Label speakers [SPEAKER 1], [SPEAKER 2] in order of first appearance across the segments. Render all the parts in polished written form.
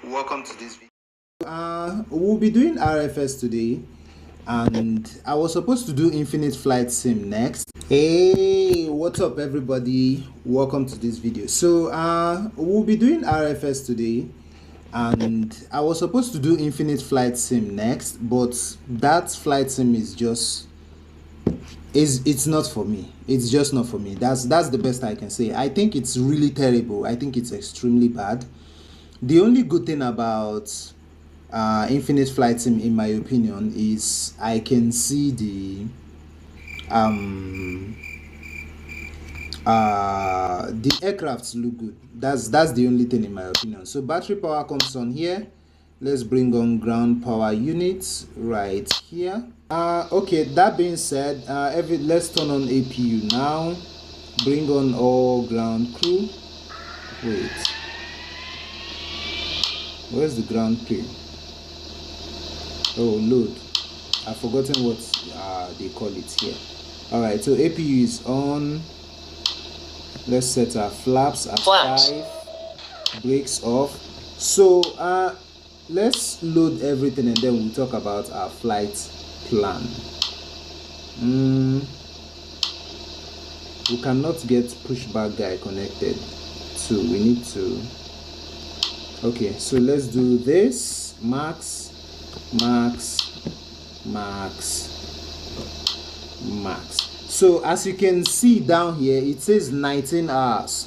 [SPEAKER 1] Welcome to this video. We'll be doing RFS today, and I was supposed to do Infinite Flight Sim next. Hey, what's up, everybody? Welcome to this video. So, we'll be doing RFS today, and I was supposed to do Infinite Flight Sim next, but that flight sim is just it's not for me. It's just not for me. That's the best I can say. I think it's really terrible. I think it's extremely bad. The only good thing about Infinite Flight Sim, in my opinion, is I can see the aircrafts look good. That's the only thing in my opinion. So battery power comes on here. Let's bring on ground power units right here. Okay, that being said, let's turn on APU now. Bring on all ground crew. Wait, where's the ground crew? Oh, load. I've forgotten what they call it here. All right, so APU is on. Let's set our flaps at 5. Brakes off. So let's load everything and then we'll talk about our flight plan. We cannot get pushback guy connected, so we need to. Okay, so let's do this. Max. So as you can see down here, it says 19 hours.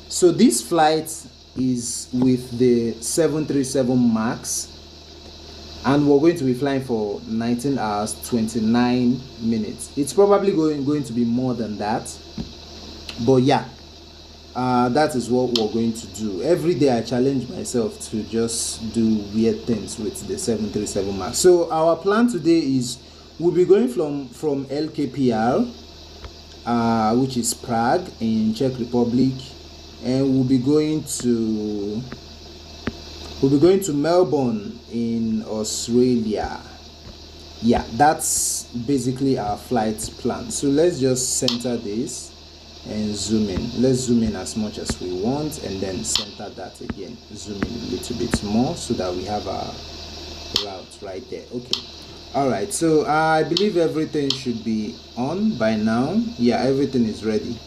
[SPEAKER 1] So this flight is with the 737 Max, and we're going to be flying for 19 hours 29 minutes. It's probably going to be more than that, but yeah, that is what we're going to do. Every day I challenge myself to just do weird things with the 737 Max. So our plan today is we'll be going from LKPR, which is Prague in Czech Republic, and we'll be going to Melbourne in Australia. Yeah, that's basically our flight plan. So let's just center this and zoom in. Let's zoom in as much as we want and then center that again. Zoom in a little bit more so that we have our route right there. Okay. All right, so I believe everything should be on by now. Yeah, everything is ready.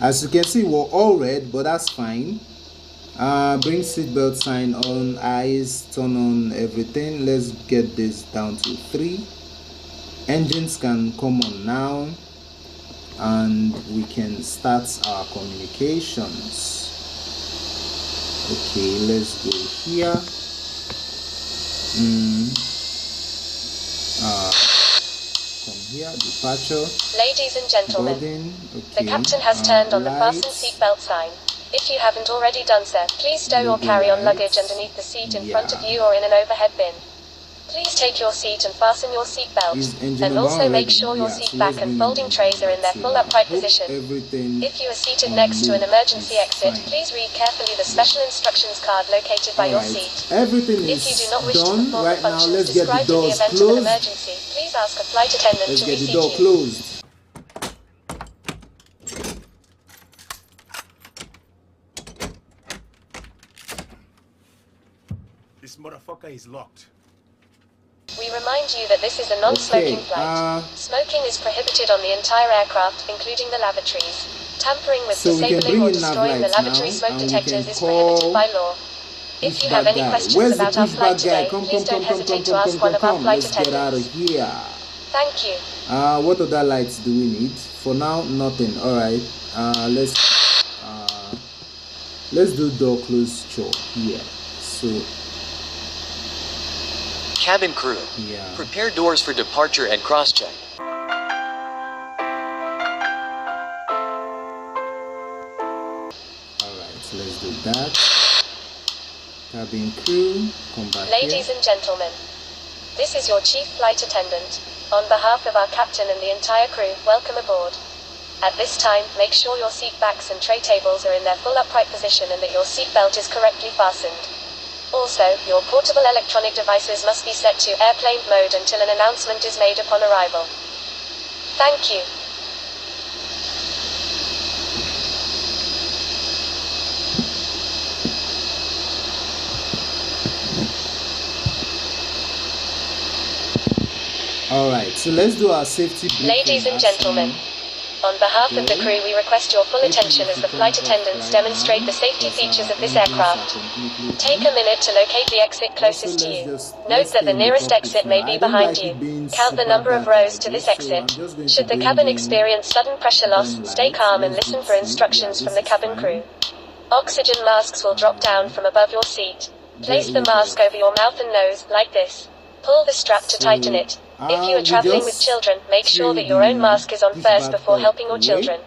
[SPEAKER 1] As you can see, we're all red, but that's fine. Bring seatbelt sign on, eyes, turn on everything. Let's get this down to 3. Engines can come on now, and we can start our communications. Okay, let's go here. Come here, departure.
[SPEAKER 2] Ladies and gentlemen,
[SPEAKER 1] boarding. Okay.
[SPEAKER 2] The captain has turned on the fasten
[SPEAKER 1] lights.
[SPEAKER 2] seatbelt sign. If you haven't already done so, please stow your carry-on luggage underneath the seat in front of you or in an overhead bin. Please take your seat and fasten your seatbelt, and also make sure your seat back and folding trays are in their full upright position. If you are seated next to an emergency exit, please read carefully the special instructions card located by your seat.
[SPEAKER 1] Everything
[SPEAKER 2] If you
[SPEAKER 1] is
[SPEAKER 2] do not wish to
[SPEAKER 1] done
[SPEAKER 2] perform
[SPEAKER 1] right
[SPEAKER 2] the
[SPEAKER 1] now.
[SPEAKER 2] functions
[SPEAKER 1] Let's get the
[SPEAKER 2] described in the
[SPEAKER 1] doors
[SPEAKER 2] event of an
[SPEAKER 1] closed.
[SPEAKER 2] emergency, please ask a flight attendant
[SPEAKER 1] Let's
[SPEAKER 2] to
[SPEAKER 1] get the
[SPEAKER 2] reseat
[SPEAKER 1] door
[SPEAKER 2] you.
[SPEAKER 1] closed.
[SPEAKER 3] This motherfucker is locked.
[SPEAKER 2] We remind you that this is a non-smoking flight. Smoking is prohibited on the entire aircraft, including the lavatories. Tampering with,
[SPEAKER 1] So we can
[SPEAKER 2] disabling,
[SPEAKER 1] bring
[SPEAKER 2] or
[SPEAKER 1] in nav
[SPEAKER 2] destroying the
[SPEAKER 1] lights
[SPEAKER 2] lavatory
[SPEAKER 1] now,
[SPEAKER 2] smoke
[SPEAKER 1] and we
[SPEAKER 2] detectors
[SPEAKER 1] can
[SPEAKER 2] is prohibited by law. If you have any
[SPEAKER 1] guy.
[SPEAKER 2] questions
[SPEAKER 1] Where's
[SPEAKER 2] about
[SPEAKER 1] the
[SPEAKER 2] our flight
[SPEAKER 1] pushback guy?
[SPEAKER 2] today,
[SPEAKER 1] Come.
[SPEAKER 2] please don't hesitate to ask one of our flight
[SPEAKER 1] Let's get out of
[SPEAKER 2] attendants.
[SPEAKER 1] here.
[SPEAKER 2] Thank you.
[SPEAKER 1] What other lights do we need? For now, nothing. All right. Let's do door close show here. So
[SPEAKER 4] Cabin crew,
[SPEAKER 1] yeah.
[SPEAKER 4] prepare doors for departure and cross-check.
[SPEAKER 1] Alright, so let's do that. Cabin crew, come back
[SPEAKER 2] Ladies
[SPEAKER 1] here.
[SPEAKER 2] and gentlemen, this is your chief flight attendant. On behalf of our captain and the entire crew, welcome aboard. At this time, make sure your seat backs and tray tables are in their full upright position and that your seat belt is correctly fastened. Also, your portable electronic devices must be set to airplane mode until an announcement is made upon arrival. Thank you.
[SPEAKER 1] Alright, so let's do our safety briefing.
[SPEAKER 2] Ladies and gentlemen, on behalf of the crew, we request your full attention as the flight attendants demonstrate the safety features of this aircraft. Take a minute to locate the exit closest to you. Note that the nearest exit may be behind you. Count the number of rows to this exit. Should the cabin experience sudden pressure loss, stay calm and listen for instructions from the cabin crew. Oxygen masks will drop down from above your seat. Place the mask over your mouth and nose, like this. Pull the strap to tighten it. If you are traveling with children, make sure that your own mask is on first before helping your children.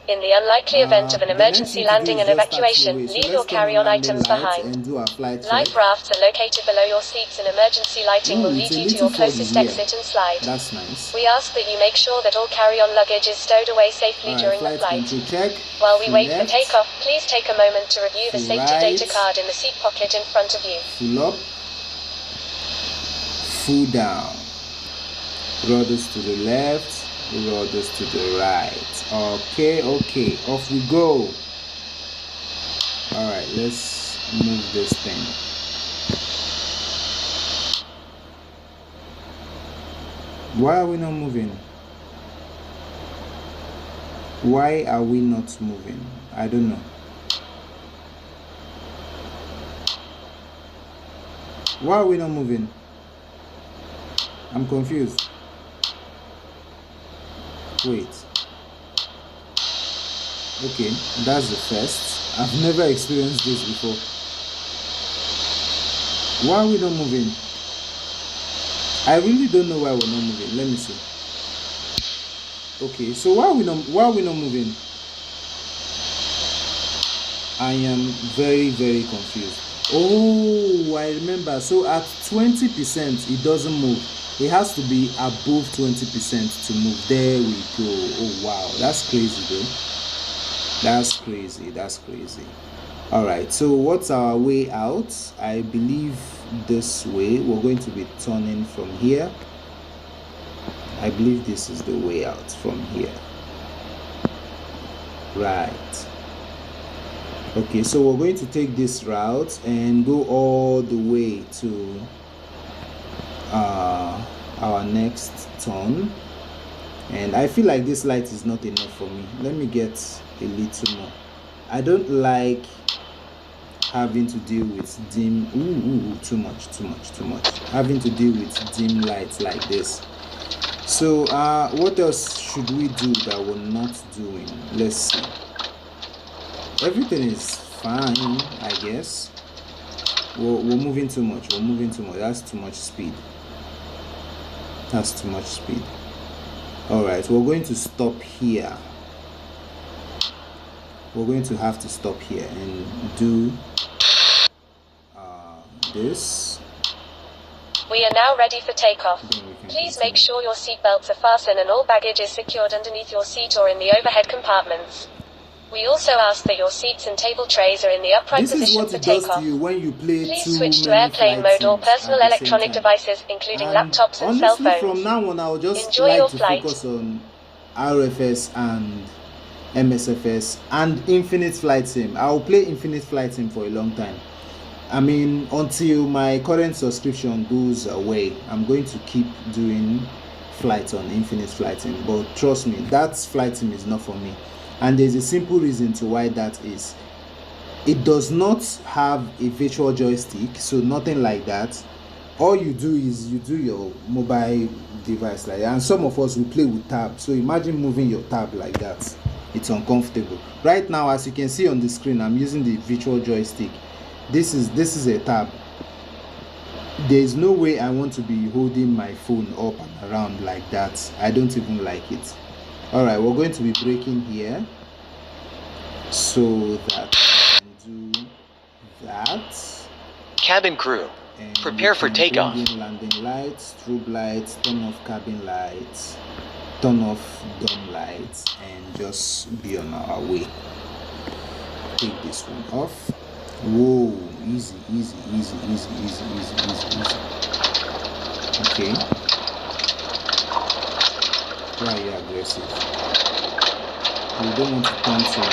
[SPEAKER 2] In the unlikely event of an emergency landing and evacuation, leave your carry-on items behind. Life rafts are located below your seats and emergency lighting will lead you to your closest exit and slide.
[SPEAKER 1] That's nice.
[SPEAKER 2] We ask that you make sure that all carry-on luggage is stowed away safely during the flight. While we wait for takeoff, please take a moment to review the safety data card in the seat pocket in front of you.
[SPEAKER 1] Full up, full down. Rudders to the left, rudders to the right. Okay, off we go. Alright, let's move this thing. Why are we not moving? Why are we not moving? I don't know. Why are we not moving? I'm confused. Wait. Okay, that's the first. I've never experienced this before. Why are we not moving? I really don't know why we're not moving. Let me see. Okay, so why are we not moving? I am very confused. Oh, I remember. So at 20% it doesn't move. It has to be above 20% to move. There we go. Oh wow, that's crazy though. That's crazy. Alright, so what's our way out? I believe this way. We're going to be turning from here. I believe this is the way out from here. Right. Okay, so we're going to take this route and go all the way to our next turn. And I feel like this light is not enough for me. Let me get a little more. I don't like having to deal with dim too much having to deal with dim lights like this. So what else should we do that we're not doing? Let's see. Everything is fine, I guess. We're moving too much. That's too much speed. Alright, we're going to stop here. We're going to have to stop here and do this.
[SPEAKER 2] We are now ready for takeoff. Please make sure your seatbelts are fastened and all baggage is secured underneath your seat or in the overhead compartments. We also ask that your seats and table trays are in the upright position for takeoff. Please switch to airplane mode or personal electronic devices, including laptops and cell phones.
[SPEAKER 1] From now on, I'll just
[SPEAKER 2] enjoy your flight.
[SPEAKER 1] Focus on RFS and MSFS and Infinite Flight Sim. I'll play Infinite Flight Sim for a long time. I mean, until my current subscription goes away, I'm going to keep doing flights on Infinite Flight Sim. But trust me, that flight sim is not for me. And there's a simple reason to why that is. It does not have a virtual joystick, so nothing like that. All you do is you do your mobile device like that. And some of us will play with tab. So imagine moving your tab like that. It's uncomfortable. Right now, as you can see on the screen, I'm using the virtual joystick. This is a tab. There is no way I want to be holding my phone up and around like that. I don't even like it. Alright, we're going to be braking here so that we can do that.
[SPEAKER 4] Cabin crew,
[SPEAKER 1] And
[SPEAKER 4] prepare for takeoff.
[SPEAKER 1] bring in landing lights, strobe lights, turn off cabin lights, turn off dome lights, and just be on our way. Take this one off. Whoa, easy. Okay. Why are you aggressive? You don't want to turn too much.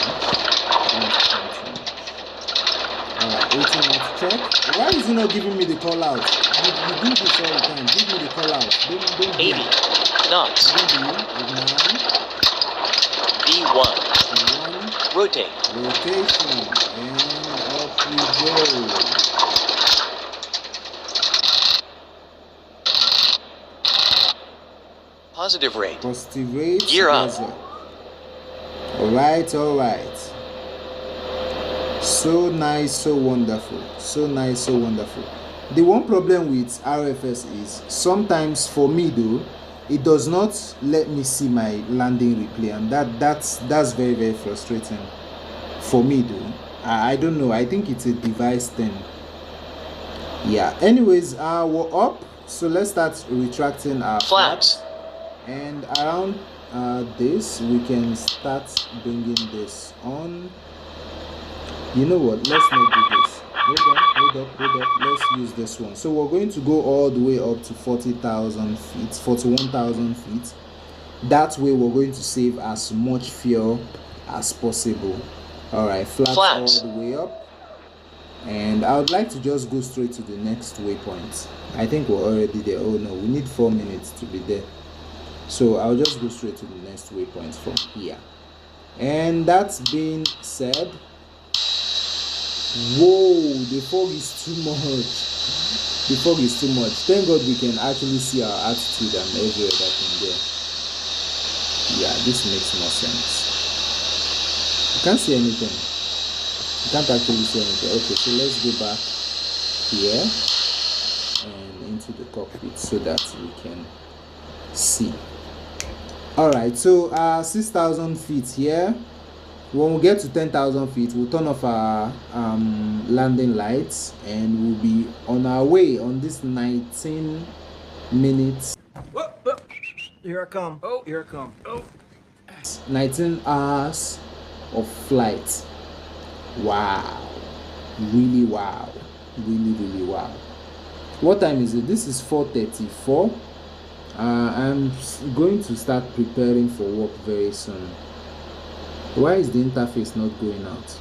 [SPEAKER 1] Alright. 18 knots, check. Why is he not giving me the call out? You do this all the time. Give me the call out. Don't
[SPEAKER 4] 80 knots. V1. Rotate.
[SPEAKER 1] Rotation. And up we go.
[SPEAKER 4] Positive rate.
[SPEAKER 1] Positive rate.
[SPEAKER 4] Gear up.
[SPEAKER 1] Alright. So nice, so wonderful. So nice, so wonderful. The one problem with RFS is sometimes for me though, it does not let me see my landing replay, and that's very, very frustrating for me though. I don't know, I think it's a device thing. Yeah, anyways, we're up, so let's start retracting our flaps. And around this we can start bringing this on. You know what, let's not do this. Hold up, let's use this one. So we're going to go all the way up to 40,000 feet, 41,000 feet. That way we're going to save as much fuel as possible. All right, flaps all the way up. And I would like to just go straight to the next waypoint. I think we're already there. Oh no, we need 4 minutes to be there. So I'll just go straight to the next waypoint from here. And that's being said, whoa, the fog is too much. The fog is too much. Thank God we can actually see our altitude and every other thing there. Yeah, this makes more sense. You can't see anything. You can't actually see anything. Okay, so let's go back here and into the cockpit so that we can see. Alright, so 6,000 feet here. When we get to 10,000 feet, we'll turn off our landing lights and we'll be on our way on this 19 minutes.
[SPEAKER 5] Whoa, whoa. Here I come. Oh, here I come. Oh.
[SPEAKER 1] 19 hours of flight. Wow. Really wow. Really wow. What time is it? This is 4:34. I'm going to start preparing for work very soon. Why is the interface not going out?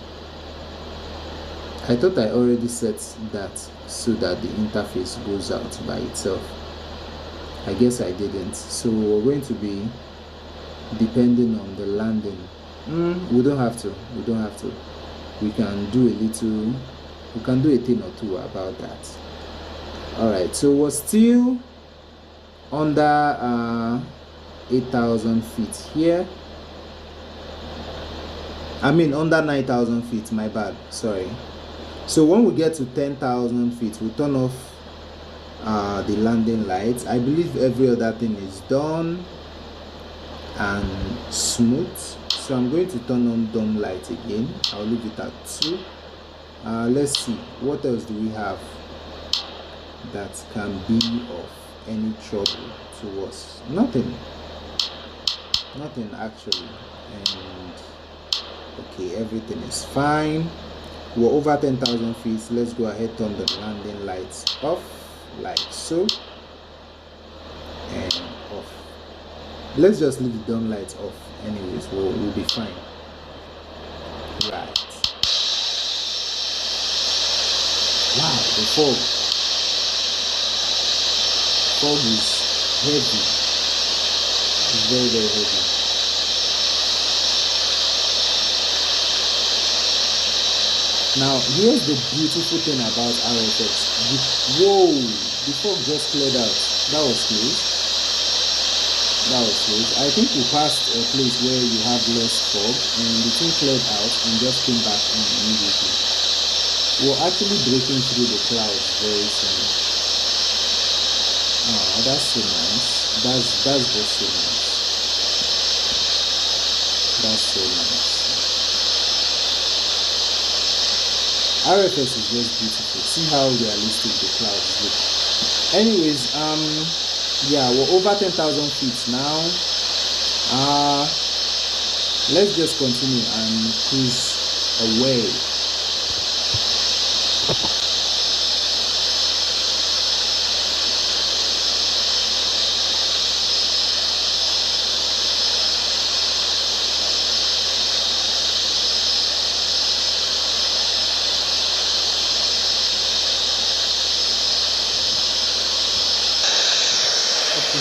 [SPEAKER 1] I thought I already set that so that the interface goes out by itself. I guess I didn't. So we're going to be depending on the landing. We don't have to. We can do a little, we can do a thing or two about that. Alright, so we're still under 8,000 feet here. I mean under 9,000 feet, my bad, sorry. So when we get to 10,000 feet, we turn off the landing lights. I believe every other thing is done and smooth. So I'm going to turn on dome light again. I'll leave it at 2. Let's see, what else do we have that can be of any trouble to us? Nothing actually. And okay, everything is fine. We're over 10,000 feet. Let's go ahead, turn the landing lights off like so and off. Let's just leave the dome lights off anyways. We'll be fine. Right. Wow, the fog is heavy. It's very heavy. Now here's the beautiful thing about RFS. Whoa, the fog just cleared out. That was close. I think we passed a place where you have less fog and the thing cleared out and just came back in immediately. We're actually breaking through the clouds very soon. Oh, that's so nice. That's just so nice. That's so nice. RFS is just beautiful. See how realistic the clouds look. Anyways, yeah, we're over 10,000 feet now. Let's just continue and cruise away.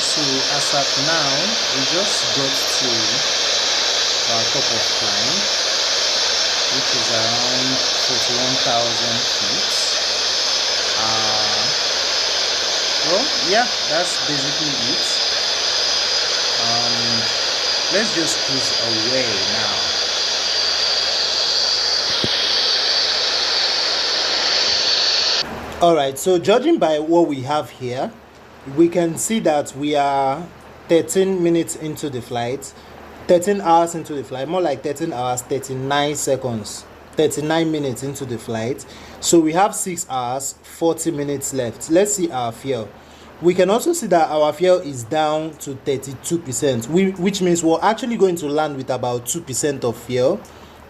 [SPEAKER 1] so as at now, we just got to our top of climb, which is around 41,000 feet. Well, yeah, that's basically it. Let's just cruise away now. Alright, so judging by what we have here, we can see that we are 13 minutes into the flight, 13 hours into the flight, more like 13 hours 39 seconds, 39 minutes into the flight. So we have 6 hours 40 minutes left. Let's see our fuel. We can also see that our fuel is down to 32%, which means we're actually going to land with about 2% of fuel,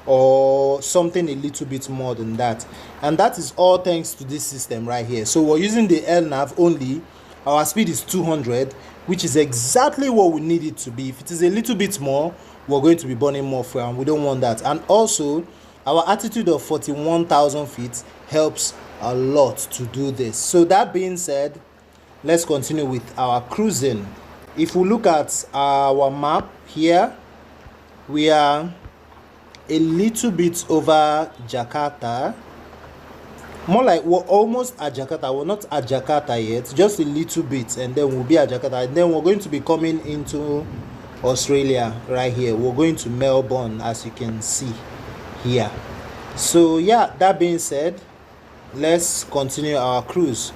[SPEAKER 1] or something a little bit more than that, and that is all thanks to this system right here. So we're using the LNAV only. Our speed is 200, which is exactly what we need it to be. If it is a little bit more, we're going to be burning more fuel, and we don't want that. And also our altitude of 41,000 feet helps a lot to do this. So that being said, let's continue with our cruising. If we look at our map here, we are a little bit over Jakarta, more like we're almost at Jakarta. We're not at Jakarta yet, just a little bit, and then we'll be at Jakarta, and then we're going to be coming into Australia right here. We're going to Melbourne, as you can see here. So yeah, that being said, let's continue our cruise.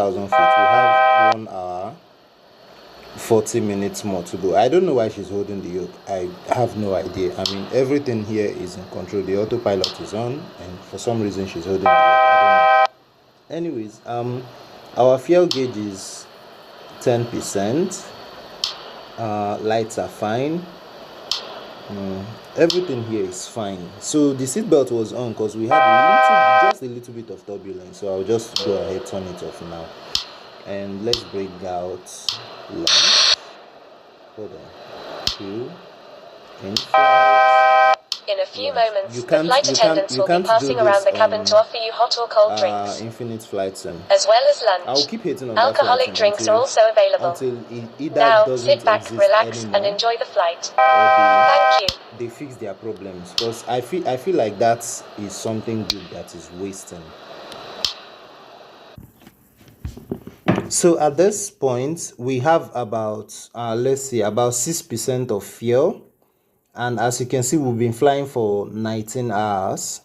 [SPEAKER 1] Feet. We have 1 hour 40 minutes more to go. I don't know why she's holding the yoke. I have no idea. I mean, everything here is in control. The autopilot is on, and for some reason she's holding the yoke. I don't know. Anyways, our fuel gauge is 10%. Lights are fine. Everything here is fine. So the seatbelt was on because we had just a little bit of turbulence, so I'll just go ahead, turn it off now, and let's break out launch. Hold on. 2
[SPEAKER 2] In a few moments, the flight attendants will be passing around the cabin to offer you hot or cold drinks.
[SPEAKER 1] Infinite flight sim.
[SPEAKER 2] As well as lunch.
[SPEAKER 1] I'll keep hitting on
[SPEAKER 2] alcoholic drinks are also available. Now, sit back, relax, and enjoy the flight. Thank you.
[SPEAKER 1] They fix their problems, because I feel like that is something good that is wasting. So at this point, we have about let's see, about 6% of fuel. And as you can see, we've been flying for 19 hours.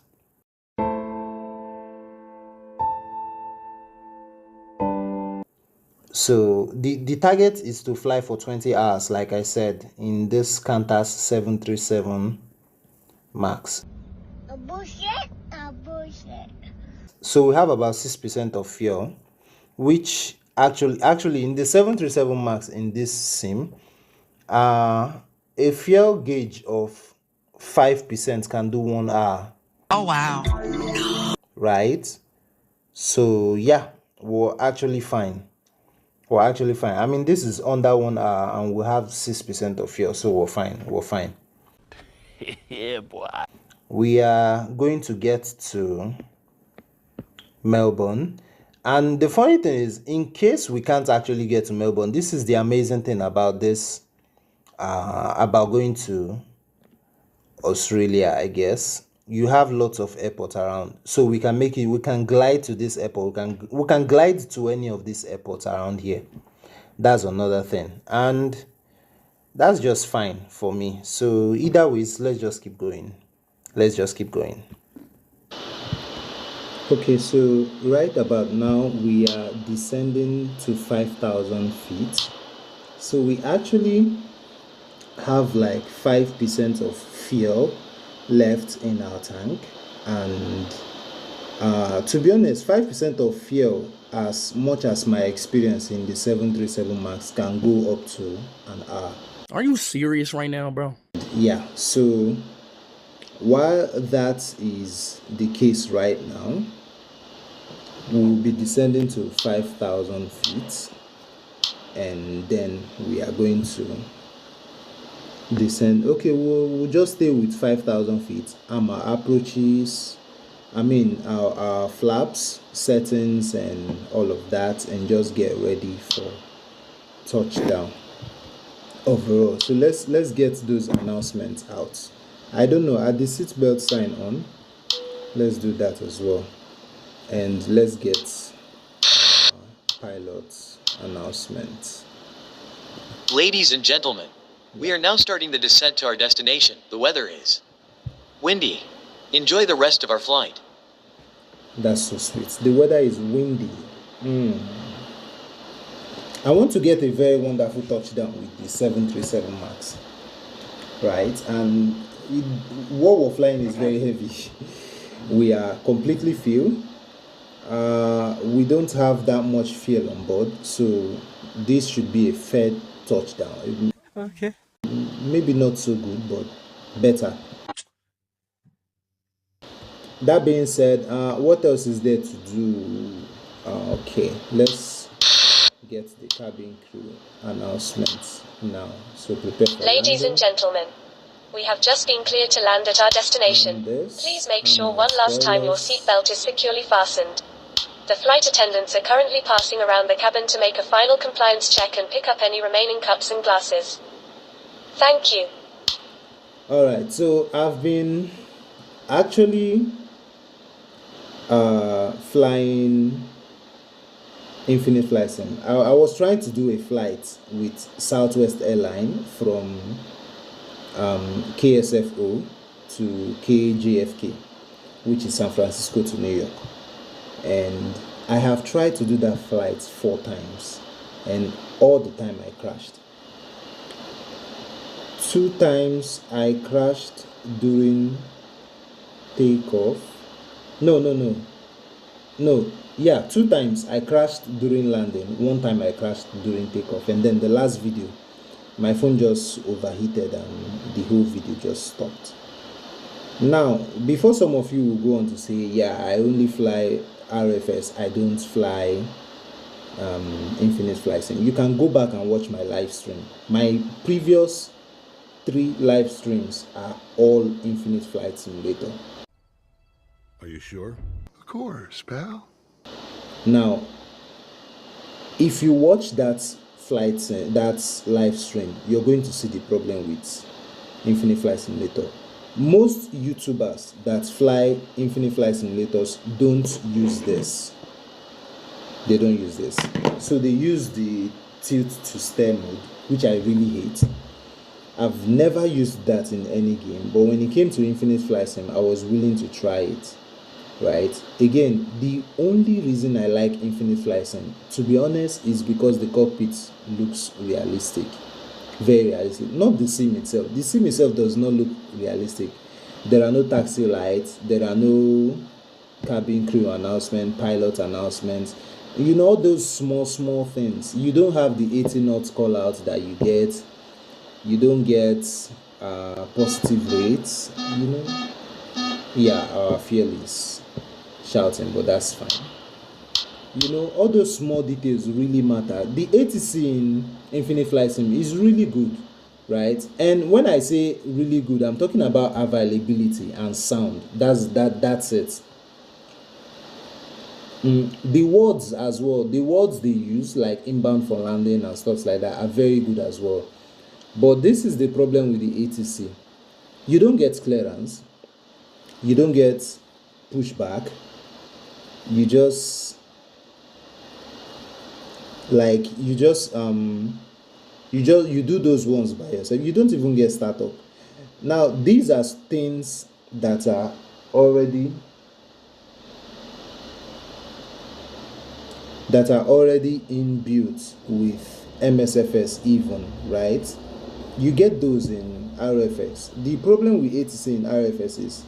[SPEAKER 1] So the target is to fly for 20 hours, like I said, in this Qantas 737 MAX.
[SPEAKER 6] Bullshit.
[SPEAKER 1] So we have about 6% of fuel, which actually in the 737 MAX in this sim, a fuel gauge of 5% can do 1 hour.
[SPEAKER 7] Oh wow.
[SPEAKER 1] Right? So yeah, we're actually fine. I mean, this is under 1 hour and we have 6% of fuel, so we're fine.
[SPEAKER 3] Yeah, boy.
[SPEAKER 1] We are going to get to Melbourne. And the funny thing is, in case we can't actually get to Melbourne, this is the amazing thing about this, about going to Australia, I guess. You have lots of airports around, so we can make it. We can glide to this airport. We can glide to any of these airports around here. That's another thing, and that's just fine for me. So either ways, let's just keep going. Let's just keep going. Okay, so right about now we are descending to 5,000 feet. So we actually have like 5% of fuel left in our tank, and to be honest, 5% of fuel, as much as my experience in the 737 Max, can go up to an hour.
[SPEAKER 5] Are you serious right now, bro?
[SPEAKER 1] Yeah, so while that is the case right now, we'll be descending to 5,000 feet, and then we are going to descend. Okay, we'll just stay with 5,000 feet. Our approaches, our flaps, settings, and all of that, and just get ready for touchdown overall. So let's get those announcements out. I don't know, are the seatbelt sign on? Let's do that as well, and let's get pilot's announcement.
[SPEAKER 4] Ladies and gentlemen, we are now starting the descent to our destination. The weather is windy. Enjoy the rest of our flight.
[SPEAKER 1] That's so sweet. The weather is windy. I want to get a very wonderful touchdown with the 737 Max, right? And what we're flying is very heavy. We are completely fuel. We don't have that much fuel on board, so this should be a fair touchdown.
[SPEAKER 5] Okay.
[SPEAKER 1] Maybe not so good, but better. That being said, what else is there to do? Okay, let's get the cabin crew announcements now. So prepare for
[SPEAKER 2] Ladies
[SPEAKER 1] landing.
[SPEAKER 2] and gentlemen, we have just been cleared to land at our destination. Please make sure one last time your seatbelt is securely fastened. The flight attendants are currently passing around the cabin to make a final compliance check and pick up any remaining cups and glasses. Thank you.
[SPEAKER 1] Alright, so I've been actually flying Infinite Flight Sim. I was trying to do a flight with Southwest Airline from KSFO to KJFK, which is San Francisco to New York. And I have tried to do that flight 4 times, and all the time I crashed. 2 times I crashed during takeoff. No. 2 times I crashed during landing. 1 time I crashed during takeoff, and then the last video, my phone just overheated and the whole video just stopped. Now, before some of you will go on to say, yeah, I only fly RFS, I don't fly Infinite Flight Sim, you can go back and watch my live stream. My previous 3 live streams are all Infinite Flight Simulator.
[SPEAKER 3] Are you sure?
[SPEAKER 6] Of course, pal.
[SPEAKER 1] Now, if you watch that that live stream, you're going to see the problem with Infinite Flight Simulator. Most YouTubers that fly Infinite Flight Simulators don't use this. They don't use this. So they use the tilt to steer mode, which I really hate. I've never used that in any game, but when it came to Infinite Flight Sim, I was willing to try it. Right? Again, the only reason I like Infinite Flight Sim, to be honest, is because the cockpit looks realistic. Very realistic. Not the sim itself. The sim itself does not look realistic. There are no taxi lights, there are no cabin crew announcement, pilot announcements. You know, those small things. You don't have the 80 knots call out that you get. You don't get positive rates, you know. Yeah, our fuel is shouting, but that's fine. You know, all those small details really matter. The ATC in Infinite Flight Sim is really good, right? And when I say really good, I'm talking about availability and sound. That's it. The words as well, the words they use, like inbound for landing and stuff like that, are very good as well. But this is the problem with the ATC. You don't get clearance, you don't get pushback, you just you do those ones by yourself. You don't even get startup. Now these are things that are already inbuilt with MSFS even, right? You get those in RFS. The problem with ATC in RFS is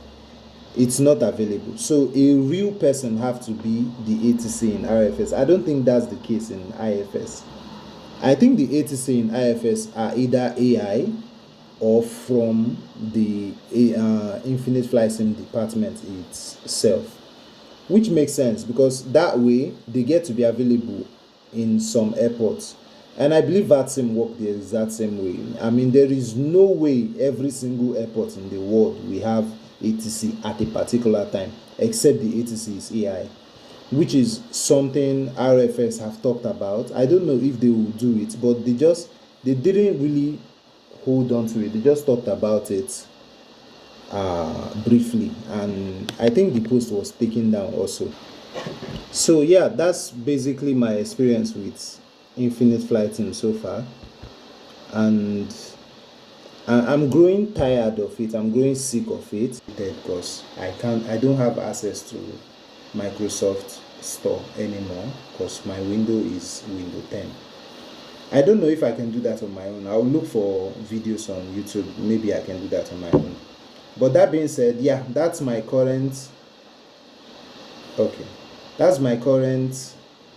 [SPEAKER 1] it's not available. So a real person have to be the ATC in RFS. I don't think that's the case in IFS. I think the ATC in IFS are either AI or from the Infinite Flight Sim department itself, which makes sense because that way they get to be available in some airports. And I believe VATSIM work the exact same way. I mean, there is no way every single airport in the world we have ATC at a particular time, except the ATC is AI, which is something RFS have talked about. I don't know if they will do it, but they didn't really hold on to it. They just talked about it briefly, and I think the post was taken down also. So yeah, that's basically my experience with Infinite Flight Sim so far, and I'm growing tired of it. I'm growing sick of it because I don't have access to Microsoft Store anymore because my window is Windows 10. I don't know if I can do that on my own. I'll look for videos on YouTube. Maybe I can do that on my own. But that being said, yeah, that's my current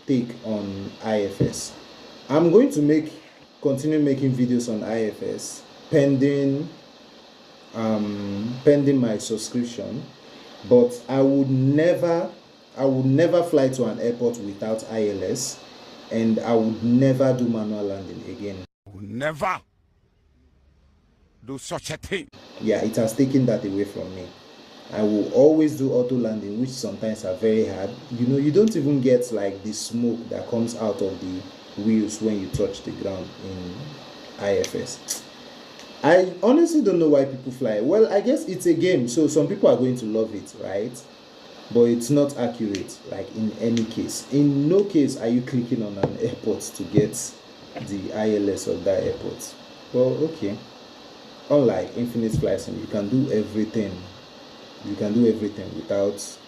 [SPEAKER 1] take on IFS. I'm going to continue making videos on IFS pending my subscription, but I would never fly to an airport without ILS, and I would never do manual landing again.
[SPEAKER 3] Never do such a thing.
[SPEAKER 1] Yeah, it has taken that away from me. I will always do auto landing, which sometimes are very hard. You don't even get like the smoke that comes out of the wheels when you touch the ground in IFS. I honestly don't know why people fly. Well, I guess it's a game, so some people are going to love it, right? But it's not accurate, like in any case. In no case are you clicking on an airport to get the ILS of that airport. Well, okay. Unlike Infinite Flight Sim, you can do everything. You can do everything without,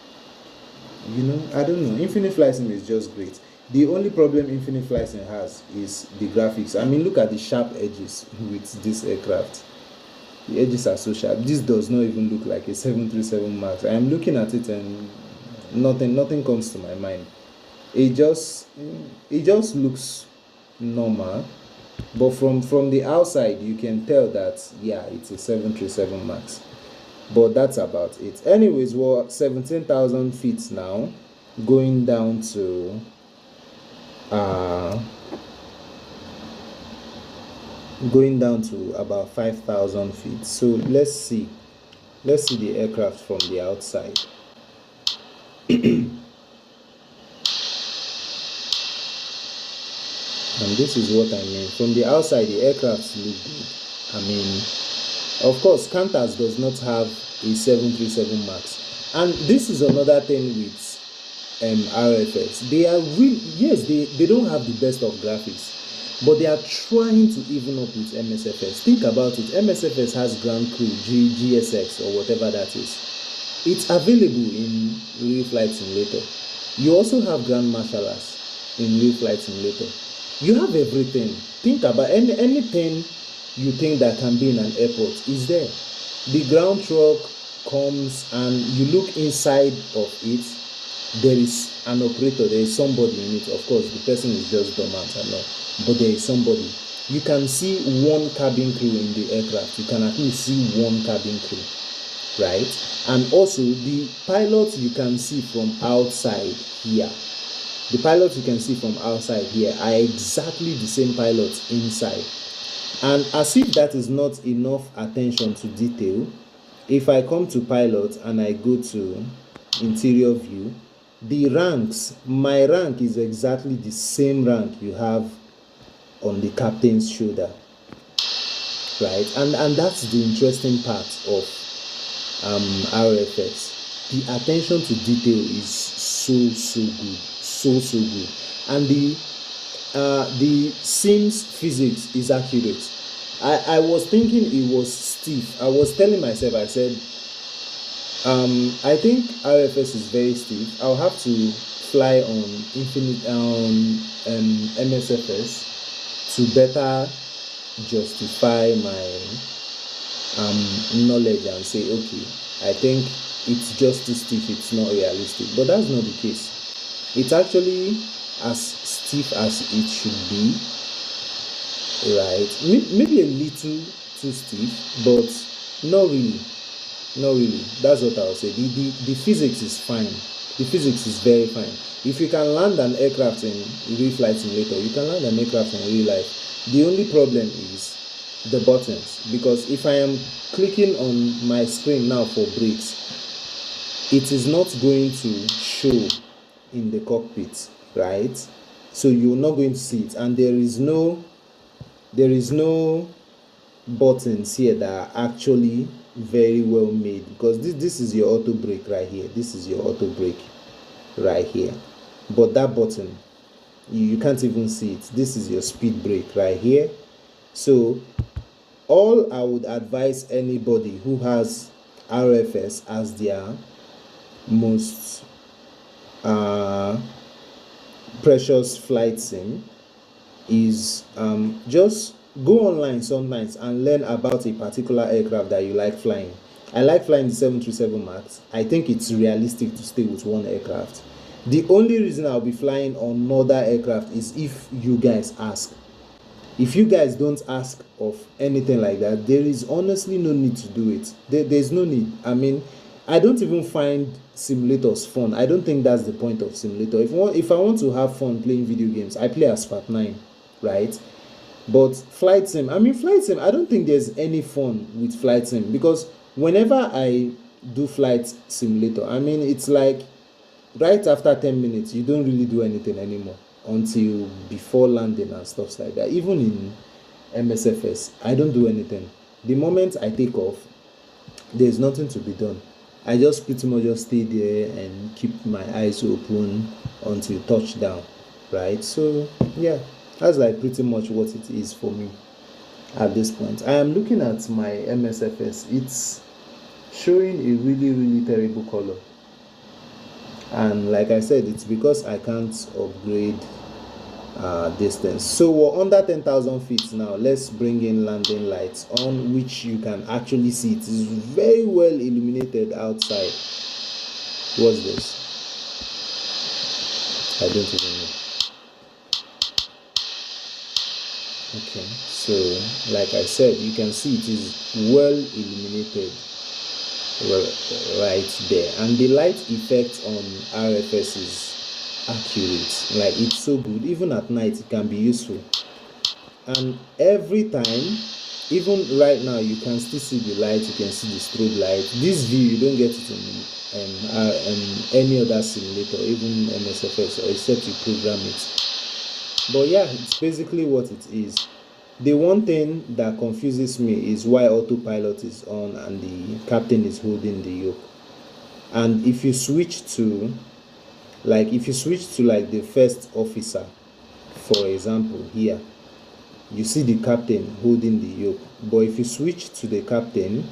[SPEAKER 1] I don't know. Infinite Flight Sim is just great. The only problem Infinite Flight Sim has is the graphics. I mean, look at the sharp edges with this aircraft. The edges are so sharp. This does not even look like a 737 MAX. I am looking at it and nothing comes to my mind. It just looks normal, but from the outside you can tell that yeah, it's a 737 MAX. But that's about it. Anyways, we're 17,000 feet now, going down to about 5,000 feet. So let's see the aircraft from the outside. And this is what I mean. From the outside, the aircraft look good. I mean, of course, Qantas does not have a 737 MAX. And this is another thing with RFS. They are they don't have the best of graphics, but they are trying to even up with MSFS. Think about it. MSFS has Ground Crew, GSX, or whatever that is. It's available in Real Flight Simulator. You also have Grand Marshallers in Real Flight Simulator. You have everything. Think about anything you think that can be in an airport is there. The ground truck comes and you look inside of it. There is an operator, there is somebody in it. Of course, the person is just dormant and all, but there is somebody. You can see one cabin crew in the aircraft. You can at least see one cabin crew, right? And also the pilots you can see from outside here. The pilots you can see from outside here are exactly the same pilots inside. And as if that is not enough attention to detail, if I come to pilot and I go to interior view, the ranks, my rank is exactly the same rank you have on the captain's shoulder, right? And that's the interesting part of RFS. The attention to detail is so good, so good, and the Sims physics is accurate. I was thinking it was stiff. I was telling myself, I said, I think RFS is very stiff. I'll have to fly on MSFS to better justify my knowledge and say, okay, I think it's just too stiff, it's not realistic. But that's not the case. It's actually as stiff as it should be, right? Maybe a little too stiff, but not really. That's what I'll say. The physics is fine. The physics is very fine. If you can land an aircraft in real flight simulator, you can land an aircraft in real life. The only problem is the buttons, because if I am clicking on my screen now for brakes, it is not going to show in the cockpit, right? So you're not going to see it, and there is no buttons here that are actually very well made, because this is your auto brake right here. This is your auto brake right here, but that button you can't even see it. This is your speed brake right here. So all I would advise anybody who has RFS as their most precious flight sim is just go online sometimes and learn about a particular aircraft that you like flying. I like flying the 737 MAX. I think it's realistic to stay with one aircraft. The only reason I'll be flying on another aircraft is if you guys ask. If you guys don't ask of anything like that, there is honestly no need to do it. There's no need. I mean, I don't even find simulators fun. I don't think that's the point of simulator. If I want to have fun playing video games, I play as Part 9, right? But flight sim, I don't think there's any fun with flight sim, because whenever I do flight simulator, I mean, it's like right after 10 minutes, you don't really do anything anymore until before landing and stuff like that. Even in MSFS, I don't do anything. The moment I take off, there's nothing to be done. I just pretty much just stay there and keep my eyes open until touchdown, right? So yeah, that's like pretty much what it is for me at this point. I am looking at my MSFS. It's showing a really terrible color, and like I said, it's because I can't upgrade distance. So we're under 10,000 feet now. Let's bring in landing lights on, which you can actually see. It is very well illuminated outside. What's this? I don't even know. Okay, so like I said, you can see it is well illuminated right there, and the light effect on RFS is accurate. Like, it's so good. Even at night it can be useful, and every time, even right now, you can still see the light. You can see the strobe light. This view you don't get it in any other simulator, even MSFS, or except you program it. But yeah, it's basically what it is. The one thing that confuses me is why autopilot is on and the captain is holding the yoke. And if you switch to like the first officer, for example, here you see the captain holding the yoke. But if you switch to the captain,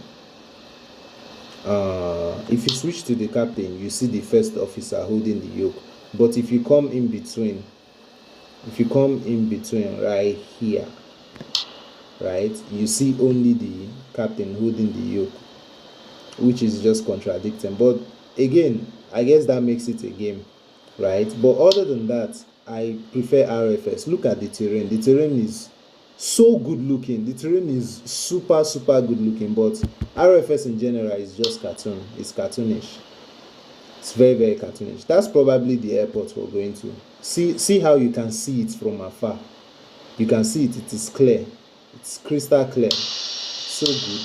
[SPEAKER 1] you see the first officer holding the yoke. But if you come in between right here, right, you see only the captain holding the yoke, which is just contradicting. But again, I guess that makes it a game, right? But other than that, I prefer RFS. Look at the terrain. The terrain is so good looking. The terrain is super good looking. But RFS in general is just cartoon. It's cartoonish. It's very cartoonish. That's probably the airport we're going to. See how you can see it from afar. You can see it. It is clear. It's crystal clear. So good.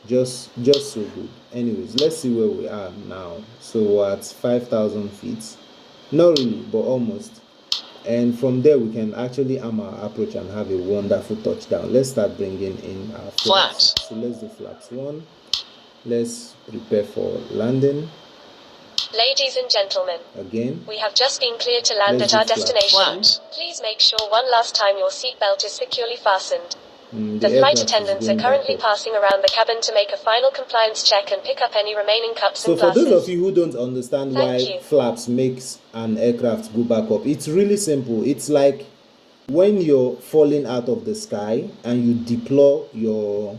[SPEAKER 1] just so good. Anyways, let's see where we are now. So we're at 5,000 feet, not really, but almost. And from there we can actually arm our approach and have a wonderful touchdown. Let's start bringing in our flaps. So let's do flaps 1. Let's prepare for landing.
[SPEAKER 2] Ladies and gentlemen,
[SPEAKER 1] again,
[SPEAKER 2] we have just been cleared to land at our destination. Please make sure one last time your seatbelt is securely fastened. The flight attendants are currently passing around the cabin to make a final compliance check and pick up any remaining cups and glasses.
[SPEAKER 1] So for those of you who don't understand why flaps makes an aircraft go back up, it's really simple. It's like when you're falling out of the sky and you deploy your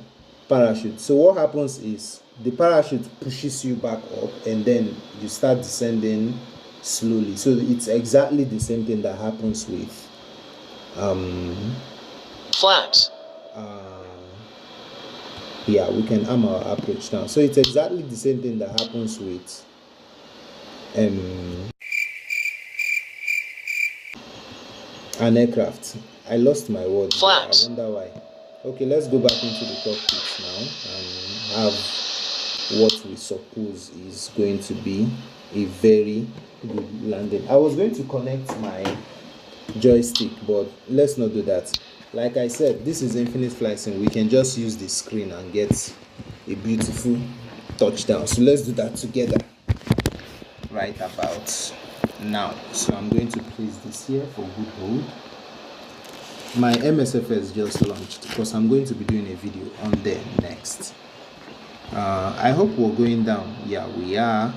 [SPEAKER 1] parachute. So what happens is the parachute pushes you back up and then you start descending slowly. So it's exactly the same thing that happens with
[SPEAKER 4] flaps.
[SPEAKER 1] Yeah, we can arm our approach now. So it's exactly the same thing that happens with an aircraft. I lost my words.
[SPEAKER 4] Flaps.
[SPEAKER 1] I wonder why. Okay, let's go back into the cockpit now and have what we suppose is going to be a very good landing. I was going to connect my joystick, but let's not do that. Like I said, this is Infinite Flight Sim. We can just use the screen and get a beautiful touchdown. So let's do that together right about now. So I'm going to place this here for good hold. My MSFS just launched because I'm going to be doing a video on there next. I hope we're going down. Yeah, we are.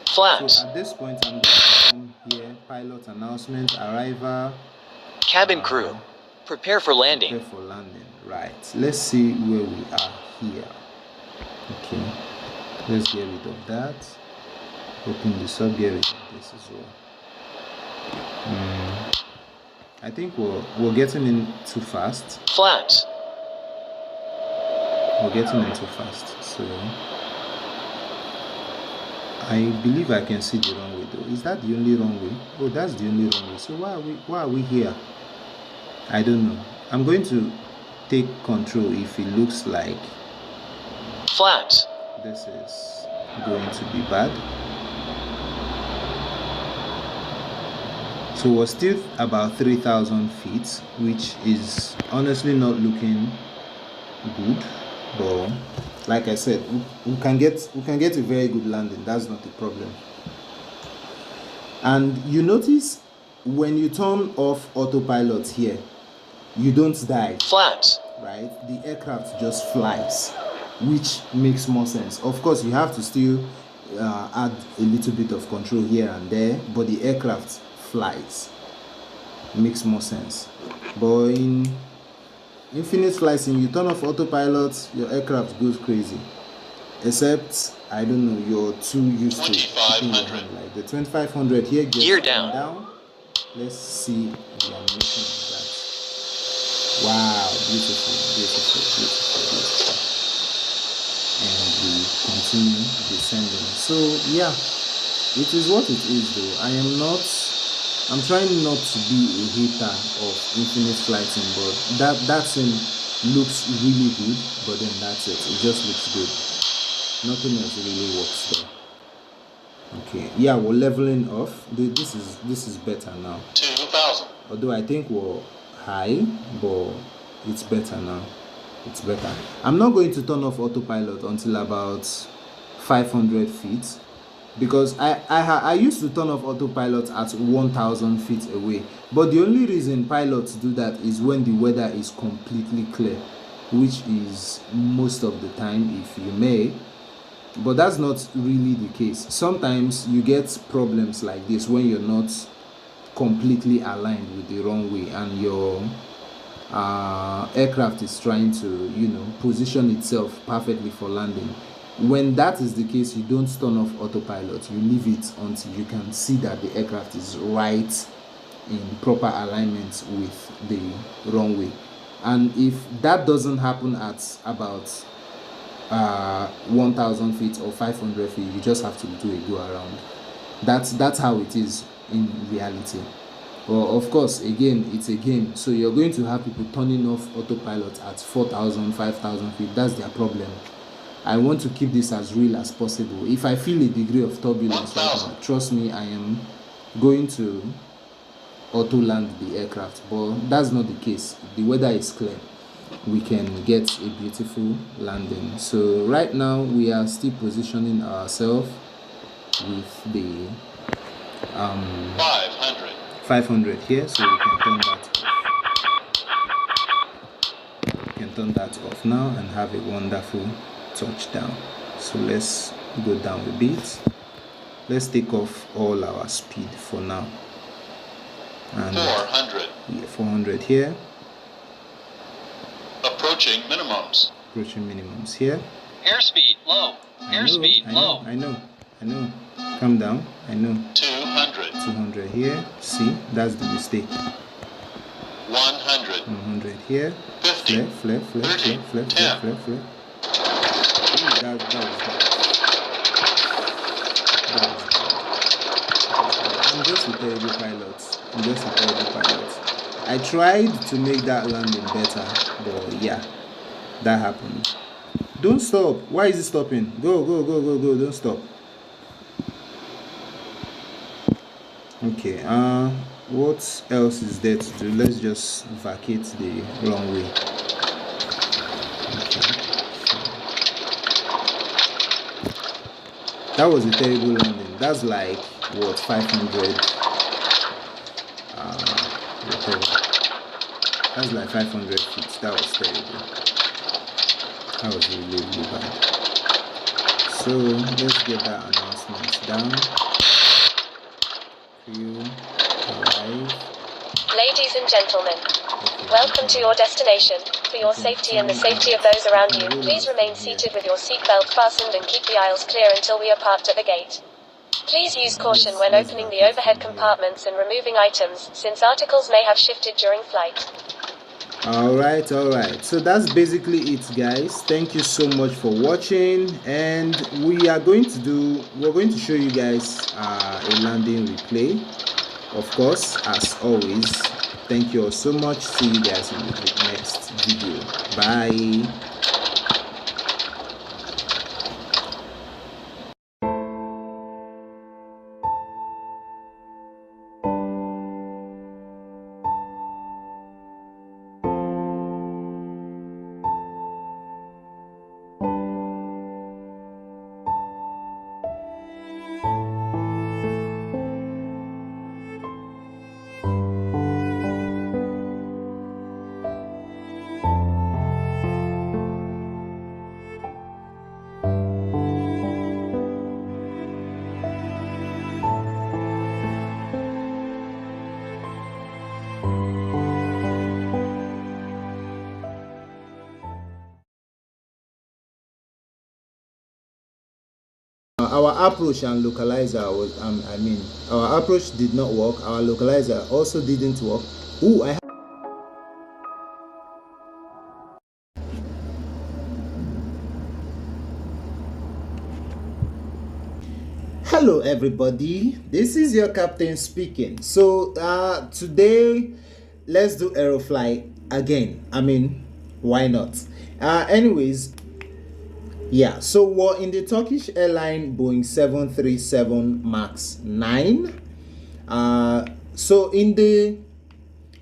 [SPEAKER 4] Flaps.
[SPEAKER 1] So at this point, I'm going to come here. Pilot announcement, arrival.
[SPEAKER 4] Cabin crew, prepare for landing.
[SPEAKER 1] Prepare for landing. Right. Let's see where we are here. Okay. Let's get rid of that. Open this up. Get rid of this as well. I think we're getting in too fast.
[SPEAKER 4] Flaps.
[SPEAKER 1] We're getting in too fast. So I believe I can see the runway though. Is that the only runway? Oh, that's the only runway. So why are we here? I don't know. I'm going to take control if it looks like
[SPEAKER 4] flaps.
[SPEAKER 1] This is going to be bad. So we're still about 3,000 feet, which is honestly not looking good. But like I said, we can get a very good landing. That's not the problem. And you notice when you turn off autopilot here, you don't die.
[SPEAKER 4] Flaps.
[SPEAKER 1] Right? The aircraft just flies, which makes more sense. Of course, you have to still add a little bit of control here and there, but the aircraft flies. Makes more sense. But in Infinite Flight Sim, you turn off autopilot, your aircraft goes crazy. Except, I don't know, you're too used to keeping your hand. Like the 2500 here,
[SPEAKER 4] gear down.
[SPEAKER 1] Let's see the animation of that. Wow, beautiful. And we continue descending. So yeah, it is what it is though. I'm trying not to be a hater of Infinite Flight Sim, but that sim looks really good, but then that's it. It just looks good. Nothing else really works there. Okay, yeah, we're leveling off. This is better now.
[SPEAKER 4] 2,000.
[SPEAKER 1] Although I think we're high, but it's better now. It's better. I'm not going to turn off autopilot until about 500 feet. Because I used to turn off autopilot at 1,000 feet away, but the only reason pilots do that is when the weather is completely clear, which is most of the time, if you may. But that's not really the case. Sometimes you get problems like this when you're not completely aligned with the runway and your aircraft is trying to position itself perfectly for landing. When that is the case, you don't turn off autopilot. You leave it until you can see that the aircraft is right in proper alignment with the runway. And if that doesn't happen at about 1,000 feet or 500 feet, you just have to do a go around. That's how it is in reality. Well, of course, again, it's a game, so you're going to have people turning off autopilot at 4,000, 5,000 feet. That's their problem. I want to keep this as real as possible. If I feel a degree of turbulence right now, trust me, I am going to auto land the aircraft, but that's not the case. The weather is clear, we can get a beautiful landing. So right now we are still positioning ourselves with the 500 here, so we can turn that off. We can turn that off now and have a wonderful touchdown. So let's go down a bit. Let's take off all our speed for now. And
[SPEAKER 6] 400.
[SPEAKER 1] yeah, 400 here.
[SPEAKER 6] Approaching minimums.
[SPEAKER 1] Approaching minimums here.
[SPEAKER 4] Airspeed low. Airspeed low.
[SPEAKER 1] I know. Calm down. I know.
[SPEAKER 6] 200.
[SPEAKER 1] 200 here. See, that's the mistake.
[SPEAKER 6] 100.
[SPEAKER 1] 100 here.
[SPEAKER 6] 50.
[SPEAKER 1] Flare.
[SPEAKER 6] 30,
[SPEAKER 1] Ooh,
[SPEAKER 6] 10.
[SPEAKER 1] that was bad. I'm just a terrible pilot. I tried to make that landing better, but yeah, that happened. Don't stop. Why is it stopping? Go. Don't stop. Okay, what else is there to do? Let's just vacate the runway. Okay. That was a terrible landing. That's like what, 500 whatever. That's like 500 feet. That was terrible. That was really bad. So let's get that announcement down. You arrive.
[SPEAKER 2] Ladies and gentlemen, welcome to your destination. For your safety and the safety of those around you, please remain seated with your seatbelt fastened and keep the aisles clear until we are parked at the gate. Please use caution when opening the overhead compartments and removing items, since articles may have shifted during flight.
[SPEAKER 1] Alright, so that's basically it, guys. Thank you so much for watching, and we're going to show you guys a landing replay, of course, as always. Thank you all so much. See you guys in the next video. Bye. Our approach and localizer was our approach did not work. Our localizer also didn't work. Hello everybody, this is your captain speaking. So today let's do Aerofly again. Why not? Anyways, yeah, so we're in the Turkish airline Boeing 737 MAX 9. So in the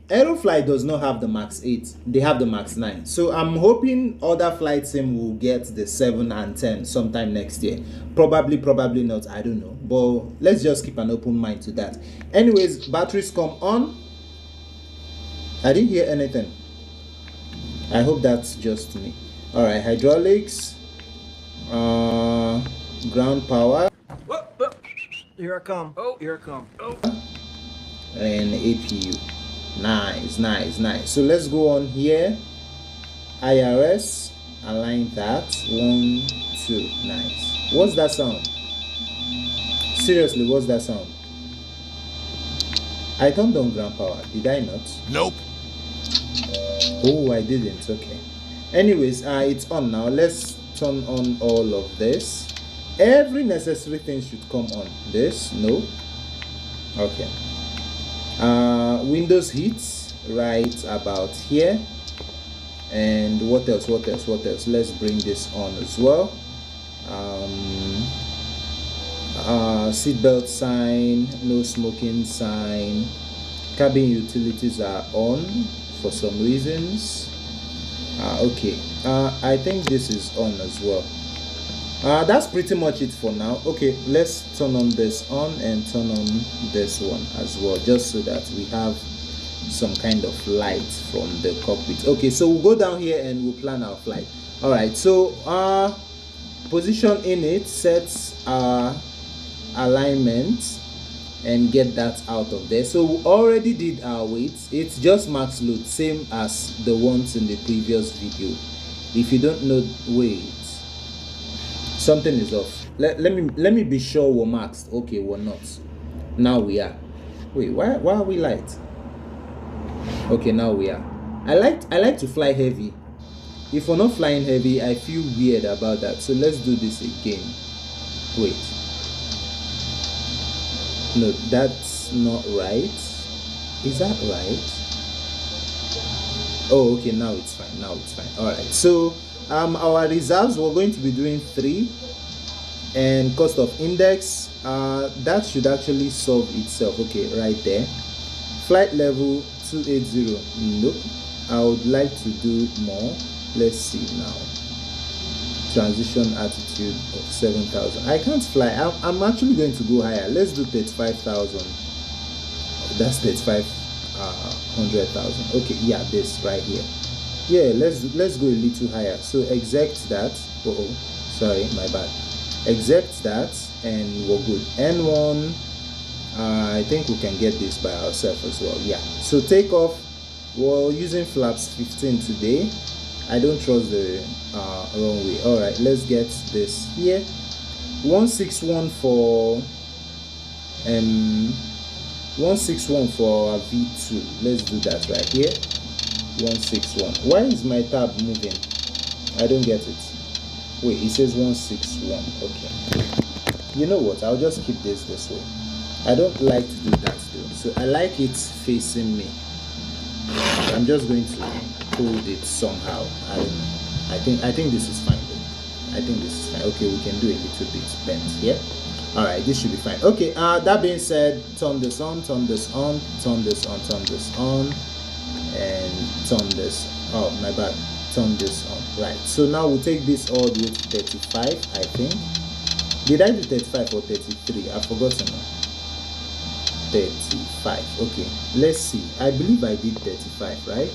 [SPEAKER 1] Aerofly does not have the MAX 8, they have the MAX 9. So I'm hoping other flight sim will get the 7 and 10 sometime next year. Probably not, I don't know. But let's just keep an open mind to that. Anyways, batteries come on. I didn't hear anything. I hope that's just me. Alright, hydraulics. Ground power.
[SPEAKER 5] Here I come. Here I come.
[SPEAKER 1] And APU. Nice. So let's go on here. IRS. Align that. 1, 2. Nice. What's that sound? Seriously, what's that sound? I turned on ground power. Did I not?
[SPEAKER 3] Nope.
[SPEAKER 1] Oh, I didn't. Okay. Anyways, it's on now. Let's turn on all of this. Every necessary thing should come on. This, no. Okay. Windows heats right about here. And what else? Let's bring this on as well. Seatbelt sign, no smoking sign, cabin utilities are on for some reasons. Okay, I think this is on as well. That's pretty much it for now. Okay, let's turn on this on and turn on this one as well, just so that we have some kind of light from the cockpit. Okay, so we'll go down here and we'll plan our flight. All right, so position in it, sets our alignment and get that out of there. So we already did our weights. It's just max load, same as the ones in the previous video. If you don't know weights, something is off. Let me be sure we're maxed. Okay, we're not. Now we are. Wait, why are we light? Okay, now we are. I like to fly heavy. If we're not flying heavy, I feel weird about that. So let's do this again. Wait. No, that's not right. Is that right? Oh, okay, now it's fine. Now it's fine. All right. So our reserves, we're going to be doing 3, and cost of index, that should actually solve itself. Okay, right there. Flight level 280. Nope. I would like to do more. Let's see now. Transition altitude of 7,000. I can't fly. I'm actually going to go higher. Let's do 35,000. That's 35,100,000. Okay, yeah, this right here. Yeah, let's go a little higher. So exect that. Oh, sorry, my bad. Exect that, and we're good. N1. I think we can get this by ourselves as well. Yeah. So take off. We're using flaps 15 today. I don't trust the runway. All right, let's get this here. 161 for 161 for our V2. Let's do that right here. 161. Why is my tab moving? I don't get it. Wait, it says 161. Okay. You know what? I'll just keep this way. I don't like to do that though. So I like it facing me. I'm just going to hold it somehow. I don't know. I think this is fine though. I think this is fine. Okay, we can do a little bit bent here. All right, this should be fine. Okay, that being said, turn this on, turn this on, turn this on, turn this on, and turn this. Oh, my bad. Turn this on. Right. So now we'll take this all the way to 35, I think. Did I do 35 or 33? I've forgotten now. 35. Okay, let's see. I believe I did 35, right?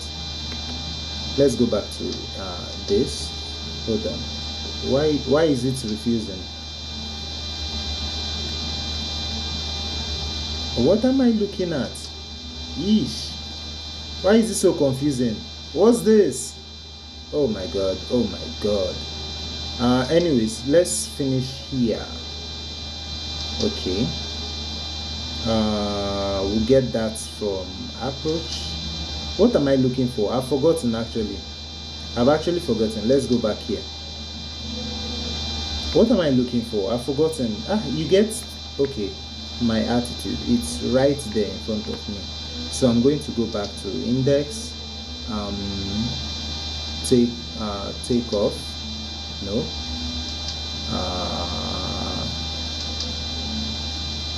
[SPEAKER 1] Let's go back to this. Hold on. Why is it refusing? What am I looking at? Yeesh. Why is it so confusing? What's this? Oh my god. Oh my god. Anyways, let's finish here. Okay. We'll get that from approach. What am I looking for? I've forgotten actually. I've actually forgotten. Let's go back here. What am I looking for? I've forgotten. You get, okay, my attitude. It's right there in front of me. So I'm going to go back to index. Take off. No.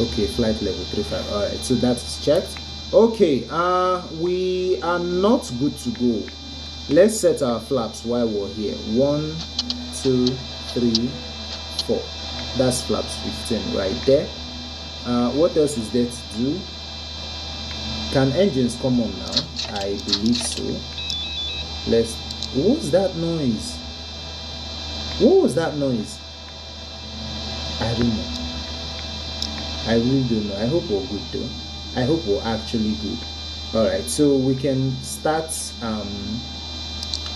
[SPEAKER 1] Okay, flight level 35. All right, so that's checked. Okay, we are not good to go. Let's set our flaps while we're here. 1, 2, 3, 4. That's flaps 15 right there. What else is there to do? Can engines come on now? I believe so. What's that noise? What was that noise? I don't know. I really don't know. I hope we're good though. I hope we're actually good. Alright, so we can start,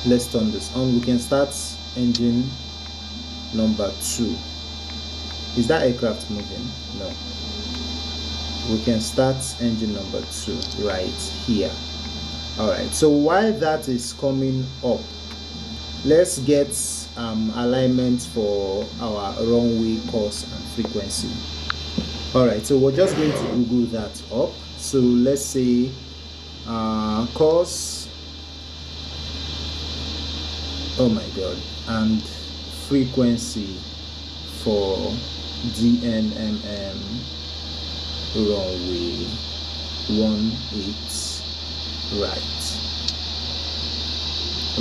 [SPEAKER 1] let's turn this on. We can start engine number 2. Is that aircraft moving? No. We can start engine number 2 right here. Alright, so while that is coming up, let's get alignment for our runway course and frequency. Alright, so we're just going to Google that up. So let's say course, oh my god, and frequency. for DNMM runway 18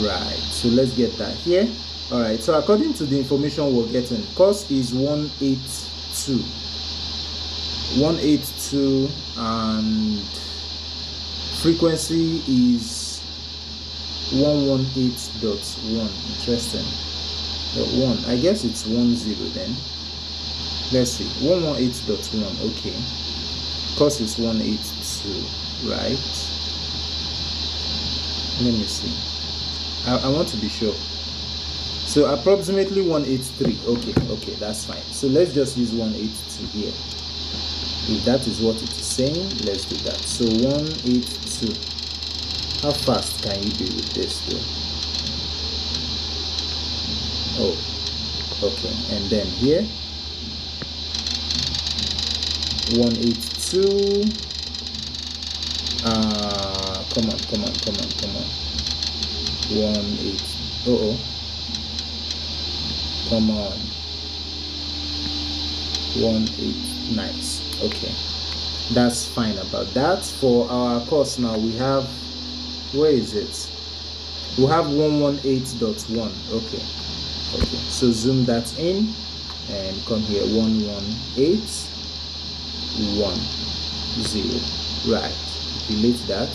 [SPEAKER 1] right. So let's get that here. All right, so according to the information we're getting, course is 182 and frequency is 118.1. interesting. The 1, I guess it's 10 then. Let's see, 118.1. okay, course is 182, right? Let me see, I want to be sure. So approximately 183. Okay, that's fine. So let's just use 182 here. If that is what it is saying, let's do that. So 182. How fast can you be with this though? Oh, okay. And then here 182. Come on. 18. Come on. 18. Nice. Okay, that's fine about that. For our course now, we have, where is it? We have 118.1. okay, so zoom that in and come here. 118.10. right, delete that.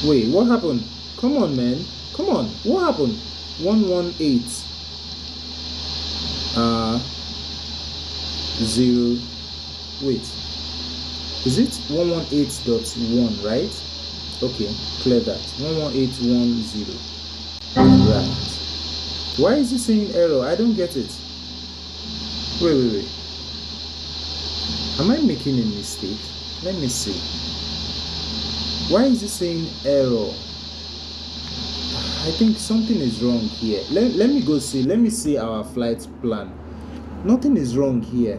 [SPEAKER 1] Wait, what happened? Come on, man, come on, what happened? 118 0. Wait, is it 118.1, right? Okay, clear that. 118.10. right. Why is it saying error? I don't get it. Wait, am I making a mistake? Let me see. Why is it saying error? I think something is wrong here. Let me go see. Let me see our flight plan. Nothing is wrong here.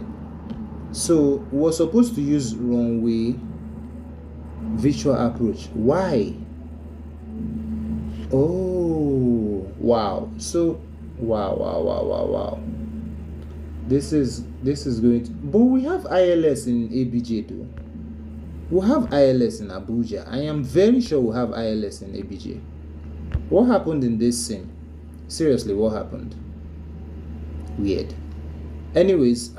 [SPEAKER 1] So we're supposed to use runway virtual approach. Why? Oh, wow. So wow. This is going to, but we have ILS in ABJ though. We have ILS in Abuja. I am very sure we have ILS in ABJ. What happened in this sim? Seriously, what happened? Weird. Anyways,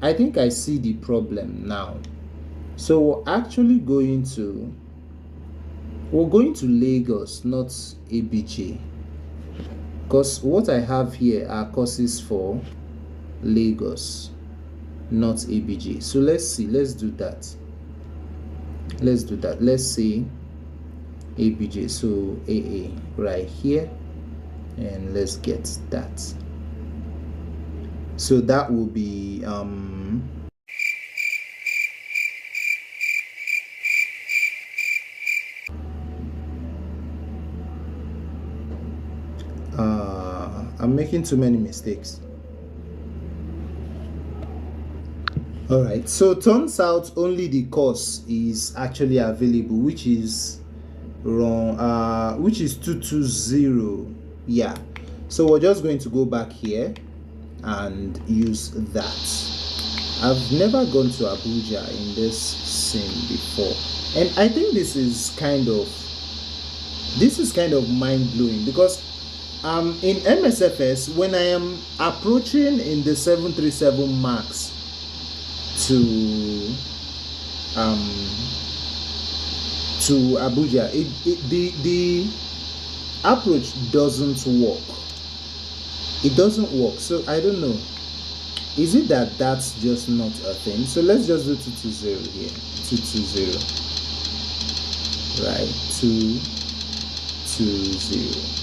[SPEAKER 1] I think I see the problem now. So we're going to Lagos, not ABJ, because what I have here are courses for Lagos, not ABJ. So let's see, let's do that. Let's see ABJ, so AA right here, and let's get that. So that will be I'm making too many mistakes. All right, so turns out only the course is actually available, which is wrong, which is 220. Yeah, so we're just going to go back here and use that. I've never gone to Abuja in this scene before, and I think this is kind of mind-blowing, because in MSFS, when I am approaching in the 737 MAX to Abuja, the approach doesn't work. It doesn't work. So I don't know, is it that that's just not a thing? So let's just do 220 here. 220, right? 220.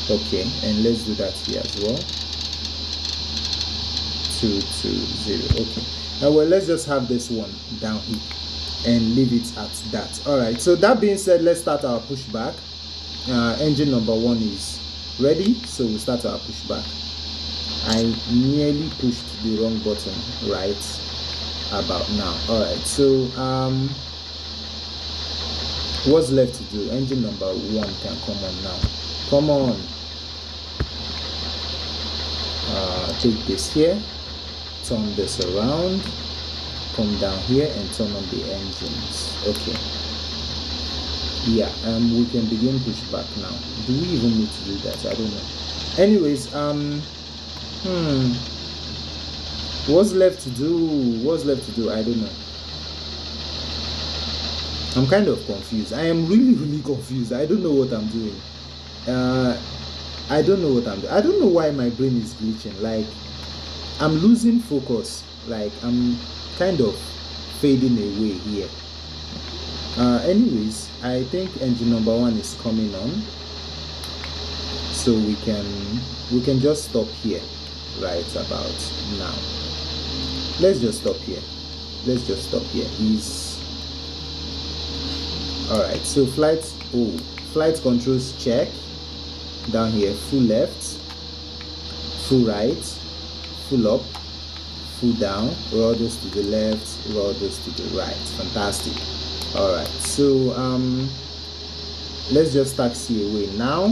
[SPEAKER 1] Okay, and let's do that here as well. 220. Okay, now well, let's just have this one down here and leave it at that. All right, so that being said, let's start our pushback. Engine number 1 is ready, so we'll start our pushback. I nearly pushed the wrong button right about now. All right, so what's left to do? Engine number 1 can come on now. Come on. take this here, turn this around, come down here and turn on the engines. Okay. Yeah, we can begin pushback now. Do we even need to do that? I don't know. Anyways, what's left to do? What's left to do? I don't know. I'm kind of confused. I am really confused. I don't know what I'm doing. I don't know what I'm doing. I don't know why my brain is glitching. Like, I'm losing focus. Like, I'm kind of fading away here. Anyways, I think engine number 1 is coming on, so we can just stop here right about now. Let's just stop here. He's all right. So flight controls check. Down here, full left, full right, full up, full down, rudder to the left, rudder to the right. Fantastic. All right, so let's just taxi away now.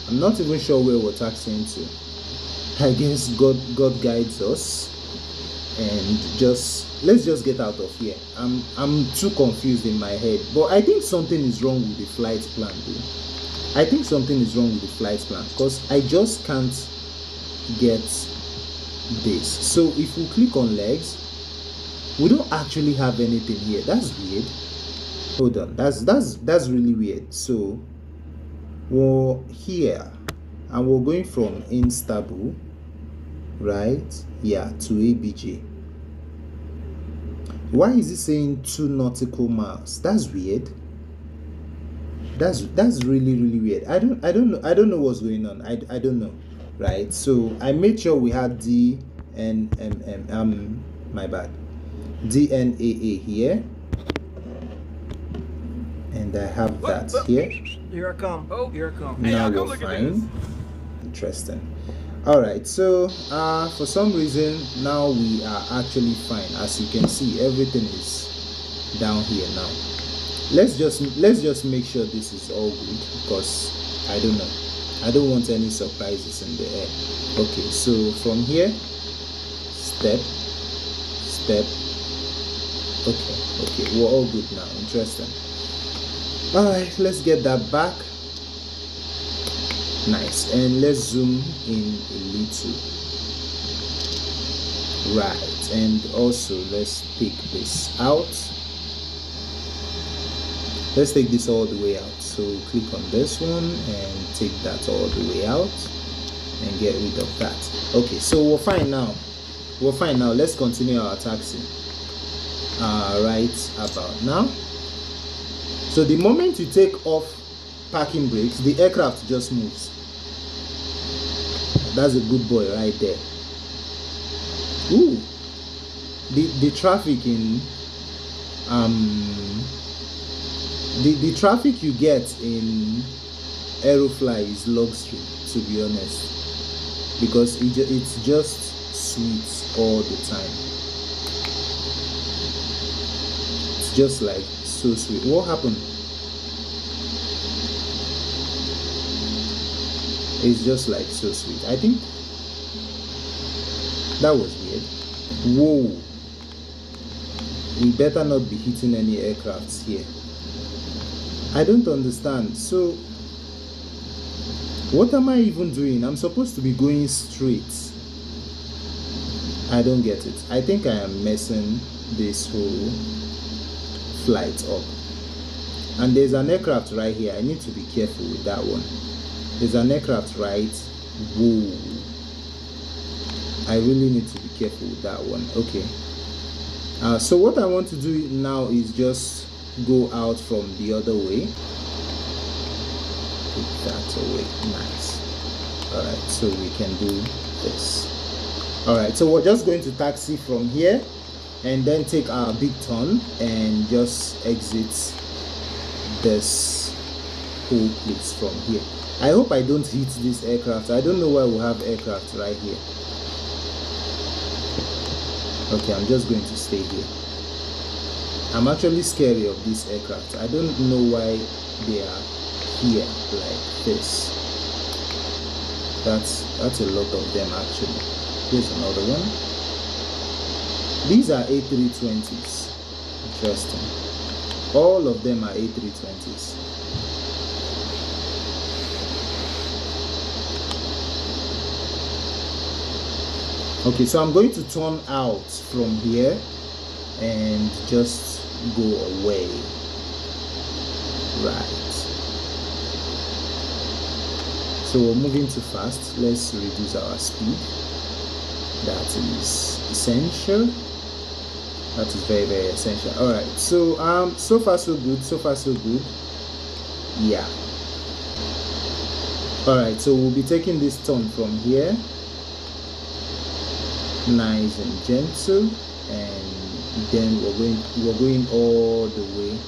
[SPEAKER 1] I'm not even sure where we're taxiing to. I guess God guides us, and let's just get out of here. I'm too confused in my head, but I think something is wrong with the flight plan, though. I think something is wrong with the flight plan because I just can't get this. So if we click on legs, we don't actually have anything here. That's weird. Hold on, that's really weird. So we're here and we're going from instable, right? Yeah, to ABJ. Why is it saying 2 nautical miles? That's weird. That's really weird. I don't know what's going on. I don't know, right? So I made sure we had my bad, DNAA here, and I have that here.
[SPEAKER 5] Here I come. Oh, here I come.
[SPEAKER 1] Now we're fine. Interesting. All right. So for some reason now we are actually fine. As you can see, everything is down here now. Let's just make sure this is all good because I don't know. I don't want any surprises in the air. Okay, so from here, step. Okay, we're all good now. Interesting. All right, let's get that back. Nice, and let's zoom in a little. Right, and also let's take this out. Let's take this all the way out. So click on this one and take that all the way out and get rid of that. Okay, so we're fine now. Let's continue our taxi right about now. So the moment you take off parking brakes, the aircraft just moves. That's a good boy right there. Ooh, the traffic in the traffic you get in Aerofly is luxury, to be honest, because it's just sweet all the time. It's just like so sweet. What happened? It's just like so sweet. I think that was weird. Whoa, we better not be hitting any aircrafts here. I don't understand. So what am I even doing? I'm supposed to be going straight. I don't get it. I think I am messing this whole flight up. And there's an aircraft right here. I need to be careful with that one. There's an aircraft right. Whoa, I really need to be careful with that one. Okay, so what I want to do now is just go out from the other way. Put that away. Nice. All right, so we can do this. All right, so we're just going to taxi from here and then take our big turn and just exit this whole place from here. I hope I don't hit this aircraft. I don't know why we have aircraft right here. Okay, I'm just going to stay here. I'm actually scary of these aircraft. I don't know why they are here like this. That's a lot of them actually. Here's another one. These are A320s. Interesting. All of them are A320s. Okay, so I'm going to turn out from here and just go away. Right. So we're moving too fast. Let's reduce our speed. That is essential. That is very, very essential. All right. So so far so good. So far so good. Yeah. All right. So we'll be taking this turn from here, nice and gentle, and then we're going all the way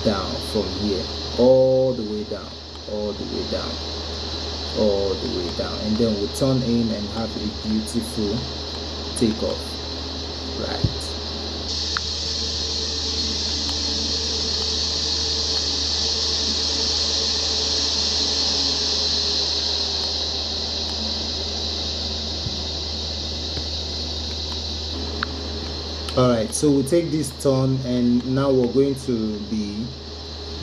[SPEAKER 1] down from here, all the way down, all the way down, all the way down, and then we'll turn in and have a beautiful takeoff. Right. All right, so we'll take this turn, and now we're going to be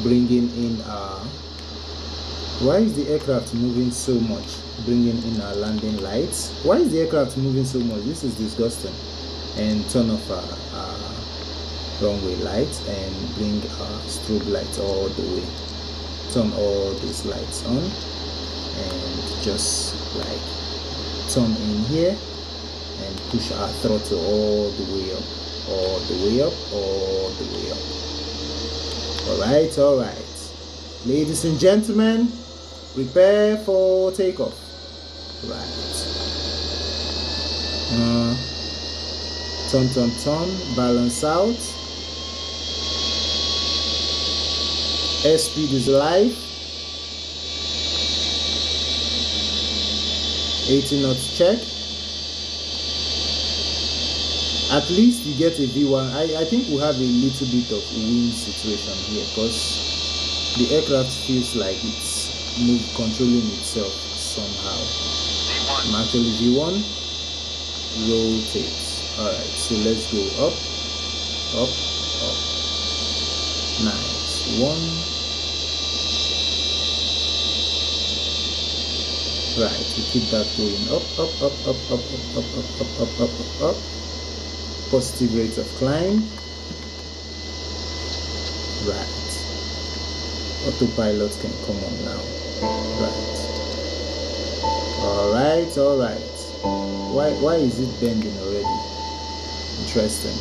[SPEAKER 1] bringing in our, why is the aircraft moving so much? Bringing in our landing lights. Why is the aircraft moving so much? This is disgusting. And turn off our runway lights and bring our strobe lights all the way. Turn all these lights on and just like turn in here and push our throttle all the way up, all the way up, all the way up. All right, ladies and gentlemen, prepare for takeoff. Right. Turn, balance out. Airspeed is live. 80 knots check. At least you get a V1. I think we have a little bit of wind situation here because the aircraft feels like it's controlling itself somehow. I'm actually V1. Rotate. Alright, so let's go up, up, up. Nice. 1. Right, we keep that going up, up, up, up, up, up, up, up, up, up, up, up. Positive rate of climb. Right. Autopilot can come on now. Right. Alright. Why is it bending already? Interesting.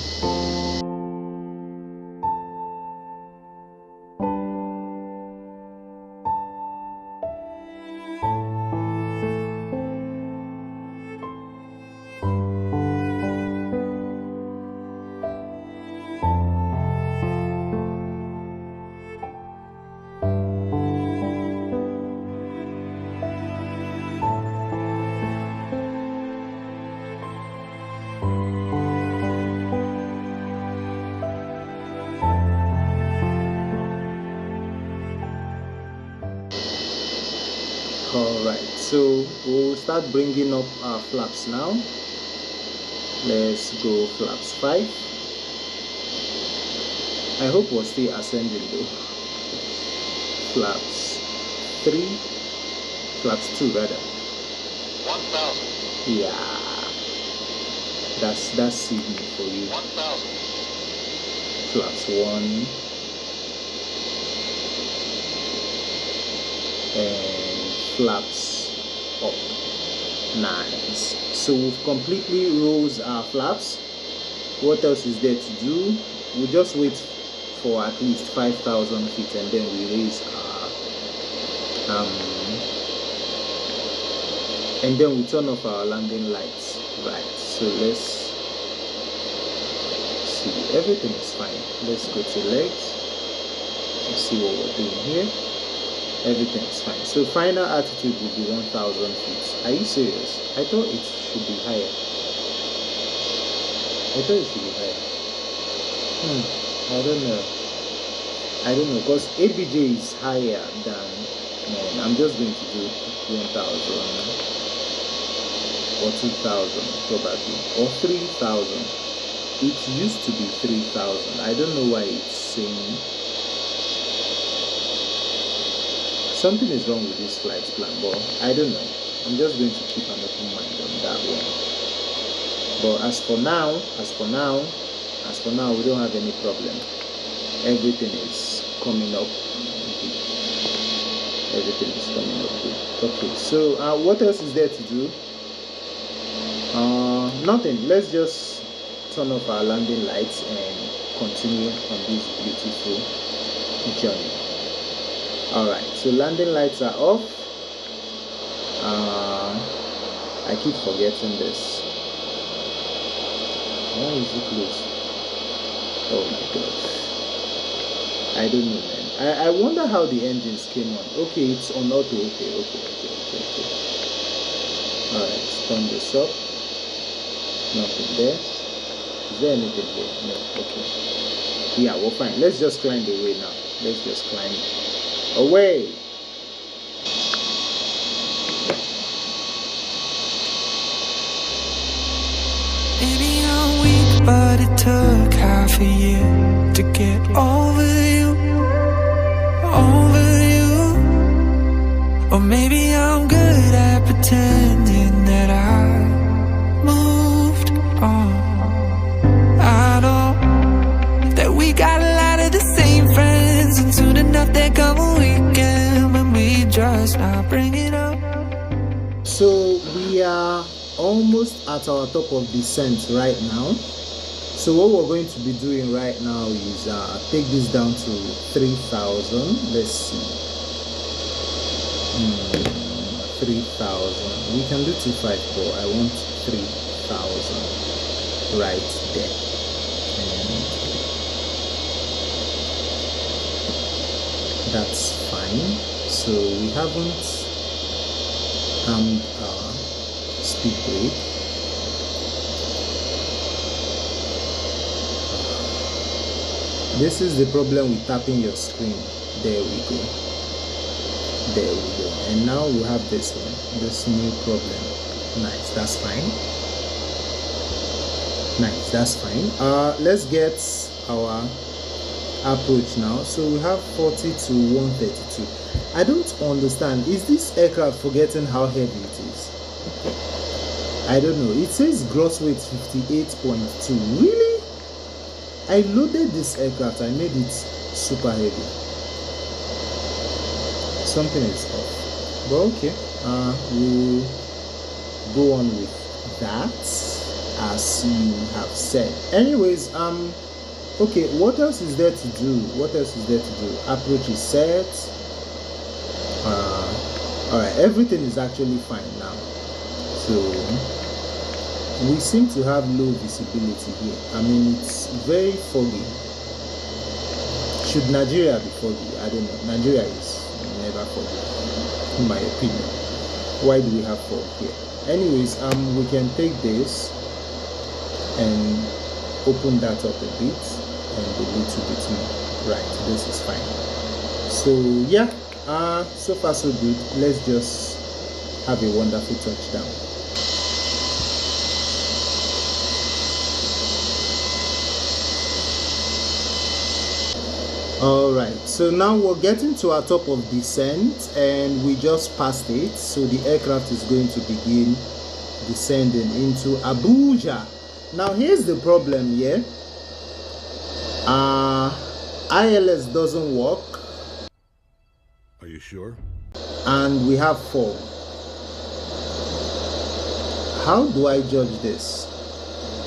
[SPEAKER 1] Alright, so we'll start bringing up our flaps now. Let's go flaps 5. I hope we're still ascending though. Flaps 3, flaps 2 rather.
[SPEAKER 6] 1,000.
[SPEAKER 1] Yeah, that's Sydney for you.
[SPEAKER 6] 1,000.
[SPEAKER 1] Flaps 1 and flaps up. Nice. So we've completely rose our flaps. What else is there to do? We'll just wait for at least 5,000 feet and then we raise our and then we turn off our landing lights. Right, so let's see, everything is fine. Let's go to legs. Let's see what we're doing here. Everything is fine. So final altitude will be 1,000 feet. Are you serious? I thought it should be higher. I don't know because ABJ is higher than, man, I'm just going to do 1,000. or 2,000 probably, or 3,000. It used to be 3,000. I don't know why it's saying. Something is wrong with this flight plan, but I don't know. I'm just going to keep an open mind on that one. But as for now, we don't have any problem. Everything is coming up good. Everything is coming up good. Okay, so what else is there to do? Nothing. Let's just turn off our landing lights and continue on this beautiful journey. Alright, so landing lights are off. I keep forgetting this. Why is it closed? Oh my gosh. I don't know, man. I wonder how the engines came on. Okay, it's on auto. Okay. Alright, let's turn this up. Nothing there. Is there anything there? No. Okay. Yeah, we're fine. Let's just climb away now. Let's just climb away.
[SPEAKER 8] Maybe I'm weak, but it took half a year to get over you. Or maybe I'm good at pretending that I moved on. I know that we got a lot of the same friends, and soon enough there come a weekend when we just not bring it up.
[SPEAKER 1] So we are almost at our top of descent right now. So what we're going to be doing right now is take this down to 3,000. Let's see. 3,000. We can do 254. I want 3,000 right there. And that's fine. So we haven't our speed brake. This is the problem with tapping your screen. There we go. And now we have this one, this new problem. Nice, that's fine. Let's get our approach now. So we have 40 to 132. I don't understand. Is this aircraft forgetting how heavy it is? I don't know. It says gross weight 58.2. Really? I loaded this aircraft. I made it super heavy. Something is off. But okay. We'll go on with that as you have said. Anyways, okay, what else is there to do? Approach is set. Alright, everything is actually fine now. So we seem to have low visibility here. I mean, it's very foggy. Should Nigeria be foggy? I don't know. Nigeria is never foggy, in my opinion. Why do we have fog here? Anyways, we can take this and open that up a bit and a little bit more. Right, this is fine. So yeah, so far so good. Let's just have a wonderful touchdown. Alright, so now we're getting to our top of descent and we just passed it. So the aircraft is going to begin descending into Abuja. Now here's the problem here. ILS doesn't work.
[SPEAKER 3] Are you sure?
[SPEAKER 1] And we have fog. How do I judge this?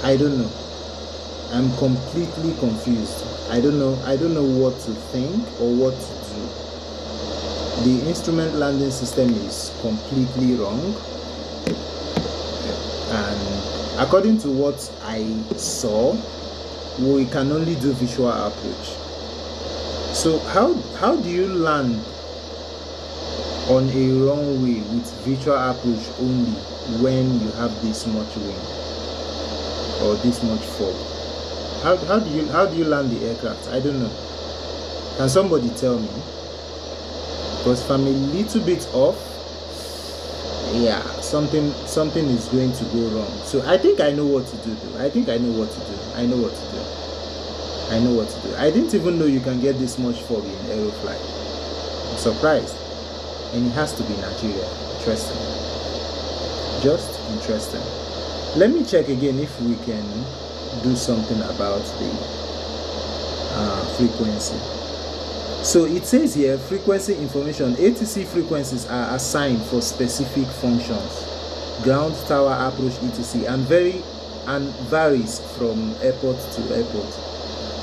[SPEAKER 1] I don't know. I'm completely confused. I don't know what to think or what to do. The instrument landing system is completely wrong. And according to what I saw, we can only do visual approach. So how do you land on a runway with visual approach only when you have this much wind or this much fog? How do you land the aircraft? I don't know. Can somebody tell me? Because if I'm a little bit off, yeah, something is going to go wrong. So I think I know what to do though. I think I know what to do. I know what to do. I know what to do. I didn't even know you can get this much fog in Aerofly. I'm surprised. And it has to be Nigeria. Interesting. Just interesting. Let me check again if we can do something about the frequency. So it says here, frequency information. ATC frequencies are assigned for specific functions. Ground, tower, approach, etc. and varies from airport to airport.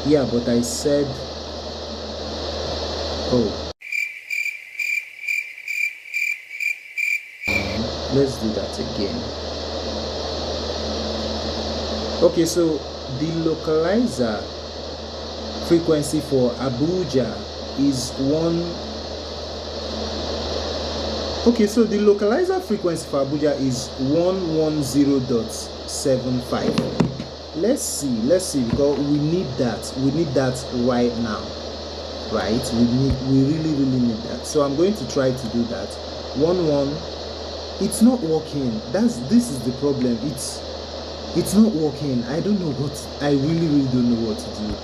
[SPEAKER 1] Yeah, but I said, oh, let's do that again. Okay, so the localizer frequency for Abuja is 1. Okay, so the localizer frequency for Abuja is 110.75. Let's see, because we need that right now, right? We really need that. So I'm going to try to do that. 11. It's not working. This is the problem. It's not working. I don't know what. I really don't know what to do.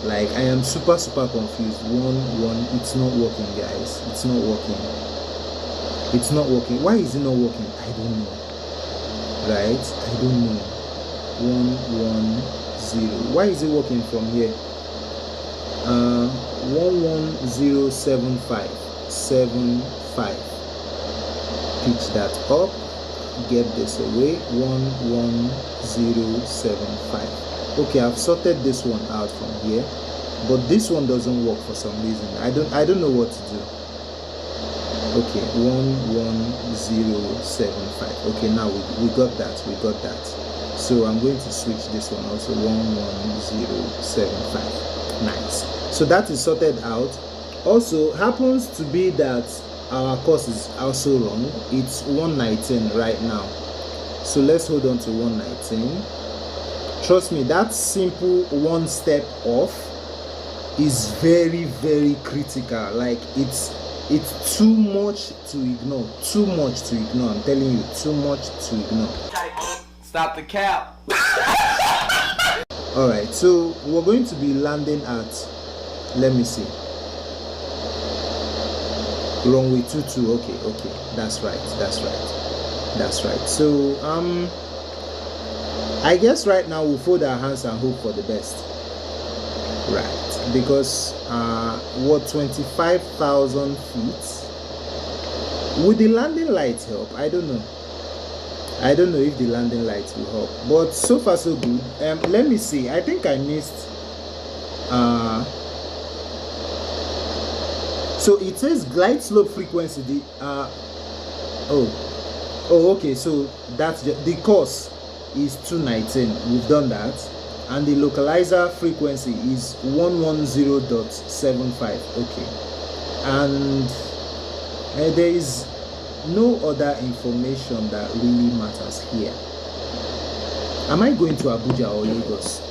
[SPEAKER 1] Like, I am super confused. 1. It's not working, guys. It's not working. It's not working. Why is it not working? I don't know. Right? I don't know. 110. Why is it working from here? 110.75. Pitch that up. Get this away. 110.75. Okay, I've sorted this one out from here, but this one doesn't work for some reason. I don't know what to do. Okay, 110.75. Okay, now we got that. So I'm going to switch this one also. 110.75. Nice. So that is sorted out. Also happens to be that our course is also wrong. It's 119 right now. So let's hold on to 119. Trust me, that simple one step off is very critical. Like, it's too much to ignore. I'm telling you, too much to ignore.
[SPEAKER 5] Stop the cap.
[SPEAKER 1] All right, so we're going to be landing at, let me see, runway 22. Okay, that's right. So I guess right now we'll fold our hands and hope for the best, right? Because 25,000 feet, would the landing lights help? I don't know if the landing lights will help, but so far so good. Let me see. I think I missed. So it says glide slope frequency. Okay. So that's the course is 219. We've done that, and the localizer frequency is 110.75. Okay, and there is no other information that really matters here. Am I going to Abuja or Lagos?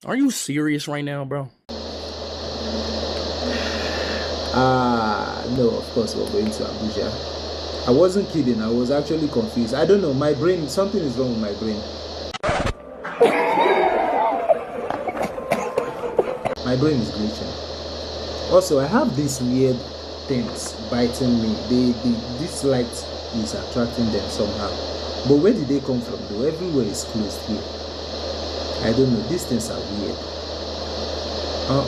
[SPEAKER 5] Are you serious right now, bro?
[SPEAKER 1] No, of course we're going to Abuja. I wasn't kidding. I was actually confused. I don't know. My brain, something is wrong with my brain. My brain is glitching. Also, I have these weird things biting me. This light is attracting them somehow. But where did they come from though? Everywhere is closed here. I don't know. These things are weird.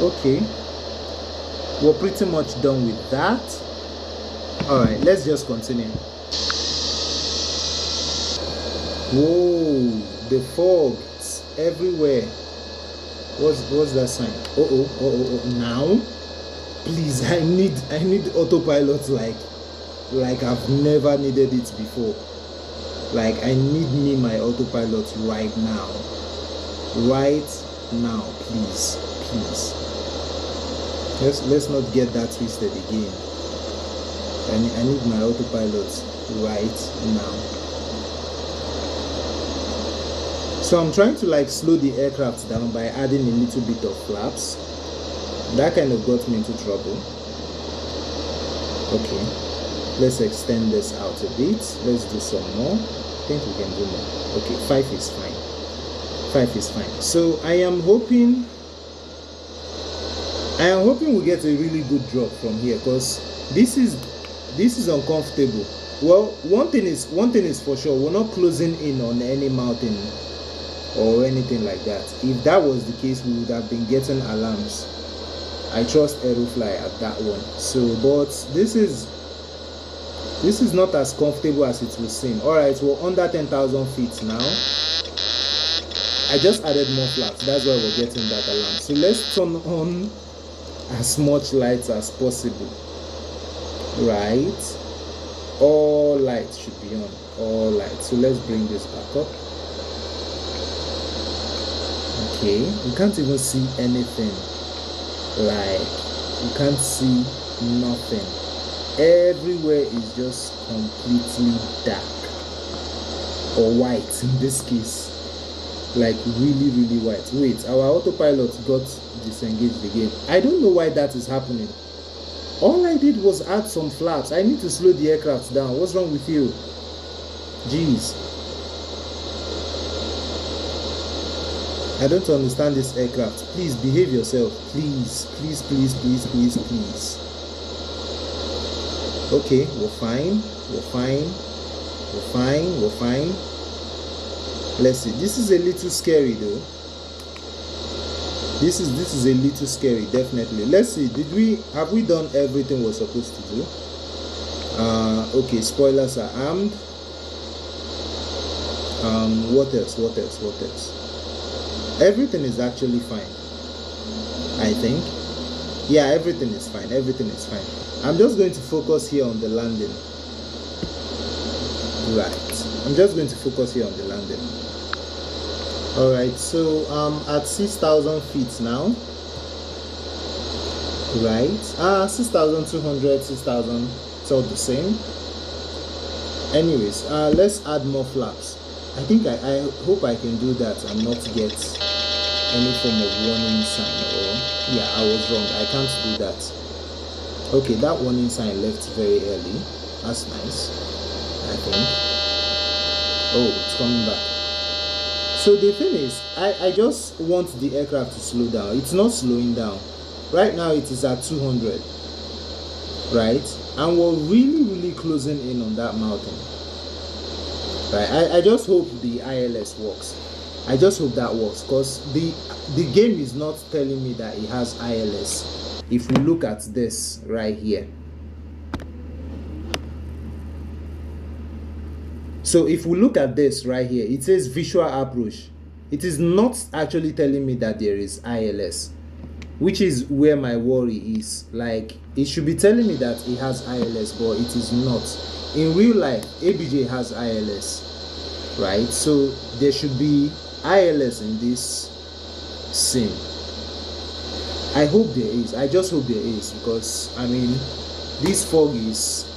[SPEAKER 1] Okay. We're pretty much done with that. Alright, let's just continue. Whoa, the fog is everywhere. What's that sign? Oh, now please, I need autopilot like I've never needed it before. Like, I need my autopilot right now, please. Let's not get that twisted again. I need my autopilot right now. So I'm trying to like slow the aircraft down by adding a little bit of flaps. That kind of got me into trouble. Okay, let's extend this out a bit. Let's do some more. I think we can do more. Okay, 5 is fine. 5 is fine. So I am hoping we get a really good drop from here, because this is uncomfortable. Well, one thing is for sure, we're not closing in on any mountain or anything like that. If that was the case, we would have been getting alarms. I trust Aerofly at that one. So, but this is not as comfortable as it will seem. All right, we're under 10,000 feet now. I just added more flaps. That's why we're getting that alarm. So let's turn on as much lights as possible. Right, all lights should be on. All lights. So let's bring this back up. Okay, you can't even see anything. Like, you can't see nothing. Everywhere is just completely dark, or white in this case. Like really white. Wait, our autopilot got disengaged again. I don't know why that is happening. All I did was add some flaps. I need to slow the aircraft down. What's wrong with you? Jeez, I don't understand this aircraft. Please behave yourself. Please. Okay, we're fine. Let's see. This is a little scary though. This is a little scary, definitely. Let's see. Have we done everything we're supposed to do? Okay, spoilers are armed. What else? Everything is actually fine, I think. Yeah, everything is fine. I'm just going to focus here on the landing. Right, I'm just going to focus here on the landing. Alright, so at 6,000 feet now. Right, 6,200, 6,000, it's all the same. Anyways, let's add more flaps. I think I hope I can do that and not get any form of warning sign. Or yeah, I was wrong, I can't do that. Okay, that warning sign left very early. That's nice, I think. Oh, it's coming back. So the thing is, I just want the aircraft to slow down. It's not slowing down. Right now it is at 200. Right? And we're really closing in on that mountain. Right? I just hope the ILS works. I just hope that works, because the game is not telling me that it has ILS. If we look at this right here. So if we look at this right here, it says visual approach. It is not actually telling me that there is ILS, which is where my worry is. Like, it should be telling me that it has ILS, but it is not. In real life, ABJ has ILS, right? So there should be ILS in this sim. I hope there is. I just hope there is, because I mean, this fog is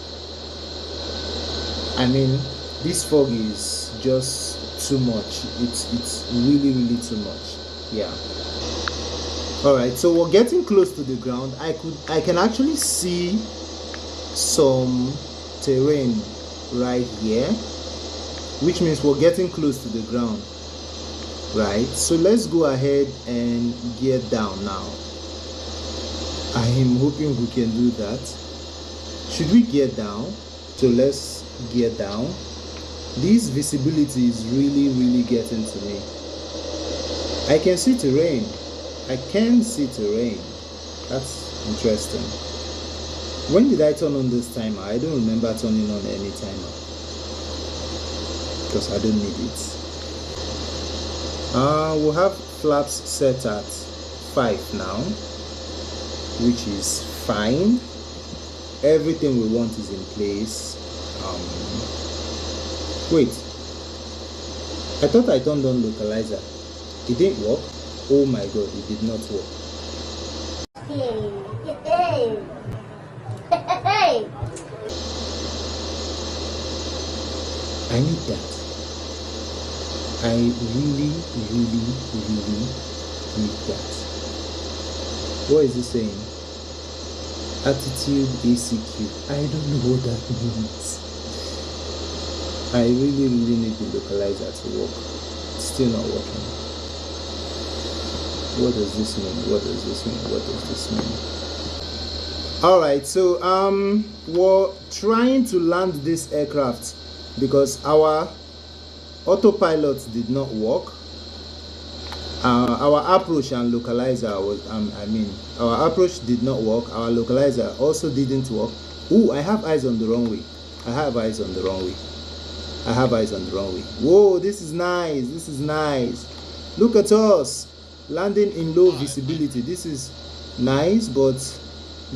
[SPEAKER 1] just too much. It's really too much. Yeah. All right, so we're getting close to the ground. I can actually see some terrain right here, which means we're getting close to the ground. Right, so let's go ahead and gear down now. I am hoping we can do that. Should we gear down? So let's gear down. This visibility is really getting to me. I can see terrain. That's interesting. When did I turn on this timer? I don't remember turning on any timer, because I don't need it. We'll have flaps set at 5 now, which is fine. Everything we want is in place. Wait, I thought I turned on localizer. It didn't work. Oh my god, it did not work. I need that. I really need that. What is it saying? Attitude ACQ. I don't know what that means. I really need the localizer to work. It's still not working. What does this mean? What does this mean? What does this mean? Alright, so we're trying to land this aircraft because our autopilot did not work. Our approach and localizer was our approach did not work. Our localizer also didn't work. Ooh, I have eyes on the runway. I have eyes on the runway. I have eyes on the runway. Whoa, this is nice. This is nice. Look at us landing in low visibility. This is nice, but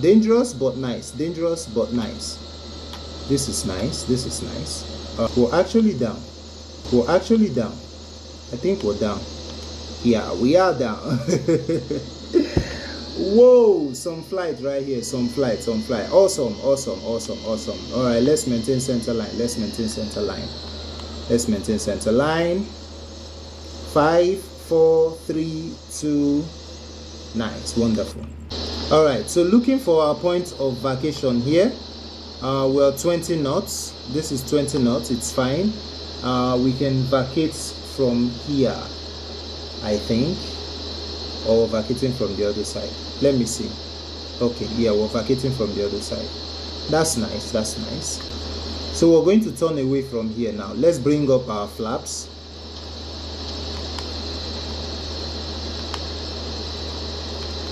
[SPEAKER 1] dangerous, but nice. Dangerous, but nice. This is nice. This is nice. We're actually down. We're actually down. I think we're down. Yeah, we are down. Whoa, some flight right here. Some flight. Awesome. All right, let's maintain center line. Let's maintain center line. 5, 4, 3, 2. Nice, wonderful. All right, so looking for our point of vacation here. We're 20 knots. This is 20 knots. It's fine. We can vacate from here, I think, or vacating from the other side. Let me see. Okay, yeah, we're vacating from the other side. That's nice. That's nice. So we're going to turn away from here now. Let's bring up our flaps.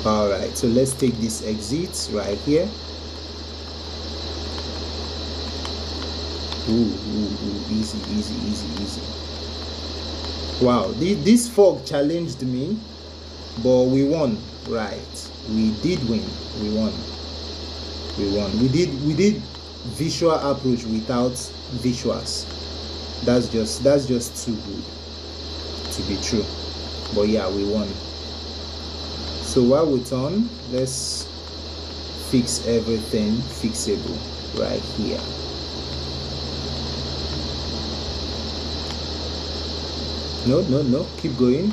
[SPEAKER 1] All right, so let's take this exit right here. Ooh, easy. Wow, this fog challenged me, but we won. Right, we did win. We won. We did visual approach without visuals. That's just too good to be true. But yeah, we won. So while we turn, let's fix everything fixable right here. No, keep going.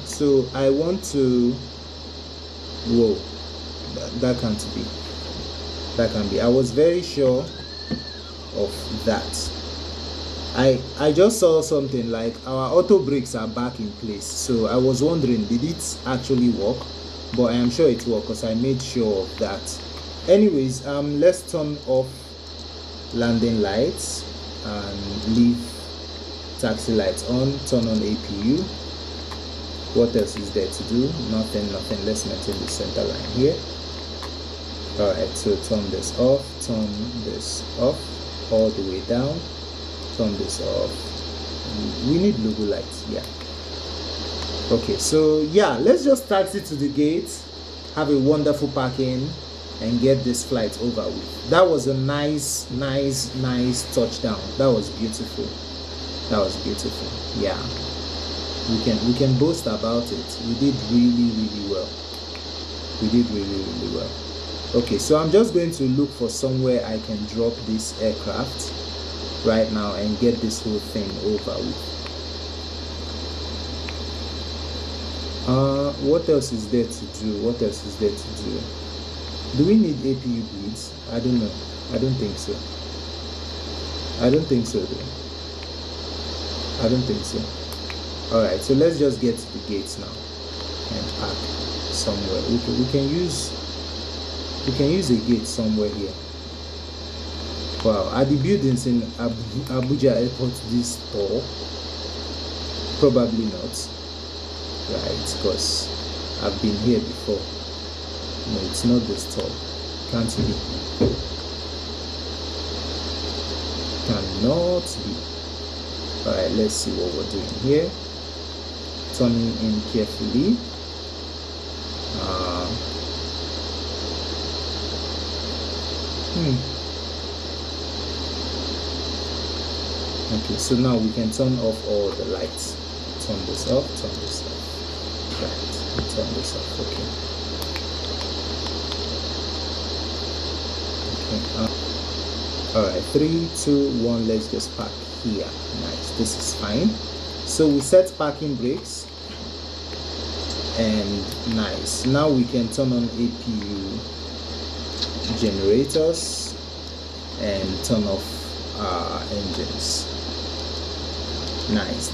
[SPEAKER 1] So I want to, whoa, that can't be. I was very sure of that. I just saw something like our auto brakes are back in place, so I was wondering, did it actually work? But I am sure it worked because I made sure of that. Anyways, let's turn off landing lights and leave taxi lights on. Turn on APU. What else is there to do? Nothing. Let's maintain the center line here. Alright, so turn this off, all the way down. Turn this off. We need logo lights, yeah. Okay, so yeah, let's just taxi to the gate, have a wonderful parking, and get this flight over with. That was a nice touchdown. That was beautiful. Yeah, we can boast about it. We did really well. Okay, so I'm just going to look for somewhere I can drop this aircraft right now and get this whole thing over with. What else is there to do? Do we need APU bleeds? I don't know. I don't think so. Alright, so let's just get to the gates now and park somewhere. We can use a gate somewhere here. Wow, are the buildings in Abuja Airport this tall? Probably not. Right, because I've been here before. No, it's not this tall. Can't be. Cannot be. Alright, let's see what we're doing here. Turning in carefully. Okay, so now we can turn off all the lights. Turn this off. Right, turn this off. Okay. Alright, 3, 2, 1. Let's just park here. Nice. This is fine. So we set parking brakes, and nice. Now we can turn on APU generators and turn off our engines. Nice.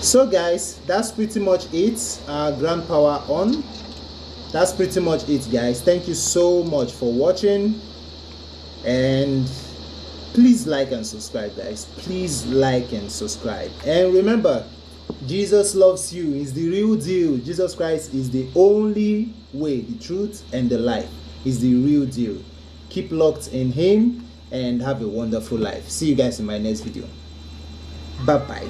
[SPEAKER 1] So guys, that's pretty much it. Ground power on. That's pretty much it, guys. Thank you so much for watching, and please like and subscribe, guys. Please like and subscribe. And remember, Jesus loves you. It's the real deal. Jesus Christ is the only way, the truth, and the life. Is the real deal. Keep locked in Him and have a wonderful life. See you guys in my next video. Bye bye.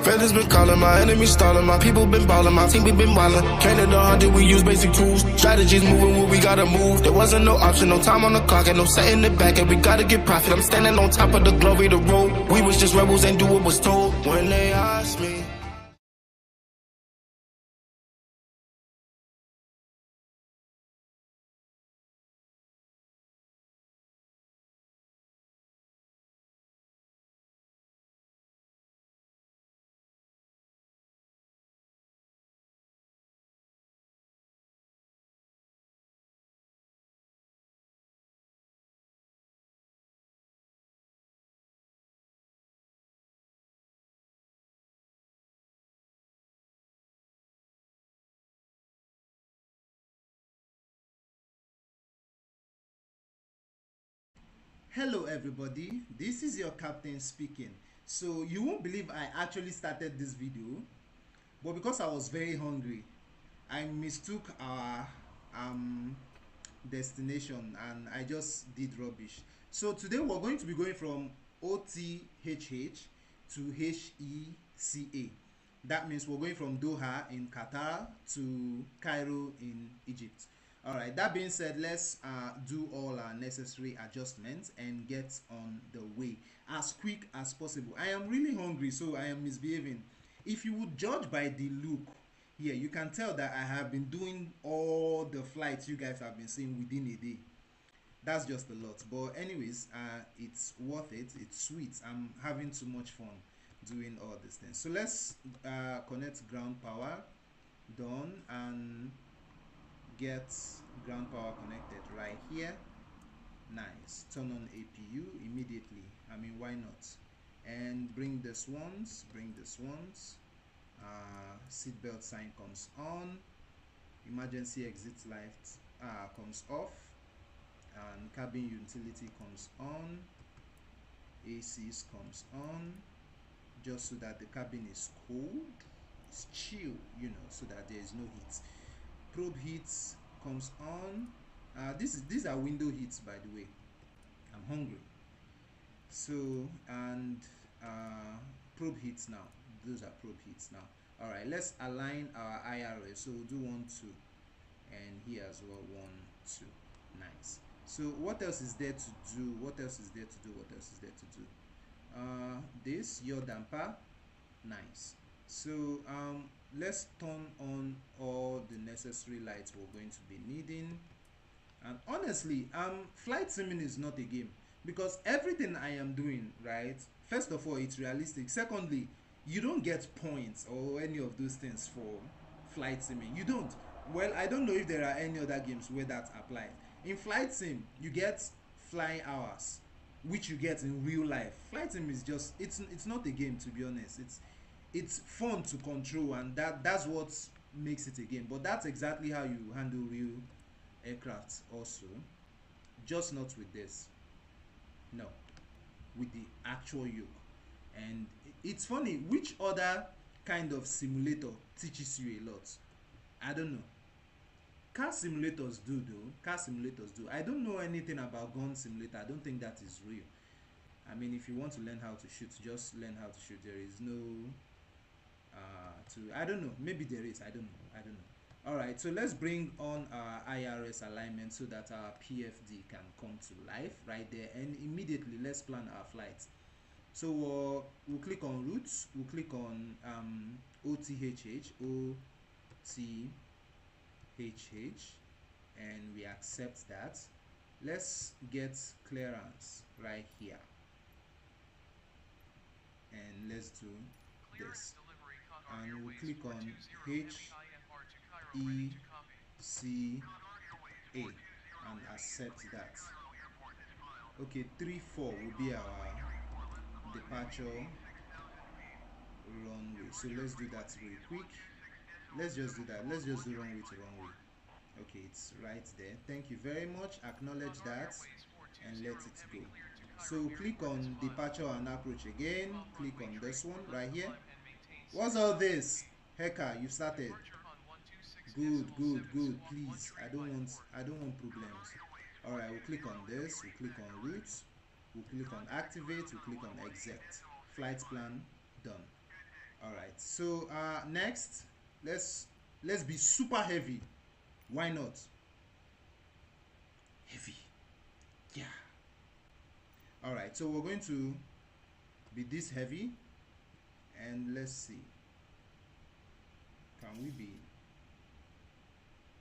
[SPEAKER 8] Feathers been calling, my enemies stalling, my people been balling, my team we been wildin'. Canada 100, we use basic tools. Strategies moving where we gotta move. There wasn't no option, no time on the clock, and no setting it back, and we gotta get profit. I'm standing on top of the glory, the road. We was just rebels and do what was told. When they asked me
[SPEAKER 1] Hello everybody, this is your captain speaking. So you won't believe I actually started this video, but because I was very hungry, I mistook our destination and I just did rubbish. So today we're going to be going from OTHH to HECA. That means we're going from Doha in Qatar to Cairo in Egypt. Alright, that being said, let's do all our necessary adjustments and get on the way as quick as possible. I am really hungry, so I am misbehaving. If you would judge by the look here, you can tell that I have been doing all the flights you guys have been seeing within a day. That's just a lot, but anyways, it's worth it. It's sweet. I'm having too much fun doing all these things. So let's connect ground power, done, and get ground power connected right here. Nice. Turn on APU immediately. I mean, why not? And bring the swans. Seatbelt sign comes on. Emergency exit light comes off, and cabin utility comes on. ACs comes on, just so that the cabin is cold, it's chill, so that there is no heat. Probe heats comes on. These are window heats, by the way. I'm hungry. So, and probe heats now. Those are probe heats now. All right, let's align our IRS. So we'll do 1, 2, and here as well 1, 2. Nice. So what else is there to do? This yaw damper. Nice. So let's turn on all the necessary lights we're going to be needing. And honestly, flight simming is not a game, because everything I am doing, right, first of all, it's realistic. Secondly, you don't get points or any of those things for flight simming. You don't. Well, I don't know if there are any other games where that applies. In flight sim, you get flying hours, which you get in real life. Flight sim is just, it's not a game, to be honest. It's fun to control, and that's what makes it a game. But that's exactly how you handle real aircraft also, just not with this. No, with the actual yoke. And it's funny, which other kind of simulator teaches you a lot? I don't know. Car simulators do though. I don't know anything about gun simulator. I don't think that is real. I mean, if you want to learn how to shoot, just learn how to shoot. There is no to, I don't know, maybe there is, I don't know. All right, so let's bring on our IRS alignment so that our PFD can come to life right there, and immediately let's plan our flights. So we'll click on routes, we'll click on OTHH, and we accept that. Let's get clearance right here, and let's do this, and we'll click on HECA and accept that. Okay, 34 will be our departure runway, so let's do that really quick. Let's just do that. Let's just do runway to runway. Okay, it's right there. Thank you very much. Acknowledge that and let it go. So click on departure and approach again. Click on this one right here. What's all this? Heka, you started. Good. Please, I don't want problems. All right, we'll click on this. We'll click on routes. We'll click on activate. We'll click on exec. Flight plan done. All right. So next, let's be super heavy. Why not? Heavy. Yeah. All right. So we're going to be this heavy, and let's see. Can we be?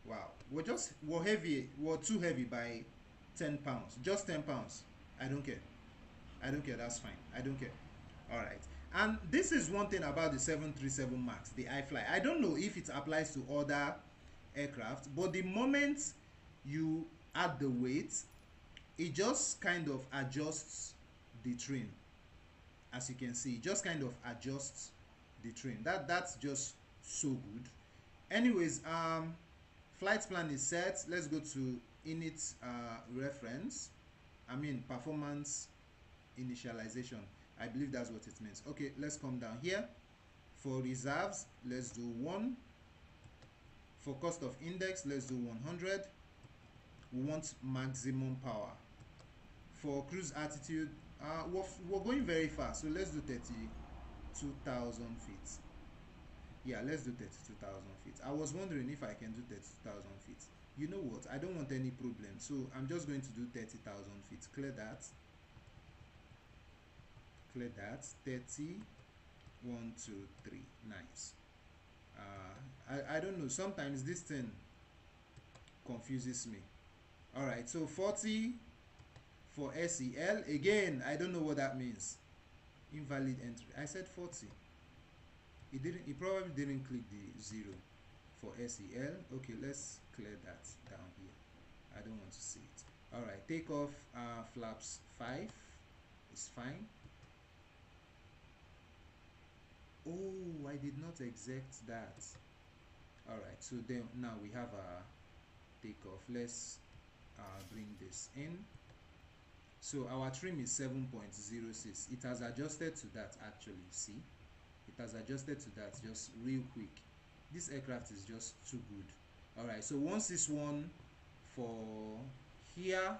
[SPEAKER 1] Wow. We're heavy. We're too heavy by 10 pounds. Just 10 pounds. I don't care. That's fine. I don't care. All right. And this is one thing about the 737 MAX, the iFly. I don't know if it applies to other aircraft, but the moment you add the weight, it just kind of adjusts the trim. As you can see, it just kind of adjusts the trim. That's just so good. Anyways, flight plan is set. Let's go to init reference. Performance initialization. I believe that's what it means. Okay, let's come down here. For reserves, let's do 1. For cost of index, let's do 100. We want maximum power. For cruise altitude, we're going very fast, so let's do 32,000 feet. Yeah, let's do 32,000 feet. I was wondering if I can do 32,000 feet. You know what? I don't want any problem, so I'm just going to do 30,000 feet. Clear that. 30. 1, 2, 3. Nice. I don't know. Sometimes this thing confuses me. All right. So 40 for SEL. Again, I don't know what that means. Invalid entry. I said 40. It probably didn't click the 0 for SEL. Okay, let's clear that down here. I don't want to see it. All right. Takeoff flaps 5 is fine. Oh, I did not exec that. All right, so then now we have a takeoff. Let's bring this in. So our trim is 7.06. It has adjusted to that actually. See, it has adjusted to that just real quick. This aircraft is just too good. All right, so once this one for here,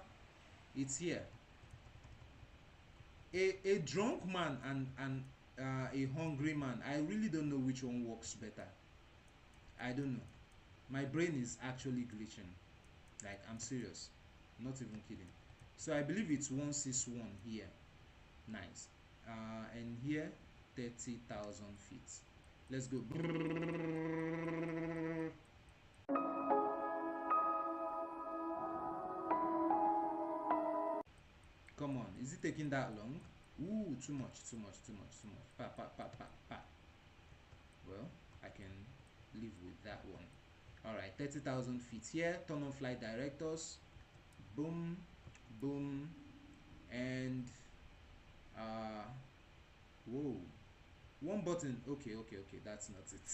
[SPEAKER 1] it's here. A drunk man and a hungry man, I really don't know which one works better. I don't know. My brain is actually glitching. Like, I'm serious, not even kidding. So I believe it's 161 here. Nice. And here 30,000 feet. Let's go. Come on, is it taking that long? Ooh, too much. Pa. Well, I can live with that one. All right, 30,000 feet here. Turn on flight directors. Boom, and whoa, one button. Okay, that's not it.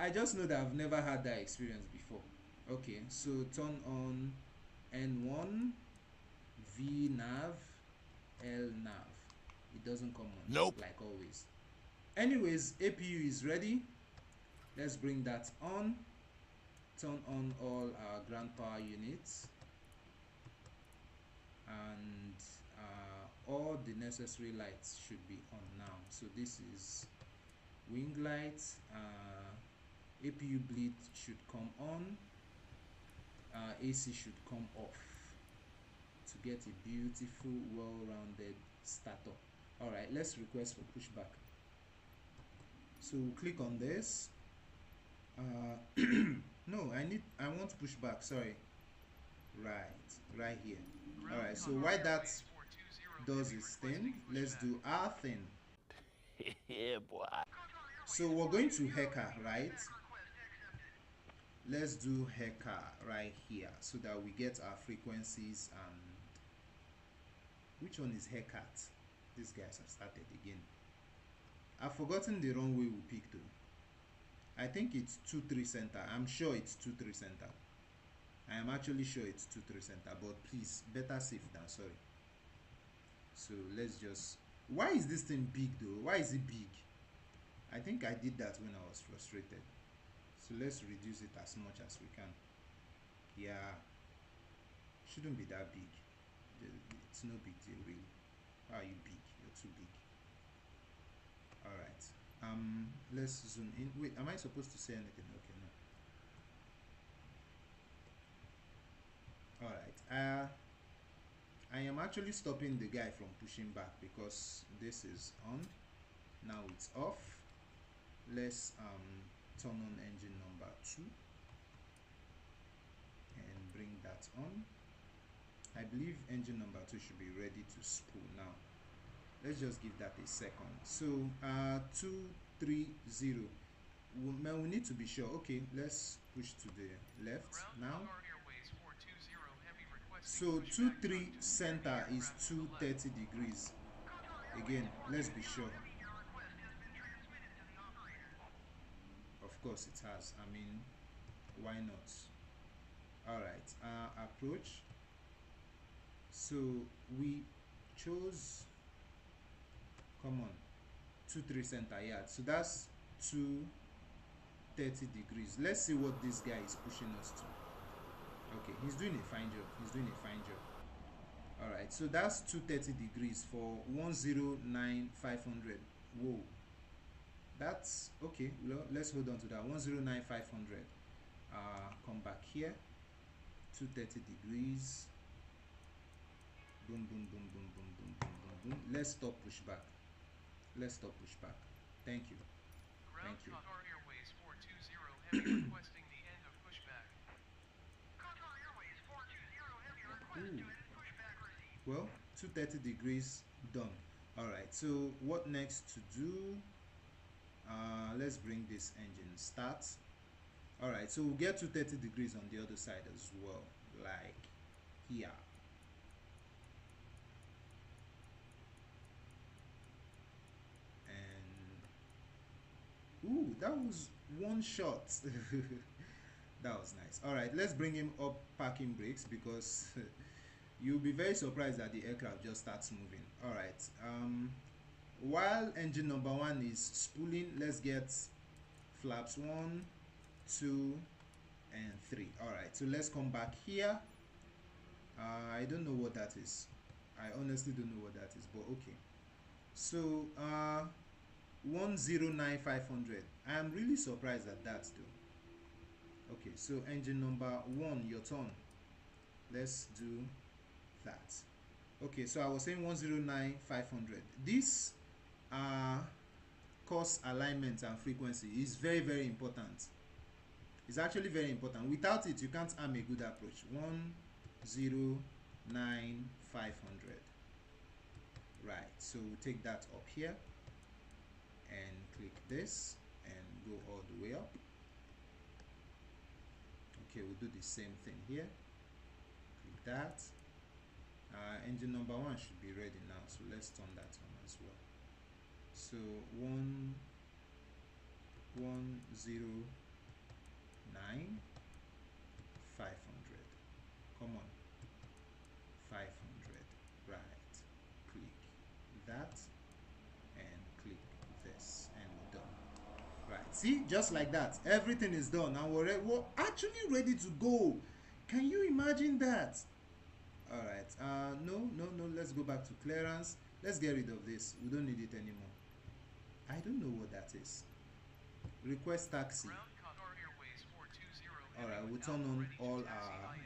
[SPEAKER 1] I just know that I've never had that experience before. Okay, so turn on N1, V nav, L nav. It doesn't come on.
[SPEAKER 3] Nope.
[SPEAKER 1] Like always. Anyways, APU is ready. Let's bring that on. Turn on all our ground power units, and all the necessary lights should be on now. So this is wing lights, APU bleed should come on, AC should come off to get a beautiful, well-rounded startup. All right, let's request for pushback. So click on this. No, I want pushback, sorry. Right here. All right, so while that does its thing, let's do our thing.
[SPEAKER 9] Yeah, boy.
[SPEAKER 1] So we're going to Heka, right? Let's do Heka right here so that we get our frequencies. And which one is Hecat? These guys have started again. I've forgotten the runway we picked though. I think it's 23 center. I'm sure it's 23 center. I am actually sure it's 23 center, but please, better safe than sorry. So let's just, why is this thing big though? Why is it big? I think I did that when I was frustrated. So let's reduce it as much as we can. Yeah, shouldn't be that big. It's no big deal really. Why are you big? You're too big. All right. Let's zoom in. Wait, am I supposed to say anything? Okay, no. All right. I am actually stopping the guy from pushing back because this is on. Now it's off. Let's turn on engine number 2 and bring that on. I believe engine number 2 should be ready to spool now. Let's just give that a second. So 230. We need to be sure. Okay, let's push to the left now. So 23 center is 230 degrees. Again, let's be sure. Of course it has. I mean, why not? All right, approach. So we chose, come on, 23 center yard. So that's 230 degrees. Let's see what this guy is pushing us to. Okay, he's doing a fine job. All right, so that's 230 degrees for 109,500. Whoa, that's okay. Well, let's hold on to that. 109,500. Come back here. 230 degrees. Boom, boom, boom, boom, boom, boom, boom, boom, boom. Let's stop pushback. Thank you. Thank you.
[SPEAKER 10] Airways 420 Heavy requesting the end of pushback. Airways 420 Heavy requesting to end pushback received.
[SPEAKER 1] Well, 230 degrees done. All right, so what next to do? Let's bring this engine start. All right, so we'll get 230 degrees on the other side as well, like here. And ooh, that was one shot. That was nice. All right, let's bring him up parking brakes because you'll be very surprised that the aircraft just starts moving. All right, while engine number 1 is spooling, let's get flaps 1, 2 and 3. All right, so let's come back here. I don't know what that is. I honestly don't know what that is, but okay. So 109,500. I am really surprised at that though. Okay, so engine number 1, your turn. Let's do that. Okay, so I was saying 109,500. This course alignment and frequency is very, very important. It's actually very important. Without it, you can't arm a good approach. 109,500. Right, so we'll take that up here and click this and go all the way up. Okay, we'll do the same thing here. Click that. Engine number 1 should be ready now, so let's turn that on as well. So 109,500. Come on, 500. Right, click that and click this and we're done. Right, see, just like that, everything is done and we're actually ready to go. Can you imagine that? All right, no, let's go back to clearance. Let's get rid of this. We don't need it anymore. I don't know what that is. Request taxi.
[SPEAKER 10] Ground Qatar Airways 420
[SPEAKER 1] All right, we'll turn on all our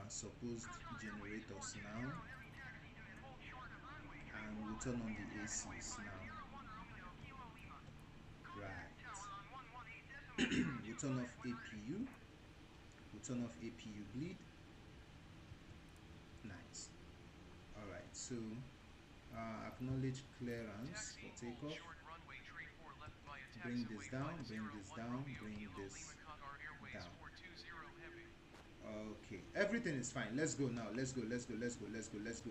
[SPEAKER 1] supposed generators now, and we'll turn on the ACs now. Right. We'll turn off APU. We'll turn off APU bleed. Nice. All right. So acknowledge clearance for takeoff. Bring this down. Bring this down. Bring this down. Okay, everything is fine. Let's go now. Let's go. Let's go. Let's go. Let's go. Let's go.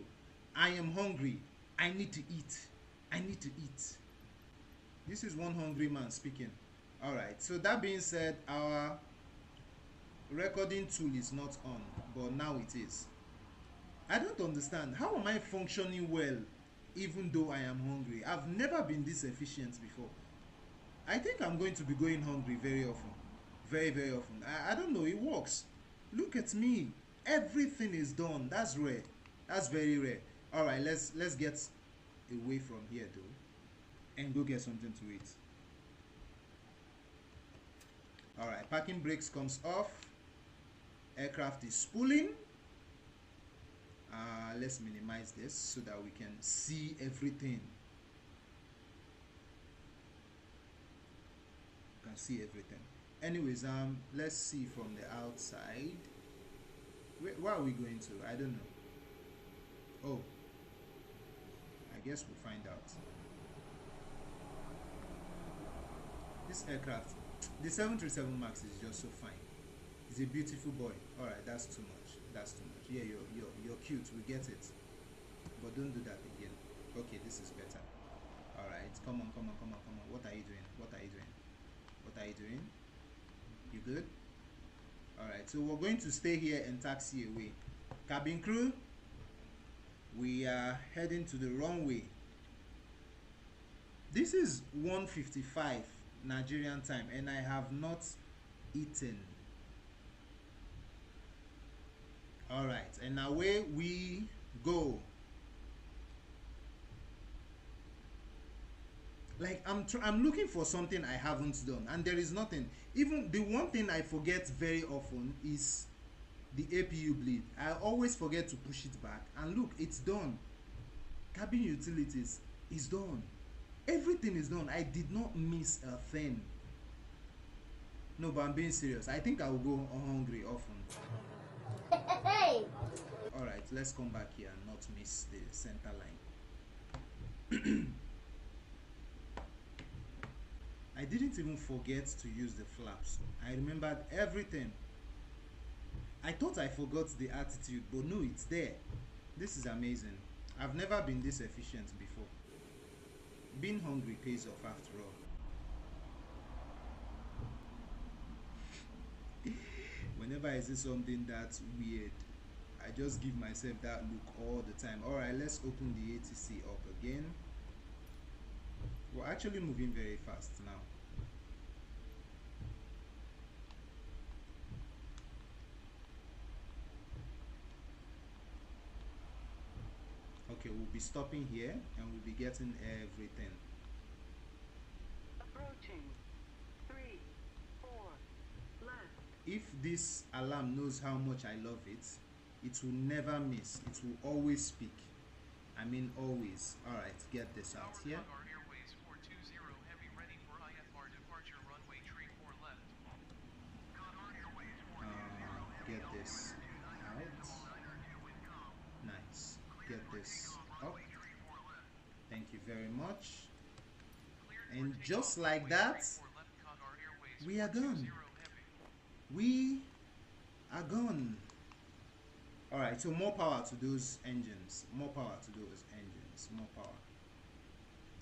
[SPEAKER 1] I am hungry. I need to eat. I need to eat. This is one hungry man speaking. All right. So that being said, our recording tool is not on, but now it is. I don't understand. How am I functioning well even though I am hungry? I've never been this efficient before. I think I'm going to be going hungry very often. Very, very often. I don't know. It works. Look at me. Everything is done. That's rare. That's very rare. All right, let's get away from here though and go get something to eat. All right, parking brakes comes off. Aircraft is spooling. Let's minimize this so that we can see everything. You can see everything. Anyways, let's see from the outside. Where are we going to? I don't know. Oh, I guess we'll find out. This aircraft, the 737 Max, is just so fine. It's a beautiful boy. All right, that's too much. That's too much. Yeah, you're cute. We get it, but don't do that again. Okay, this is better. All right, come on, come on, come on, come on. What are you doing? What are you doing? What are you doing? You good? All right, so we're going to stay here and taxi away. Cabin crew, we are heading to the runway. This is 1:55 Nigerian time and I have not eaten. All right, and away we go. Like I'm looking for something I haven't done and there is nothing. Even the one thing I forget very often is the APU bleed. I always forget to push it back, and look, it's done. Cabin utilities is done. Everything is done. I did not miss a thing. No, but I'm being serious. I think I will go hungry often. Hey. All right, let's come back here and not miss the center line. I didn't even forget to use the flaps. I remembered everything. I thought I forgot the attitude, but no, it's there. This is amazing. I've never been this efficient before. Being hungry pays off after all. Whenever I see something that's weird, I just give myself that look all the time. All right, let's open the ATC up again. We're actually moving very fast now. Okay, we'll be stopping here and we'll be getting everything.
[SPEAKER 11] Approaching 3, 4, left.
[SPEAKER 1] If this alarm knows how much I love it, it will never miss. It will always speak. I mean always. All right, get this out here. Get this out. Nice. Get this up. Thank you very much. And just like that, we are done. We are gone. All right, so more power to those engines. More power to those engines. More power.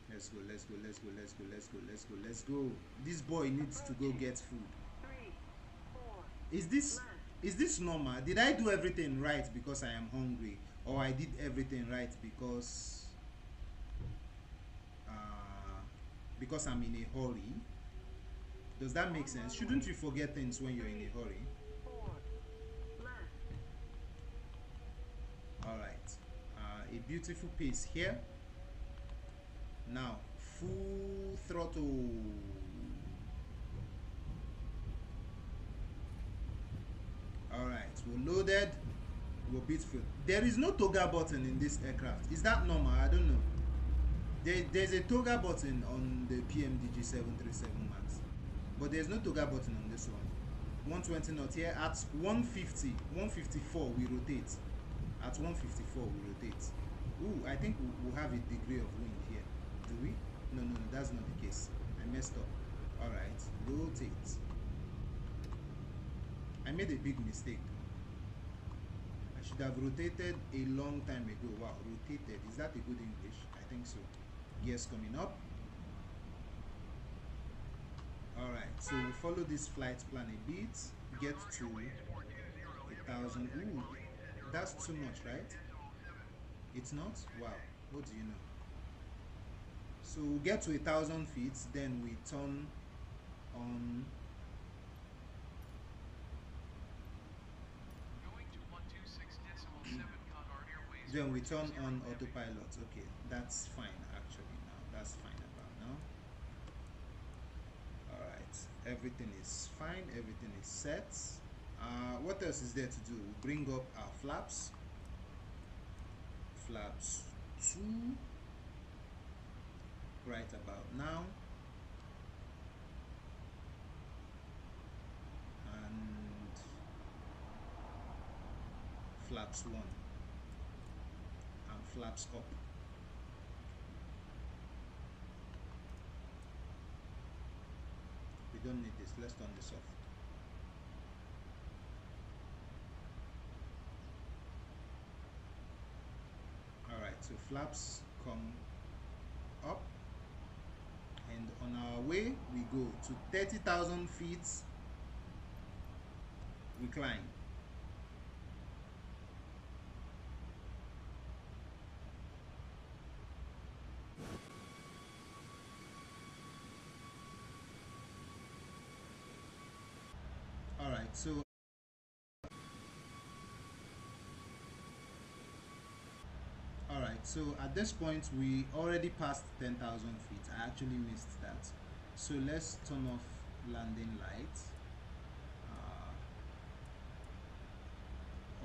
[SPEAKER 1] Let's go, let's go, let's go, let's go, let's go, let's go, let's go. This boy needs to go get food. Is this normal? Did I do everything right because I am hungry, or I did everything right because I'm in a hurry? Does that make sense? Shouldn't you forget things when you're in a hurry? All right, a beautiful pace here. Now full throttle. Alright, we're loaded. We're beautiful. There is no toggle button in this aircraft. Is that normal? I don't know. There's a toggle button on the PMDG 737 Max, but there's no toggle button on this one. 120 knots here at 150, 154 we rotate. At 154 we rotate. Ooh, I think we'll have a degree of wind here. Do we? No, that's not the case. I messed up. Alright, rotate. I made a big mistake. I should have rotated a long time ago. Wow, rotated. Is that a good English? I think so. Gears coming up. Alright, so we follow this flight plan a bit. Get to 1,000. Ooh, that's too much, right? It's not? Wow, what do you know? So we'll get to 1,000 feet, then we turn on. Then we turn on autopilot. Okay, that's fine actually now. That's fine about now. Alright, everything is fine, everything is set. What else is there to do? We bring up our flaps. Flaps 2 right about now. And flaps 1. And flaps up. We don't need this. Let's turn this off. Alright, so flaps come up, and on our way we go to 30,000 feet, recline. Alright, so at this point we already passed 10,000 feet. I actually missed that. So let's turn off landing lights,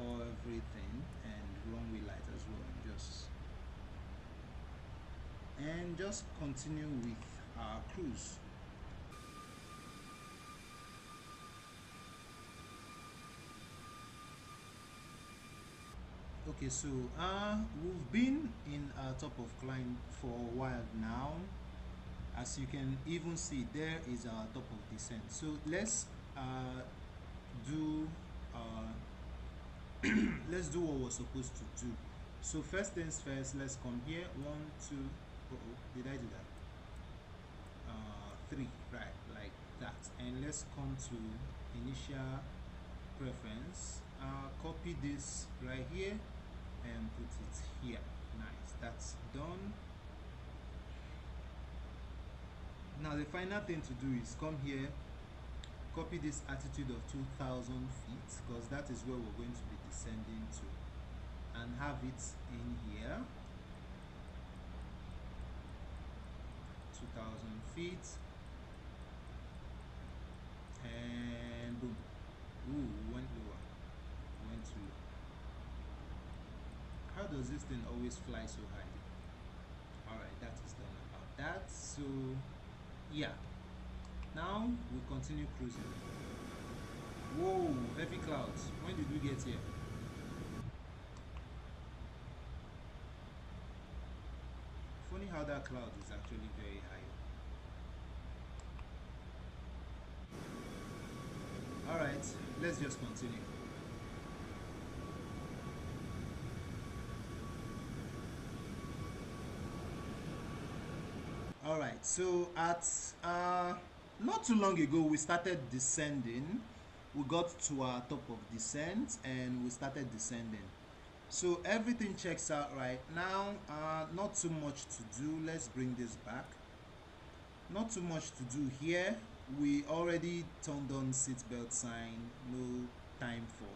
[SPEAKER 1] or everything, and runway light as well, and just continue with our cruise. Okay, so we've been in top of climb for a while now. As you can even see, there is our top of descent. So let's do let's do what we're supposed to do. So first things first, let's come here. 1, 2. Did I do that? 3, right, like that. And let's come to initial preference. Copy this right here and put it here. Nice, that's done. Now the final thing to do is come here, copy this altitude of 2,000 feet, because that is where we're going to be descending to, and have it in here. 2,000 feet, and boom. Ooh, went lower, went too low. How does this thing always fly so high? Alright, that is done about that. So yeah, now we continue cruising. Whoa, heavy clouds. When did we get here? Funny how that cloud is actually very high. Alright, let's just continue. Alright, so at not too long ago we started descending. We got to our top of descent and we started descending. So everything checks out right now. Not too much to do. Let's bring this back. Not too much to do here. We already turned on seatbelt sign. No time for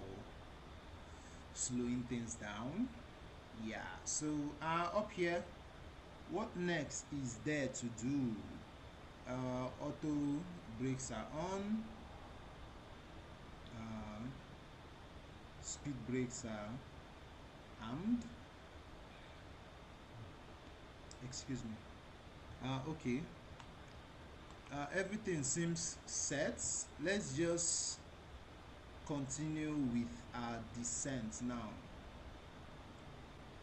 [SPEAKER 1] slowing things down. Yeah, so up here, what next is there to do? Auto brakes are on. speed brakes are armed. Excuse me. Okay. Everything seems set. Let's just continue with our descent now.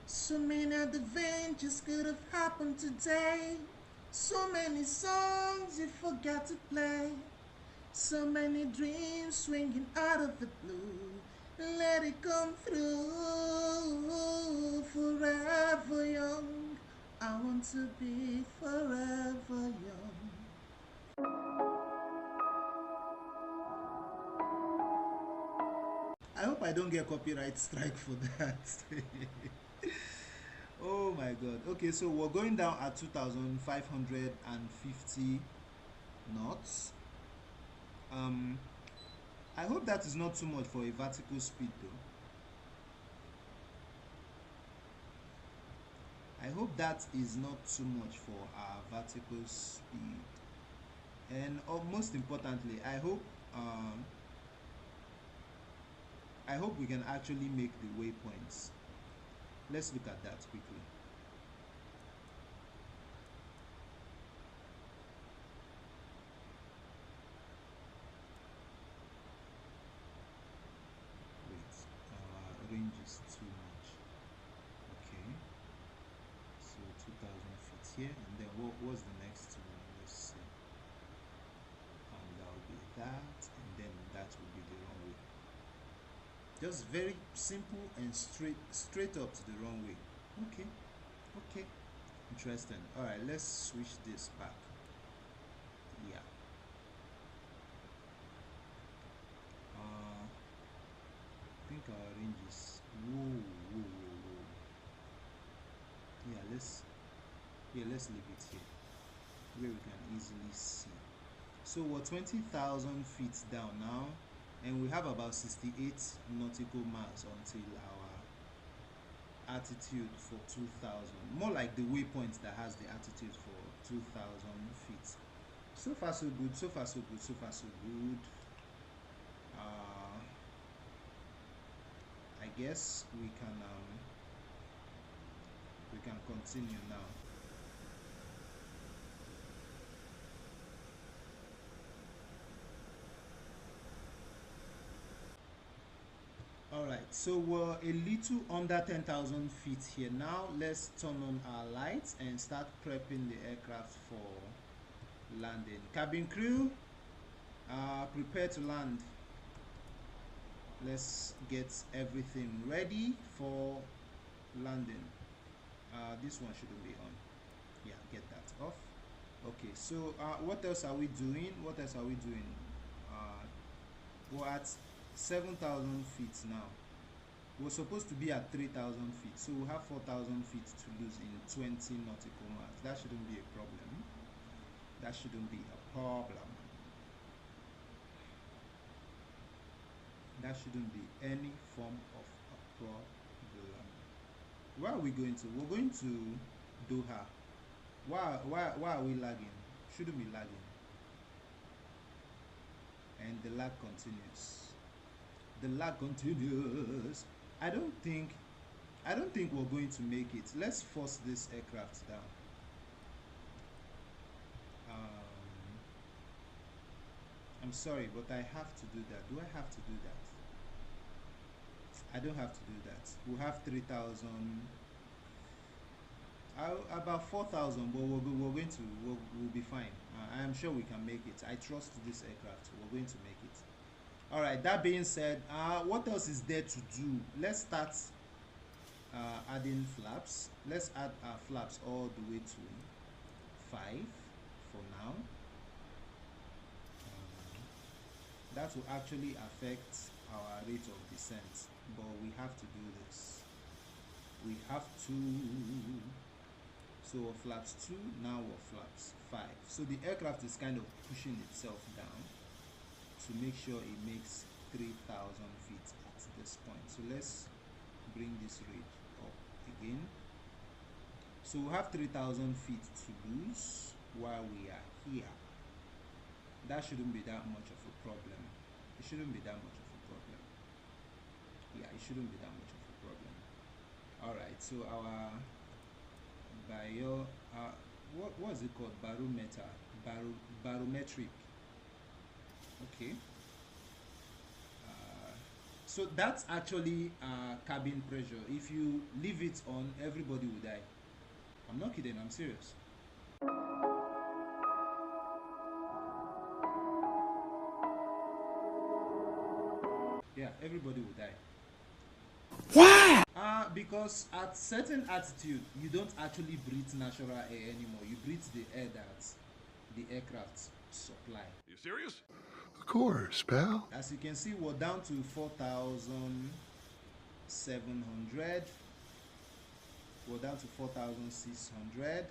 [SPEAKER 1] So many adventures could have happened today. So many songs you forgot to play. So many dreams swinging out of the blue. Let it come through. Forever young. I want to be forever young. I hope I don't get copyright strike for that. Oh my god. Okay, so we're going down at 2,550 knots. I hope that is not too much for a vertical speed though. I hope that is not too much for our vertical speed. And most importantly, I hope we can actually make the waypoints. Let's look at that quickly. Wait, our range is too much. Okay, so 2,000 feet here, and then what's the next one? Let's see. That will be that, and then that will be the runway. Just very simple and straight up to the runway. Okay, interesting. All right, let's switch this back. Yeah. I think our range is whoa. Yeah, let's leave it here where we can easily see. So we're 20,000 feet down now, and we have about 68 nautical miles until our altitude for 2,000. More like the waypoint that has the altitude for 2,000 feet. So far so good. I guess we can continue now. Alright, so we're a little under 10,000 feet here now. Let's turn on our lights and start prepping the aircraft for landing. Cabin crew, prepare to land. Let's get everything ready for landing. This one shouldn't be on. Yeah, get that off. Okay, so what else are we doing? We're at 7,000 feet now. We're supposed to be at 3,000 feet, so we have 4,000 feet to lose in 20 nautical miles. That shouldn't be a problem. That shouldn't be any form of a problem. Where are we going to? We're going to Doha. Why are we lagging? Shouldn't be lagging. And the lag continues. I don't think we're going to make it. Let's force this aircraft down. I'm sorry, but I have to do that. Do I have to do that? I don't have to do that. We'll have 3,000, about 4,000, but we'll be fine. I am sure we can make it. I trust this aircraft. We're going to make it. All right, that being said, what else is there to do? Let's start adding flaps. Let's add our flaps all the way to 5 for now. That will actually affect our rate of descent, but we have to do this. So we're flaps 2, now we're flaps 5. So the aircraft is kind of pushing itself down to make sure it makes 3,000 feet at this point. So let's bring this rate up again. So we have 3,000 feet to lose while we are here. That shouldn't be that much of a problem. It shouldn't be that much of a problem. Yeah, it shouldn't be that much of a problem. All right, so our what is it called? Barometric. Okay. So that's actually cabin pressure. If you leave it on, everybody will die. I'm not kidding, I'm serious. Yeah, everybody will die.
[SPEAKER 8] Why?
[SPEAKER 1] Because at certain altitude, you don't actually breathe natural air anymore. You breathe the air that the aircraft supply.
[SPEAKER 3] You serious? Of course, pal.
[SPEAKER 1] As you can see, we're down to 4,700. We're down to 4,600.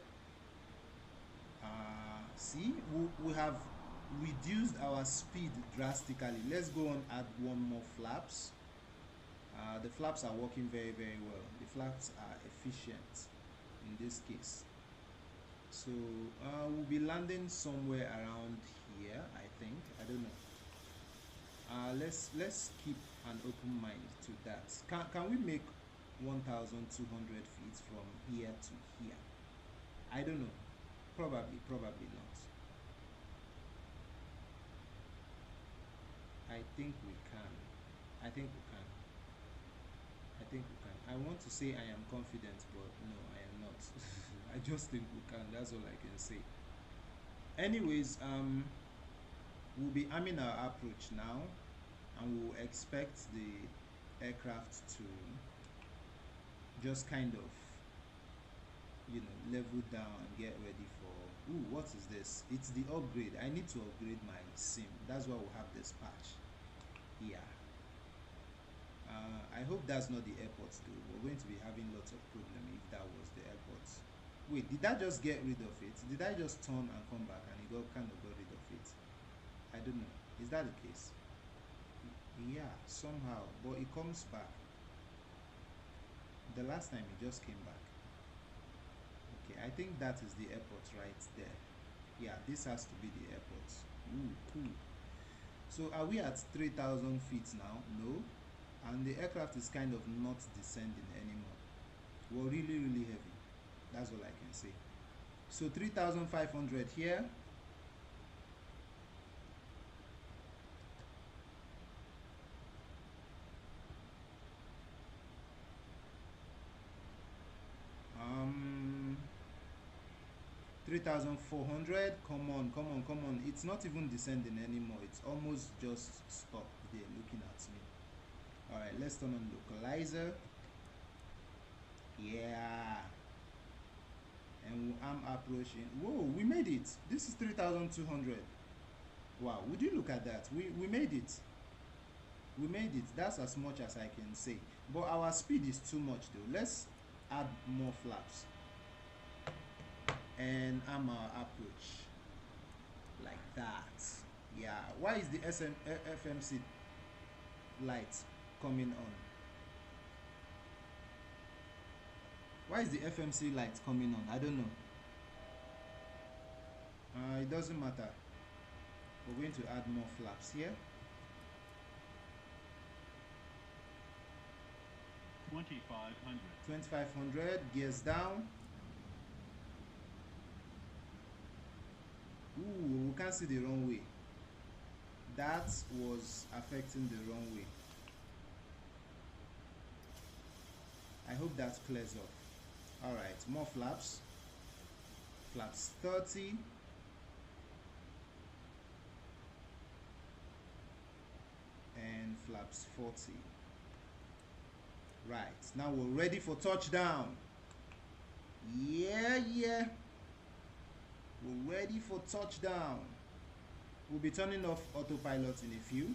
[SPEAKER 1] See, we have reduced our speed drastically. Let's go on, add one more flaps. The flaps are working very, very well. The flaps are efficient in this case. So we'll be landing somewhere around here, I think. I don't know. Let's keep an open mind to that. Can we make 1,200 feet from here to here? I don't know. Probably not. I think we can. I think we can. I want to say I am confident, but no, I am not. I just think we can. That's all I can say. Anyways, we'll be arming our approach now, and we'll expect the aircraft to just kind of, level down and get ready for. Ooh, what is this? It's the upgrade. I need to upgrade my sim. That's why we'll have this patch. Yeah. I hope that's not the airport though. We're going to be having lots of problem if that was the airport. Wait, did I just get rid of it? Did I just turn and come back and it kind of got rid of it? I don't know. Is that the case? Yeah, somehow. But it comes back. The last time it just came back. Okay, I think that is the airport right there. Yeah, this has to be the airport. Ooh, cool. So are we at 3,000 feet now? No. And the aircraft is kind of not descending anymore. We're really, really heavy. That's all I can say. So 3,500 here. Um, 3,400. Come on. It's not even descending anymore. It's almost just stopped there looking at me. Alright, let's turn on localizer. Yeah. And I'm approaching. Whoa, we made it. This is 3,200. Wow, would you look at that? We made it. We made it. That's as much as I can say. But our speed is too much though. Let's add more flaps. And I'm our approach. Like that. Yeah. Why is the FMC light coming on? Why is the FMC light coming on? I don't know. It doesn't matter. We're going to add more flaps here.
[SPEAKER 6] 2,500.
[SPEAKER 1] 2,500. Gears down. Ooh, we can't see the runway. That was affecting the runway. I hope that clears up. Alright, more flaps. Flaps 30. And flaps 40. Right, now we're ready for touchdown. Yeah. We're ready for touchdown. We'll be turning off autopilot in a few.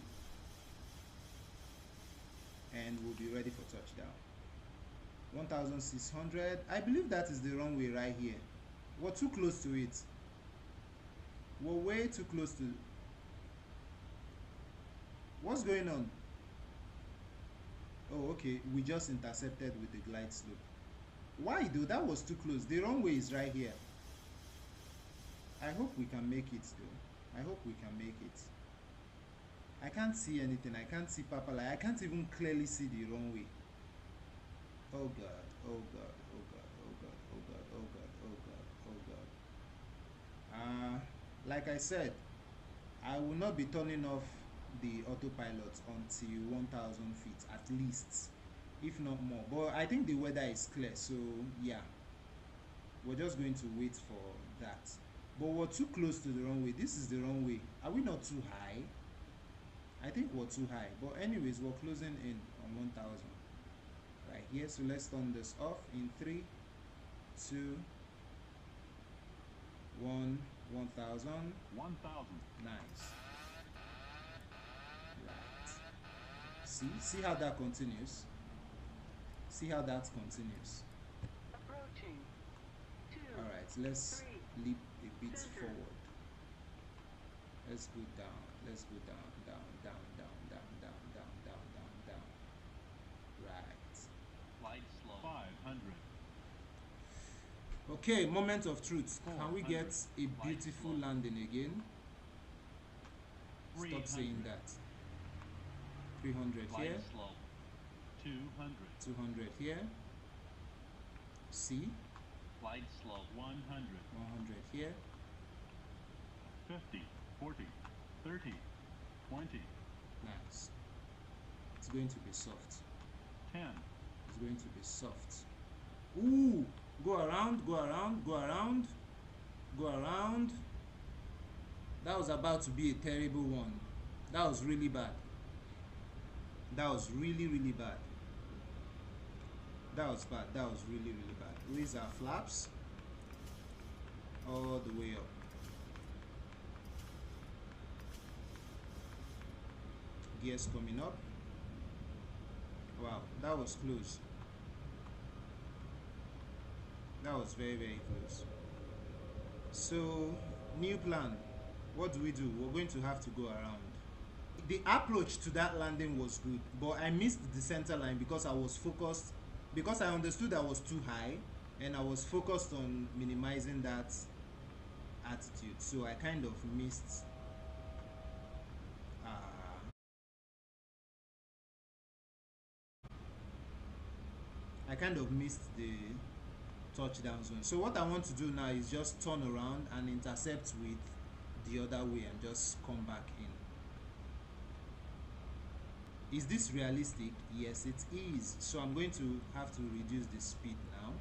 [SPEAKER 1] And we'll be ready for touchdown. 1,600. I believe that is the runway right here. We're too close to it. We're way too close to. What's going on? Oh, okay. We just intercepted with the glide slope. Why though? That was too close. The runway is right here. I hope we can make it though. I hope we can make it. I can't see anything. I can't see Papa. Like, I can't even clearly see the runway. Oh God, oh God, oh God, oh God, oh God, oh God, oh God, oh God. Like I said, I will not be turning off the autopilot until 1,000 feet at least, if not more. But I think the weather is clear, so yeah, we're just going to wait for that. But we're too close to the runway. This is the runway. Are we not too high? I think we're too high. But anyways, we're closing in on 1,000 right here. So let's turn this off in 3, 2, 1. 1,000.
[SPEAKER 6] 1,000.
[SPEAKER 1] Nice. Right. See how that continues. See how that continues.
[SPEAKER 11] Approaching. 2.
[SPEAKER 1] All right. Let's
[SPEAKER 11] 3.
[SPEAKER 1] leap a bit
[SPEAKER 11] Center.
[SPEAKER 1] forward. Let's go down. Let's go down, down, down, down, down, down, down, down, down, down. Right.
[SPEAKER 6] Light slow. 500.
[SPEAKER 1] Okay, moment of truth. Can we
[SPEAKER 6] 400.
[SPEAKER 1] get a beautiful
[SPEAKER 6] Light slow.
[SPEAKER 1] landing again? Stop
[SPEAKER 6] 300.
[SPEAKER 1] saying that. 300
[SPEAKER 6] Light
[SPEAKER 1] here.
[SPEAKER 6] slow. 200.
[SPEAKER 1] 200 here. See?
[SPEAKER 6] Light slow. 100.
[SPEAKER 1] 100 here.
[SPEAKER 6] 50. 40. 30. 20.
[SPEAKER 1] Nice. It's going to be soft.
[SPEAKER 6] 10.
[SPEAKER 1] It's going to be soft. Ooh! Go around, go around, go around, go around. That was about to be a terrible one. That was really bad. That was really, really bad. That was bad. That was really, really bad. Raise our flaps all the way up. Gears coming up. Wow, that was close. That was very, very close. So, new plan. What do? We're going to have to go around. The approach to that landing was good, but I missed the center line because I was focused, because I understood I was too high, and I was focused on minimizing that attitude. So I kind of missed the touchdown zone. So what I want to do now is just turn around and intercept with the other way and just come back in. Is this realistic? Yes, it is. So I'm going to have to reduce the speed now,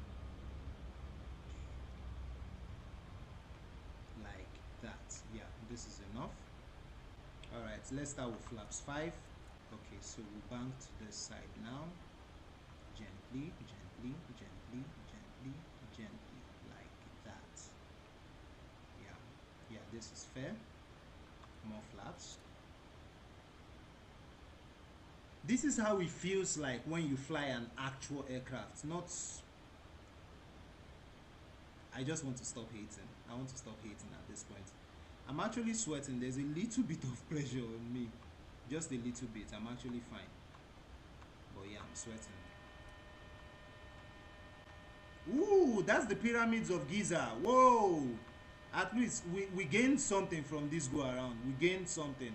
[SPEAKER 1] like that. Yeah, this is enough. All right, let's start with flaps 5. Okay, so we'll bank to this side now. Gently, gently, gently, gently, gently, like that. Yeah, this is fair. More flaps. This is how it feels like when you fly an actual aircraft, not... I just want to stop hating. I want to stop hating at this point. I'm actually sweating. There's a little bit of pressure on me. Just a little bit. I'm actually fine. But yeah, I'm sweating. Ooh, that's the pyramids of Giza. Whoa! At least we gained something from this go around. We gained something.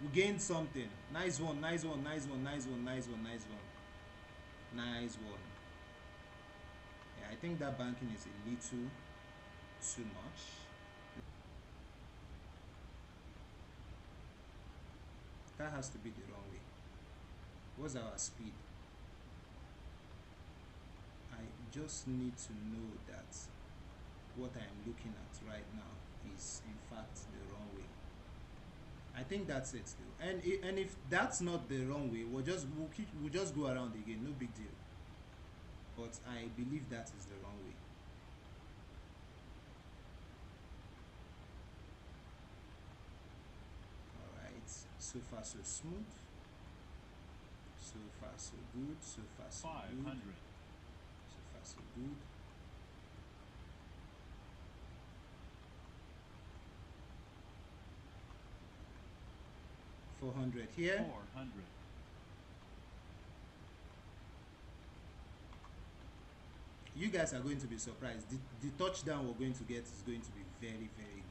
[SPEAKER 1] We gained something. Nice one, nice one, nice one, nice one, nice one, nice one. Nice one. Yeah, I think that banking is a little too much. That has to be the wrong way. What's our speed? I just need to know that what I am looking at right now is in fact the wrong way. I think that's it though. And if that's not the wrong way, we'll just go around again, no big deal. But I believe that is the wrong way. Alright, so far so smooth. So far so good. So far so
[SPEAKER 6] 500.
[SPEAKER 1] good. So far so good. $400 here.
[SPEAKER 6] 400.
[SPEAKER 1] You guys are going to be surprised. The touchdown we're going to get is going to be very, very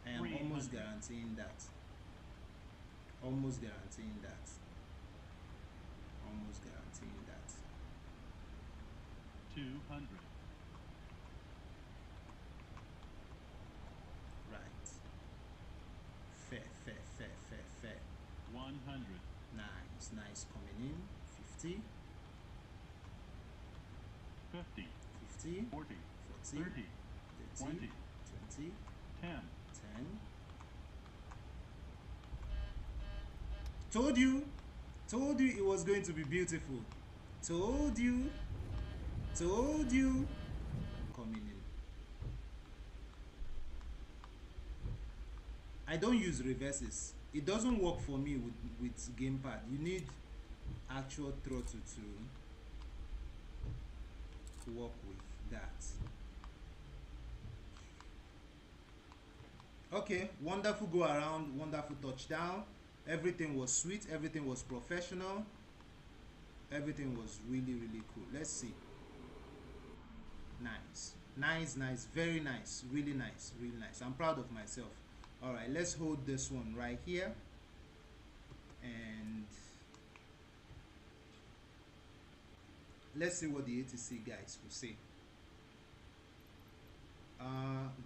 [SPEAKER 1] good. I am almost guaranteeing that. Almost guaranteeing that. Almost guaranteeing that.
[SPEAKER 6] 200.
[SPEAKER 1] Right. Fair, fair, fair, fair, fair.
[SPEAKER 6] 100.
[SPEAKER 1] Nice, nice. Coming in. 50.
[SPEAKER 6] 50.
[SPEAKER 1] 50.
[SPEAKER 6] 40.
[SPEAKER 1] 40.
[SPEAKER 6] 30.
[SPEAKER 1] 30.
[SPEAKER 6] 20.
[SPEAKER 1] 20.
[SPEAKER 6] 10.
[SPEAKER 1] 10. Told you it was going to be beautiful. Told you coming in. I don't use reverses. It doesn't work for me with gamepad. You need actual throttle to work with that. Okay, wonderful go around, wonderful touchdown. Everything was sweet, everything was professional, everything was really, really cool. Let's see. Nice, nice, nice, very nice, really nice, really nice. I'm proud of myself. All right, let's hold this one right here, and let's see what the ATC guys will say.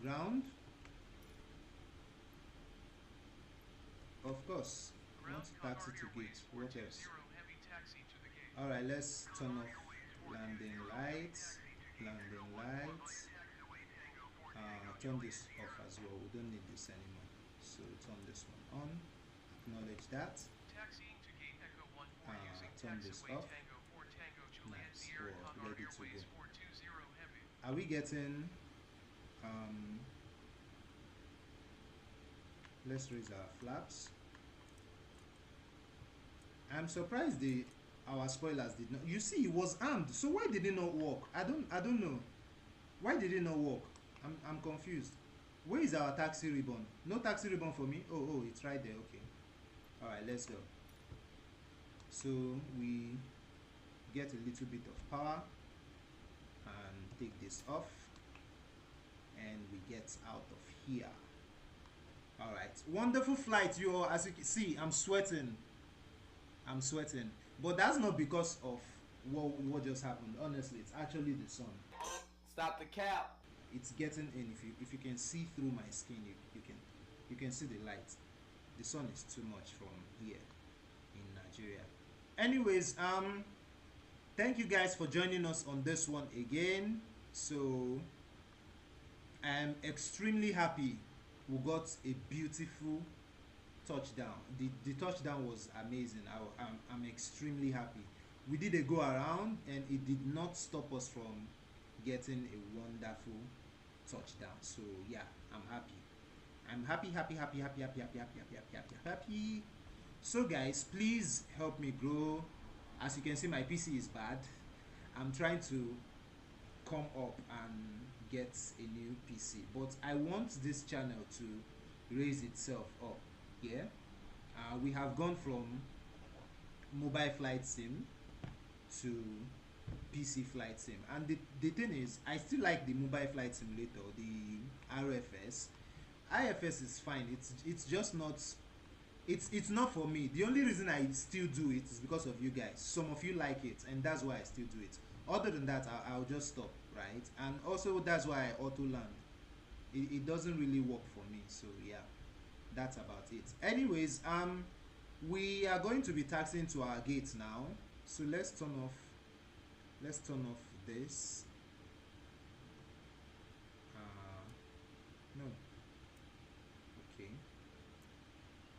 [SPEAKER 1] Ground. Of course, want to taxi to gate. What else? All right, let's turn off landing lights. Landing lights. Turn this off as well. We don't need this anymore. So turn this one on. Acknowledge that. Turn this off. Nice. We're ready to go. Are we getting? Let's raise our flaps. I'm surprised our spoilers did not. You see, it was armed. So why did it not work? I don't know. Why did it not work? I'm confused. Where is our taxi ribbon? No taxi ribbon for me. Oh, it's right there. Okay. All right, let's go. So we get a little bit of power and take this off, and we get out of here. All right, wonderful flight, you all. As you can see, I'm sweating, but that's not because of what just happened. Honestly, it's actually the sun.
[SPEAKER 5] Stop the cap.
[SPEAKER 1] It's getting in. If you can see through my skin, you can see the light. The sun is too much from here in Nigeria. Anyways, thank you guys for joining us on this one again. So I'm extremely happy we got a beautiful touchdown. The touchdown was amazing. I'm extremely happy. We did a go around and it did not stop us from getting a wonderful touchdown. So yeah, I'm happy. I'm happy. So guys, please help me grow. As you can see, my PC is bad. I'm trying to come up and get a new PC, but I want this channel to raise itself up. Yeah, we have gone from mobile flight sim to PC flight sim, and the thing is, I still like the mobile flight simulator, the RFS. IFS is fine. It's just not. It's not for me. The only reason I still do it is because of you guys. Some of you like it, and that's why I still do it. Other than that, I'll just stop, right? And also that's why I auto land. It doesn't really work for me. So yeah, that's about it. Anyways, we are going to be taxiing to our gate now. So let's turn off this. No. Okay.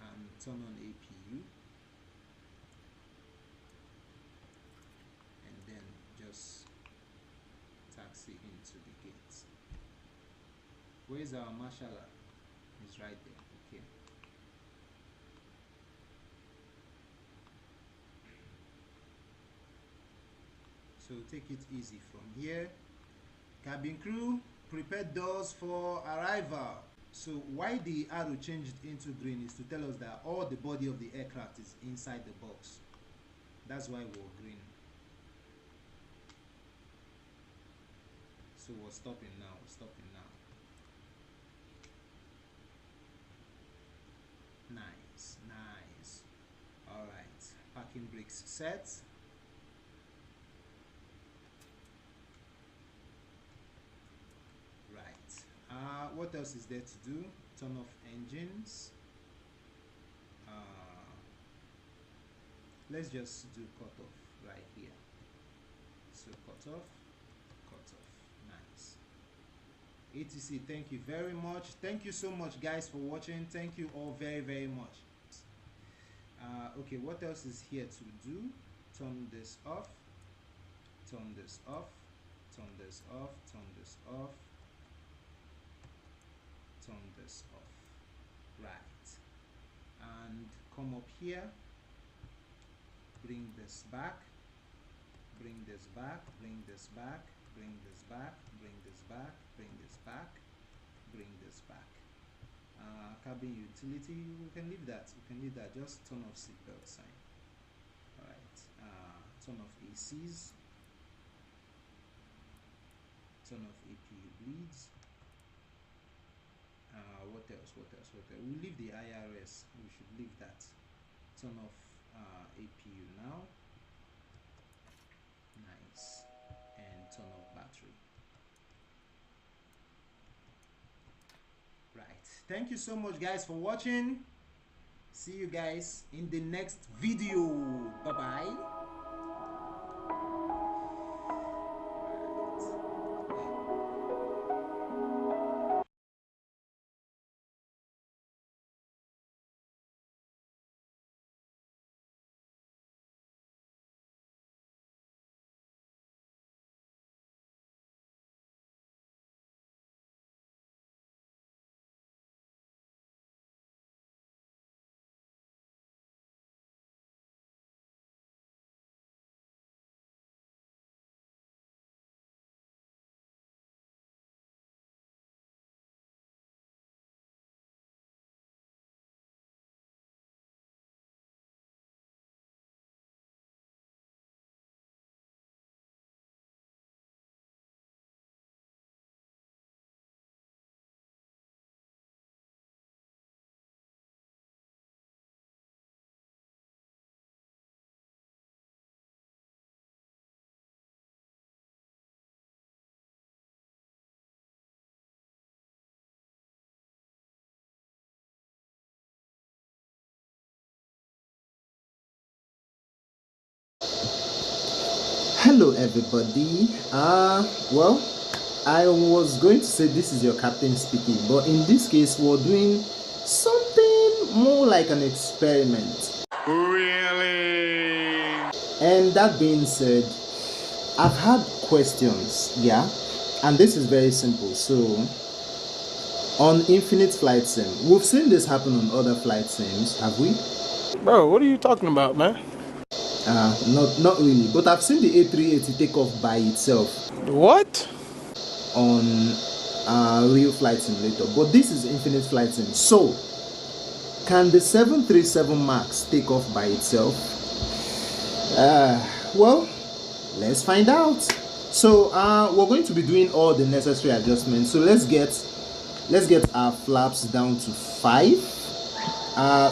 [SPEAKER 1] And turn on APU. And then just taxi into the gate. Where's our mashallah? It's right there. Okay. So take it easy from here. Cabin crew, prepare doors for arrival. So why the arrow changed into green is to tell us that all the body of the aircraft is inside the box. That's why we're green. So we're stopping now. Nice, nice. All right, parking brakes set. Right. What else is there to do? Turn off engines. Let's just do cut off right here. So cut off. Nice. ATC, thank you very much. Thank you so much, guys, for watching. Thank you all very, very much. Okay, what else is here to do? Turn this off. Turn this off. Turn this off. Turn this off. Turn this off. Right. And come up here. Bring this back. Bring this back. Bring this back. Bring this back. Bring this back. Bring this back. Bring this back. Cabin utility, we can leave that. Just turn off seatbelt sign. Alright. Turn off ACs. Turn off APU bleeds. What else? We'll leave the IRS. We should leave that. Turn off APU now. Nice. And turn off battery. Right. Thank you so much, guys, for watching. See you guys in the next video. Bye bye. Hello everybody. Well, I was going to say this is your captain speaking, but in this case we're doing something more like an experiment.
[SPEAKER 3] Really?
[SPEAKER 1] And that being said, I've had questions, yeah, and this is very simple. So on Infinite Flight Sim, we've seen this happen on other flight sims, have we?
[SPEAKER 5] Bro, what are you talking about, man?
[SPEAKER 1] Not really, but I've seen the A380 take off by itself.
[SPEAKER 5] What?
[SPEAKER 1] On Real Flight Simulator, but this is Infinite Flight Sim. So, can the 737 MAX take off by itself? Well, let's find out. So, we're going to be doing all the necessary adjustments. So let's get our flaps down to 5.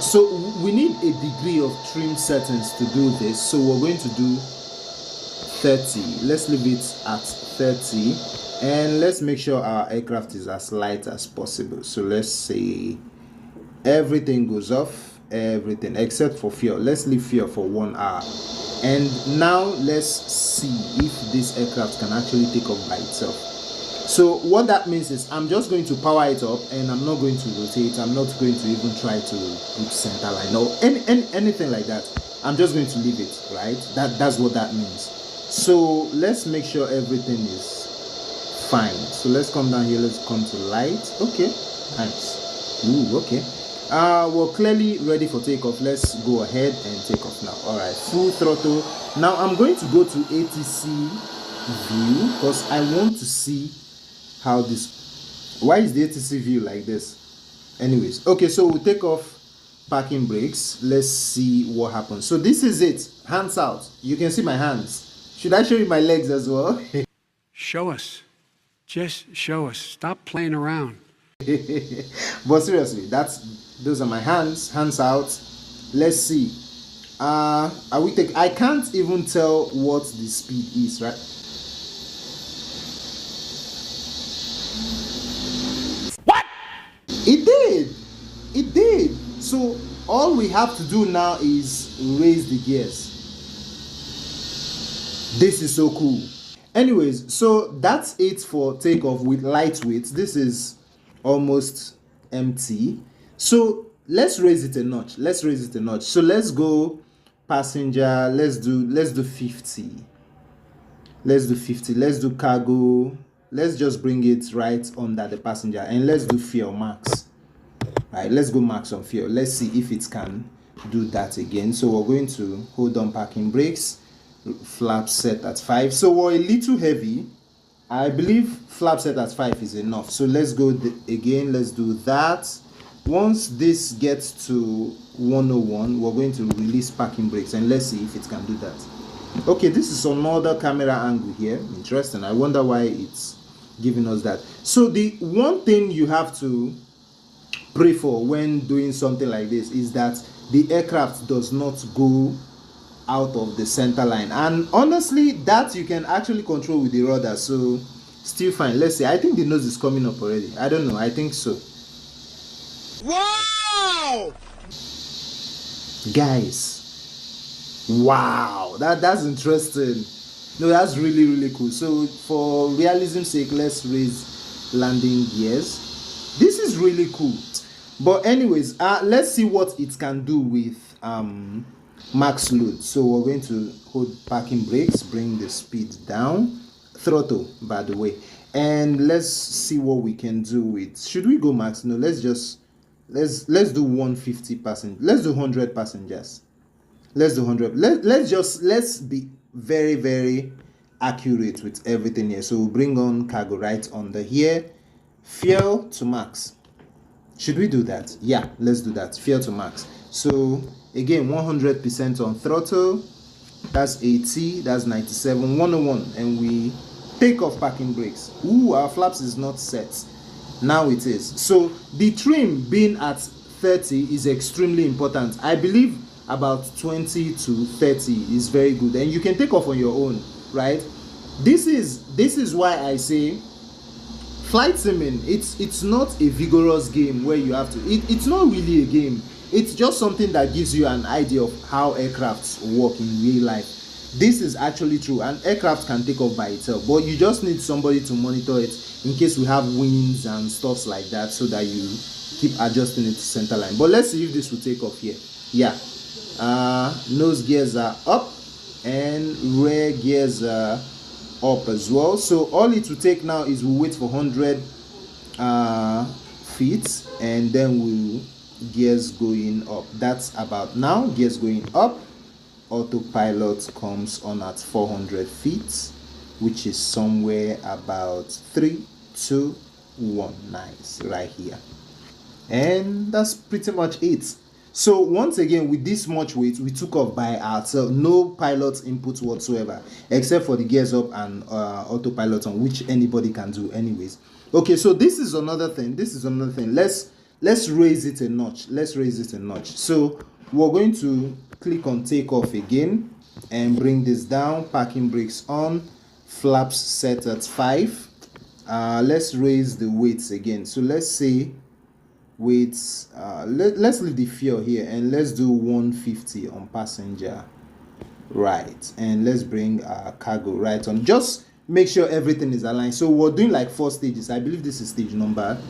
[SPEAKER 1] So we need a degree of trim settings to do this, so we're going to do 30. Let's leave it at 30, and let's make sure our aircraft is as light as possible. So let's say everything goes off, everything except for fuel. Let's leave fuel for 1 hour, and now let's see if this aircraft can actually take off by itself. So what that means is I'm just going to power it up, and I'm not going to rotate. I'm not going to even try to put center line or anything like that. I'm just going to leave it, right? That's what that means. So let's make sure everything is fine. So let's come down here. Let's come to light. Okay, nice. Ooh, okay. We're clearly ready for takeoff. Let's go ahead and take off now. All right, full throttle. Now I'm going to go to ATC view because I want to see how this, why is the ATC view like this? Anyways, okay, so we'll take off parking brakes. Let's see what happens. So this is it, hands out. You can see my hands. Should I show you my legs as well?
[SPEAKER 12] Show us, just show us. Stop playing around.
[SPEAKER 1] But seriously, that's Those are my hands out. Let's see. Are we take? I can't even tell what the speed is, right?
[SPEAKER 5] What?
[SPEAKER 1] It did. So all we have to do now is raise the gears. This is so cool. Anyways, so that's it for takeoff with lightweight. This is almost empty. So let's raise it a notch. So let's go passenger. Let's do 50. Let's do cargo. Let's just bring it right under the passenger, and let's do fuel max. All right, let's go max on fuel. Let's see if it can do that again. So we're going to hold on parking brakes. Flaps set at 5. So we're a little heavy. I believe flap set at 5 is enough. So let's go again. Let's do that. Once this gets to 101, we're going to release parking brakes, and let's see if it can do that. Okay, this is another camera angle here. Interesting. I wonder why it's giving us that. So the one thing you have to pray for when doing something like this is that the aircraft does not go out of the center line, and honestly that you can actually control with the rudder, so still fine. Let's see. I think the nose is coming up already. I don't know. I think so.
[SPEAKER 5] Wow!
[SPEAKER 1] Guys, wow, that's interesting. No, that's really cool. So for realism's sake, let's raise landing gears. This is really cool. But anyways, let's see what it can do with max load. So we're going to hold parking brakes, bring the speed down, throttle by the way, and let's see what we can do with. Should we go max? No, let's do 150 passengers. Let's do 100 passengers. Let's do 100. Let's be very accurate with everything here. So we'll bring on cargo right under here. Fuel to max. Should we do that? Yeah, let's do that. Fuel to max. So again, 100% on throttle. That's 80. That's 97. 101, and we take off parking brakes. Ooh, our flaps is not set. Now it is. So the trim being at 30 is extremely important. I believe about 20 to 30 is very good, and you can take off on your own, right? This is why I say flight simming, it's not a vigorous game where you have to, it's not really a game. It's just something that gives you an idea of how aircrafts work in real life. This is actually true. An aircraft can take off by itself, but you just need somebody to monitor it in case we have winds and stuff like that, so that you keep adjusting it to center line. But let's see if this will take off here. Yeah, nose gears are up and rear gears are up as well. So all it will take now is we'll wait for 100 feet, and then we'll gears going up. That's about now. Gears going up. Autopilot comes on at 400 feet, which is somewhere about 3, 2, 1. Nice, right here. And that's pretty much it. So once again, with this much weight, we took off by ourselves. No pilot input whatsoever, except for the gears up and autopilot on, which anybody can do anyways. Okay, so this is another thing. Let's raise it a notch. So we're going to click on takeoff again and bring this down. Parking brakes on, flaps set at 5. Let's raise the weights again. So let's say weights, let's leave the fuel here and let's do 150 on passenger, right? And let's bring our cargo right on. Just make sure everything is aligned. So we're doing like 4 stages. I believe this is stage number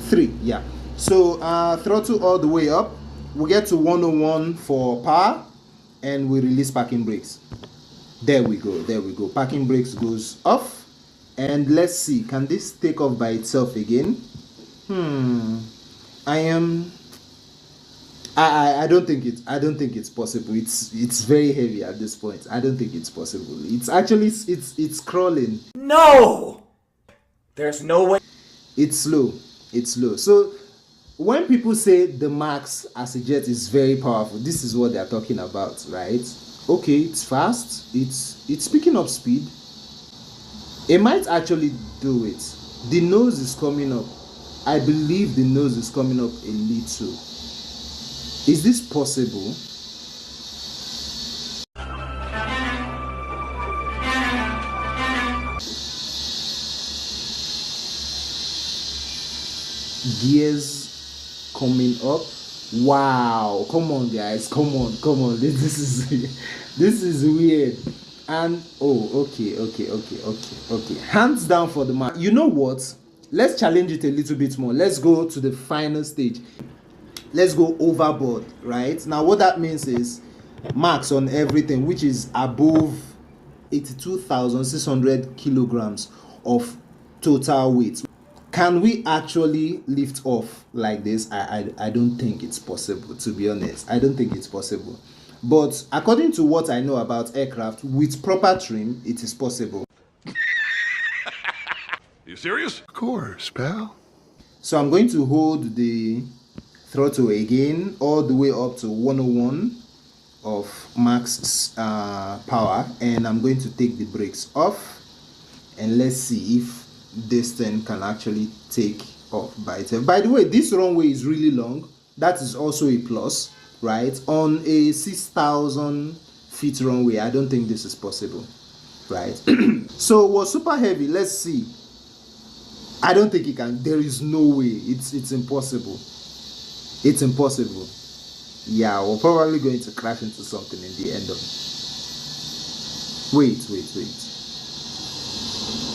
[SPEAKER 1] 3. Yeah. So throttle all the way up. We get to 101 for power, and we release parking brakes. There we go. Parking brakes goes off, and let's see, can this take off by itself again? I don't think it's possible. It's very heavy at this point. I don't think it's possible. It's actually it's crawling.
[SPEAKER 5] No, there's no way.
[SPEAKER 1] It's slow. So when people say the Max as a jet is very powerful, this is what they're talking about, right? Okay, it's fast. It's picking up speed. It might actually do it. The nose is coming up. I believe the nose is coming up a little. Is this possible? Gears coming up. Wow, come on guys, come on. This is weird. And oh, okay, hands down for the man. You know what, let's challenge it a little bit more. Let's go to the final stage. Let's go overboard. Right now, what that means is max on everything which is above 82,600 kilograms of total weight. Can we actually lift off like this? I don't think it's possible, to be honest. I don't think it's possible. But according to what I know about aircraft, with proper trim, it is possible.
[SPEAKER 3] You serious?
[SPEAKER 12] Of course, pal.
[SPEAKER 1] So I'm going to hold the throttle again all the way up to 101 of max power, and I'm going to take the brakes off, and let's see if this thing can actually take off by itself. By the way, this runway is really long. That is also a plus, right? On a 6,000 feet runway, I don't think this is possible, right? So it was super heavy. Let's see. I don't think it can. There is no way. It's impossible. It's impossible. Yeah, we're probably going to crash into something in the end of it. Wait.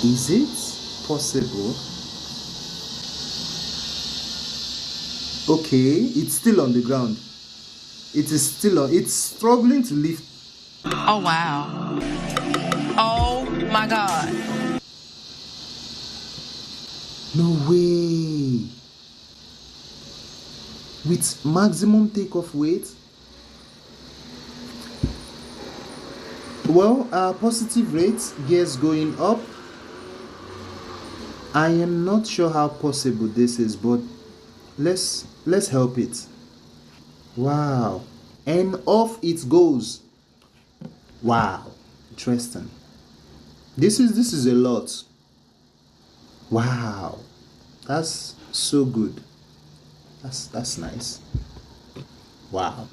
[SPEAKER 1] Is it possible? Okay, it's still on the ground. It is still on. It's struggling to lift.
[SPEAKER 7] Oh, wow. Oh, my God.
[SPEAKER 1] No way. With maximum takeoff weight. Well, positive rates, gears going up. I am not sure how possible this is, but let's help it. Wow. And off it goes. Wow. Interesting. This is a lot. Wow. That's so good. That's nice. Wow.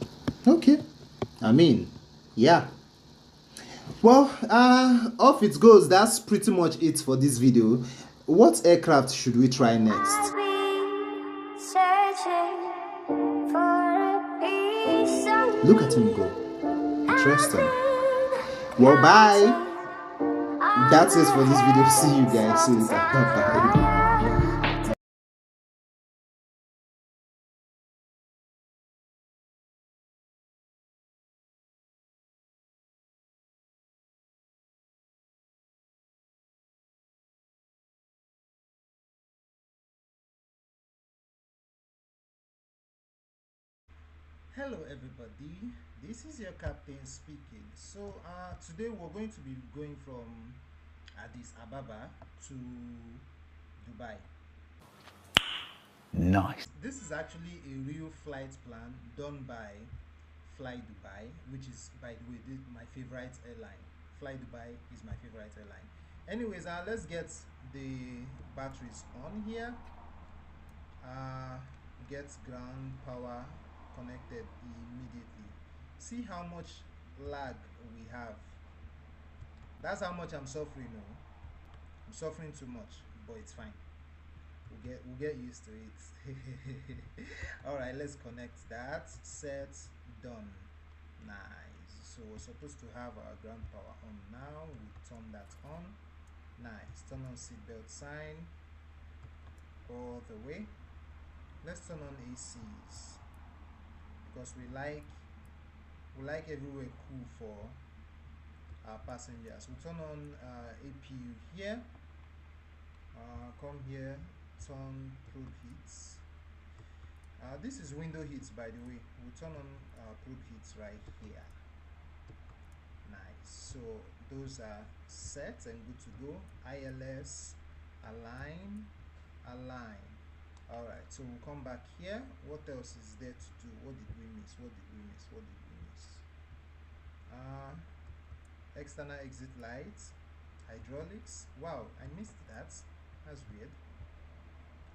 [SPEAKER 1] Okay. I mean, yeah. Well, off it goes. That's pretty much it for this video. What aircraft should we try next? Look at him go. Interesting. Well, bye. That's it for this video. See you guys later. Bye. Hello everybody, this is your captain speaking. So today we're going to be going from Addis Ababa to Dubai.
[SPEAKER 12] Nice.
[SPEAKER 1] This is actually a real flight plan done by Fly Dubai, which is, by the way, my favorite airline. Fly Dubai is my favorite airline. Anyways, let's get the batteries on here. Get ground power connected immediately. See how much lag we have. That's how much I'm suffering now. I'm suffering too much, but it's fine. We'll get used to it. All right, let's connect that. Set, done. Nice. So we're supposed to have our ground power on now. We turn that on. Nice. Turn on seatbelt sign all the way. Let's turn on ACs because we like everywhere cool for our passengers. We turn on APU here. Come here, turn probe heats. This is window heats, by the way. We'll turn on probe heats right here. Nice. So those are set and good to go. ILS, align. All right, so we'll come back here. What else is there to do? What did we miss? External exit lights, hydraulics. Wow, I missed that. That's weird.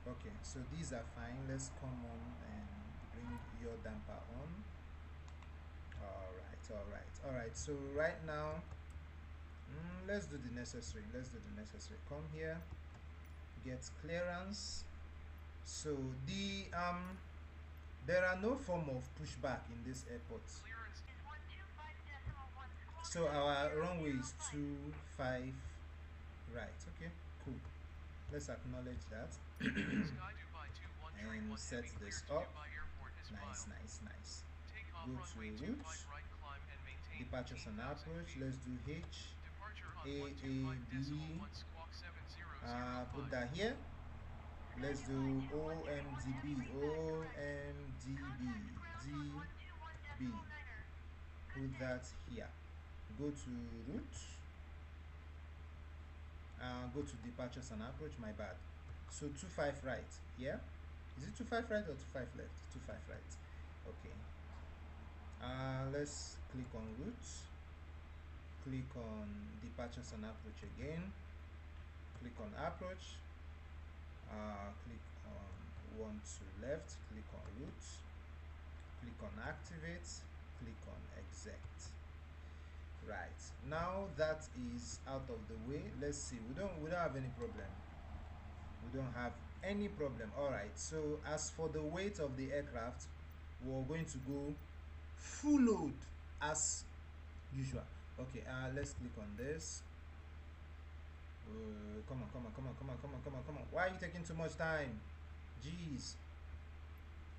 [SPEAKER 1] Okay, so these are fine. Let's come on and bring yaw damper on. All right, so right now let's do the necessary. Come here, get clearance. So the there are no form of pushback in this airport.
[SPEAKER 10] Clearance is 125.1
[SPEAKER 1] So our runway is 25 right. Okay, cool. Let's acknowledge that.
[SPEAKER 10] Sky Dubai 2131
[SPEAKER 1] And set
[SPEAKER 10] heading
[SPEAKER 1] this
[SPEAKER 10] clear to
[SPEAKER 1] up.
[SPEAKER 10] Dubai Airport is
[SPEAKER 1] Nice.
[SPEAKER 10] Take off
[SPEAKER 1] Go
[SPEAKER 10] runway
[SPEAKER 1] to
[SPEAKER 10] 25
[SPEAKER 1] route,
[SPEAKER 10] right, climb and maintain
[SPEAKER 1] departures and
[SPEAKER 10] 15,000
[SPEAKER 1] approach.
[SPEAKER 10] feet.
[SPEAKER 1] Let's do H,
[SPEAKER 10] Departure on
[SPEAKER 1] A,
[SPEAKER 10] 125.1
[SPEAKER 1] B.
[SPEAKER 10] squawk 7005.
[SPEAKER 1] Put that here. Let's do OMDB, DB. Put that here. Go to route. Go to departures and approach. My bad. So 25 right. Yeah. Is it 25 right or 25 left? 25 right. Okay. Let's click on route. Click on departures and approach again. Click on approach. Click on 1 to left. Click on route. Click on activate. Click on exec. Right, now that is out of the way. Let's see, we don't have any problem. All right, so as for the weight of the aircraft, we're going to go full load as usual. Okay, let's click on this. Come on. Why are you taking too much time? Jeez.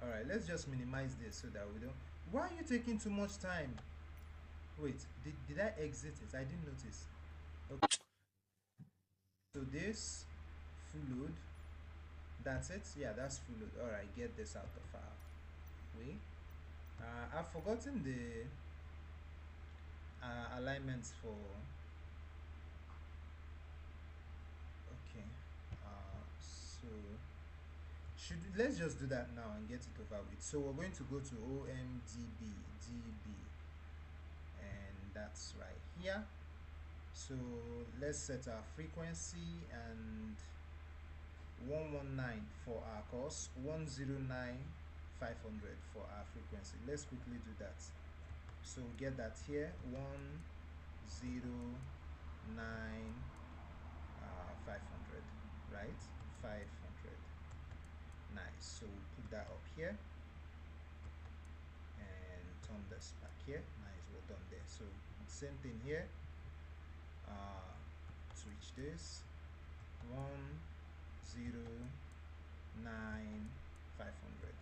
[SPEAKER 1] All right, let's just minimize this so that we don't. Why are you taking too much time? Wait, did I exit it? I didn't notice. Okay. So this full load. That's it. Yeah, that's full load. All right, get this out of our way. I've forgotten the alignments for. Okay. So let's just do that now and get it over with. So we're going to go to OMDB DB, and that's right here. So let's set our frequency and 119 for our course, 109,500 for our frequency. Let's quickly do that. So get that here, 109,500, right? 500. Nice. So we'll put that up here and turn this back here. Nice, we're done there. So same thing here. Switch this 109,500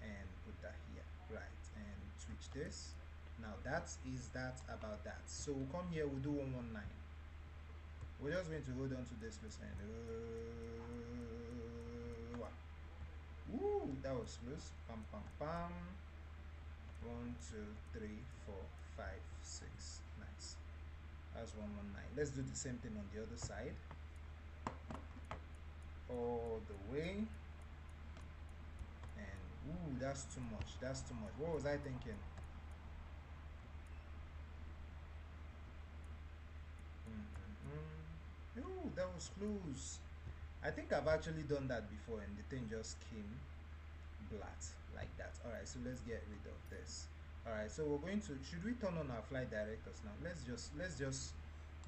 [SPEAKER 1] and put that here, right? And switch this. Now that is that about that. So we'll come here, we'll do 119. We're just going to hold on to this loose end. Woo, that was close. Pam. 1 2 3 4 5 6. Nice. That's 119. Let's do the same thing on the other side. All the way. And ooh, that's too much. What was I thinking? Ooh, that was close. I think I've actually done that before and the thing just came black like that. All right, so let's get rid of this. All right, so we're going to, should we turn on our flight directors now? Let's just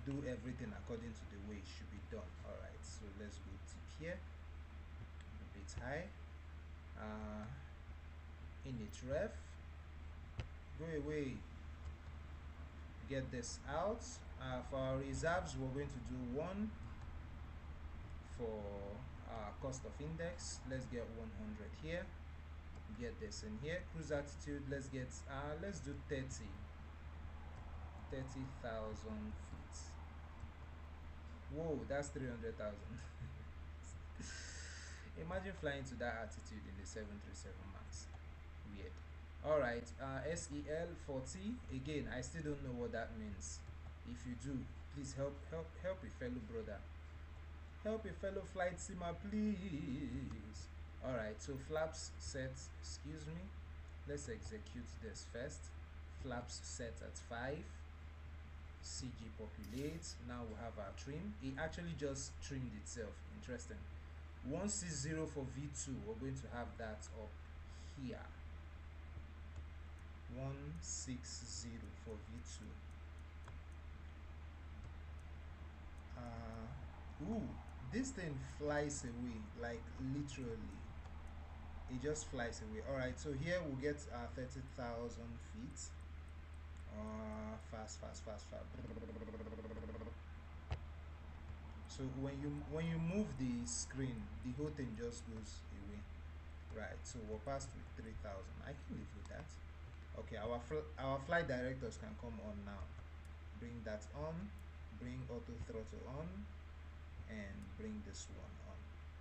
[SPEAKER 1] do everything according to the way it should be done. All right, so let's go tip here, a bit high, init ref, go away, get this out. For our reserves, we're going to do 1 for our cost of index. Let's get 100 here, get this in here. Cruise altitude, let's do 30,000 feet. Whoa, that's 300,000. Imagine flying to that altitude in the 737 Max. Weird. All right, SEL 40. Again, I still don't know what that means. If you do, please help a fellow brother. Help a fellow flight simmer, please. All right, so flaps set, excuse me. Let's execute this first. Flaps set at 5. CG populate. Now we have our trim. It actually just trimmed itself. Interesting. 160 for V2, we're going to have that up here. 160 for V2. Ooh, this thing flies away, like literally. It just flies away. Alright, so here we'll get 30,000 feet. Fast. So when you move the screen, the whole thing just goes away. Right, so we're past with 3,000. I can live with that. Okay, our flight directors can come on now. Bring that on, bring auto throttle on, and bring this one on.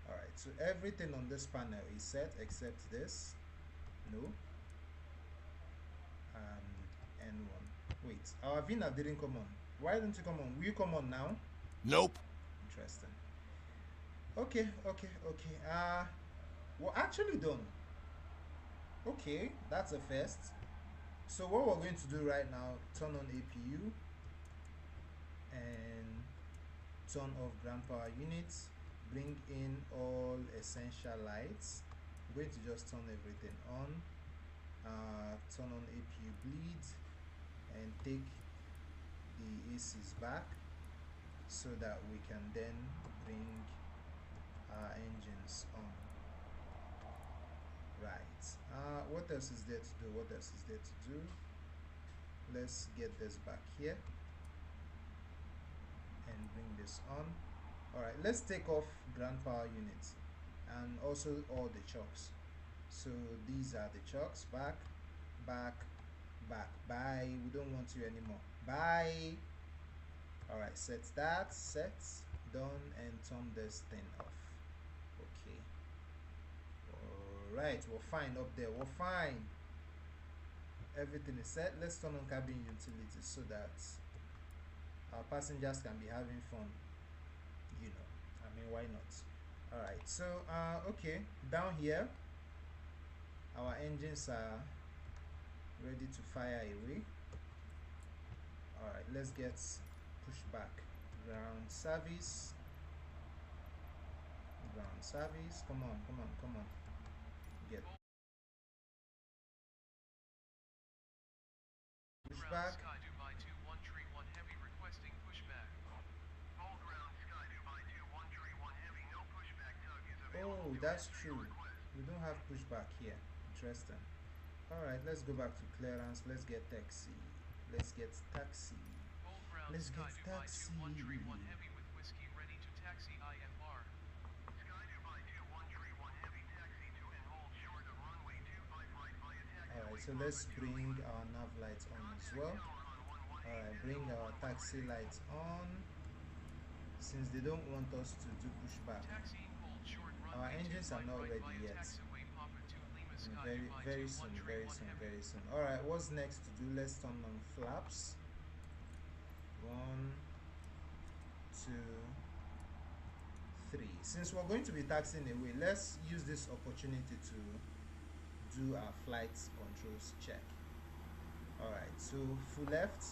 [SPEAKER 1] Alright, so everything on this panel is set except this. No. And N1. Wait, our VNAV didn't come on. Why didn't you come on? Will you come on now?
[SPEAKER 3] Nope.
[SPEAKER 1] Interesting. Okay. We're actually done. Okay, that's a first. So what we're going to do right now, turn on APU and turn off ground power units, bring in all essential lights. I'm going to just turn everything on, turn on APU bleed, and take the ACs back so that we can then bring our engines on. Right, what else is there to do? Let's get this back here and bring this on. Alright, let's take off ground power units and also all the chocks. So these are the chocks. Back. Bye. We don't want you anymore. Bye. Alright, set that. Done, and turn this thing off. Okay. Alright, we're fine up there. We're fine. Everything is set. Let's turn on cabin utilities so that our passengers can be having fun. You know, I mean, why not? Alright, so okay, down here our engines are ready to fire away. Alright, let's get pushed back. Ground service. Come on. Get push back.
[SPEAKER 10] Sky Dubai 21 Tree 1 Heavy requesting pushback. All ground Sky Dubai 21 Tree 1 Heavy, no pushback tug is available.
[SPEAKER 1] Oh, that's true. We don't have pushback here. Interesting. Alright, let's go back to clearance. Let's get taxi.
[SPEAKER 10] All ground Sky Dubai 21 Tree 1 Heavy with whiskey ready to taxi IFR. Sky Dubai 21 Tree 1 Heavy taxi to and hold short of runway 25 right via taxiway.
[SPEAKER 1] Alright, so let's bring our nav lights on as well. Alright, bring our taxi lights on. Since they don't want us to do pushback, our engines are not ready yet. Very soon. Alright, what's next to do? Let's turn on flaps. 1, 2, 3. Since we're going to be taxiing away, let's use this opportunity to do our flight controls check. Alright, so full left,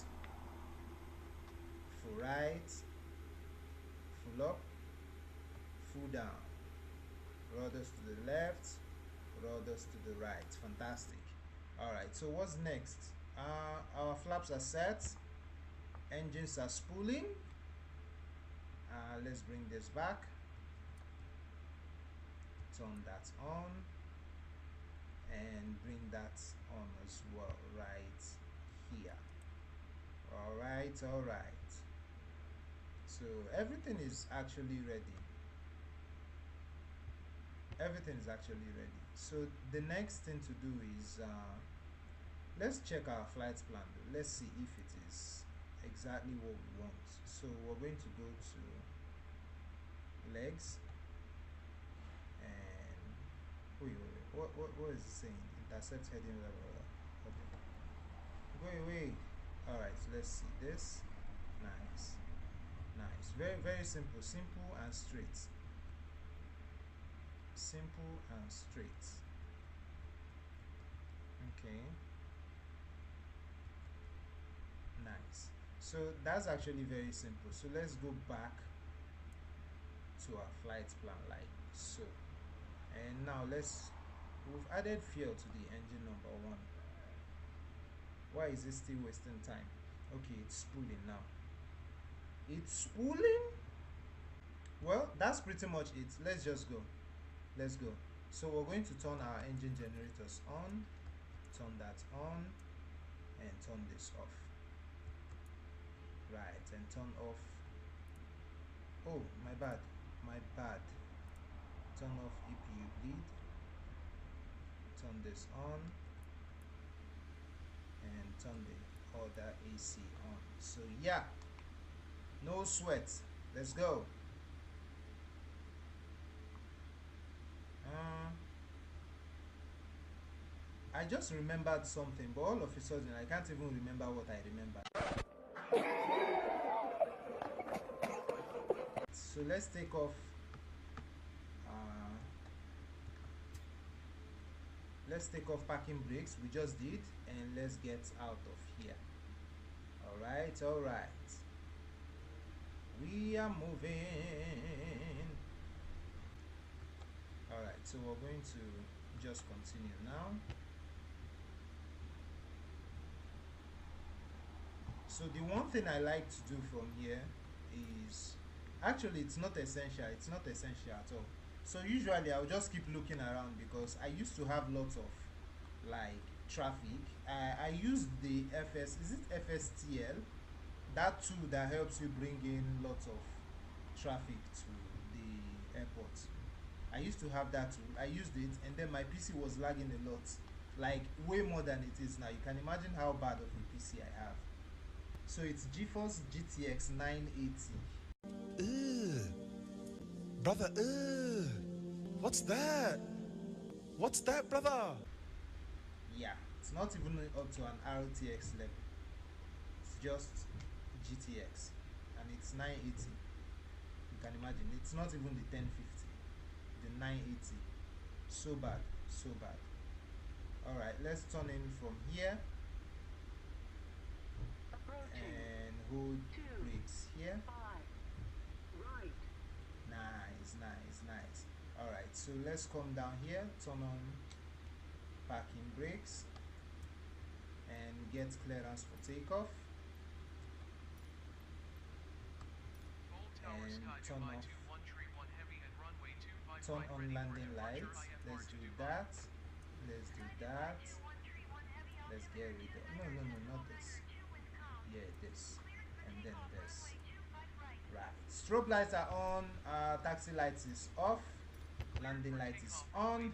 [SPEAKER 1] full right, full up, full down, rudders to the left, rudders to the right. Fantastic. Alright, so what's next? Our flaps are set, engines are spooling. Let's bring this back, turn that on, and bring that on as well right here. Alright, so everything is actually ready. So the next thing to do is let's check our flight plan. Let's see if it is exactly what we want. So we're going to go to legs and wait, what is it saying? Intercept heading level. Okay, go away. Alright, so let's see this. Nice. Very simple and straight. Okay, nice. So that's actually very simple. So let's go back to our flight plan like so. And now we've added fuel to the engine number 1. Why is it still wasting time? Okay, it's spooling now. It's spooling? Well, that's pretty much it. Let's just go. Let's go. So we're going to turn our engine generators on, turn that on, and turn this off. Right, and turn off. Oh, my bad. Turn off EPU bleed. Turn this on, and turn the other AC on. So yeah, no sweat. Let's go. I just remembered something, but all of a sudden I can't even remember what I remembered. So let's take off. Let's take off parking brakes. We just did, and let's get out of here. All right. We are moving. All right, so we're going to just continue now. So the one thing I like to do from here is, actually it's not essential at all. So usually I'll just keep looking around because I used to have lots of like traffic. I use the is it FSTL, that tool that helps you bring in lots of traffic to the airport. I used to have that tool. I used it, and then my PC was lagging a lot, like way more than it is now. You can imagine how bad of a PC I have. So it's GeForce GTX 980.
[SPEAKER 12] Brother, what's that? What's that, brother?
[SPEAKER 1] Yeah, it's not even up to an RTX level. It's just GTX, and it's 980. You can imagine, it's not even the 1050, the 980. So bad. All right, let's turn in from here and hold brakes here.
[SPEAKER 11] Right.
[SPEAKER 1] Nice. All right, so let's come down here, turn on parking brakes, and get clearance for takeoff. And turn on landing lights. Let's do that. Let's get rid of no, not this. Yeah, this, and then this. Right, strobe lights are on, taxi lights is off, landing light is on.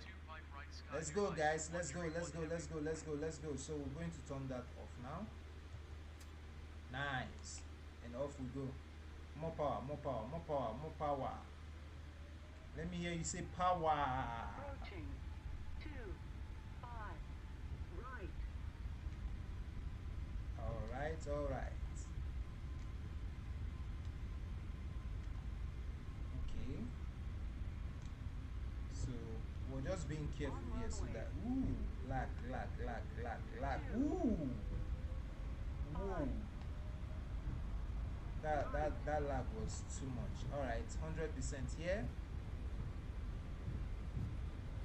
[SPEAKER 1] Let's go, guys. Let's go. So we're going to turn that off now. Nice. And off we go. More power. Let me hear you say power.
[SPEAKER 11] Approaching 25 right.
[SPEAKER 1] All right. Okay. So we're just being careful here so that lag. That lag was too much. All right, 100% here.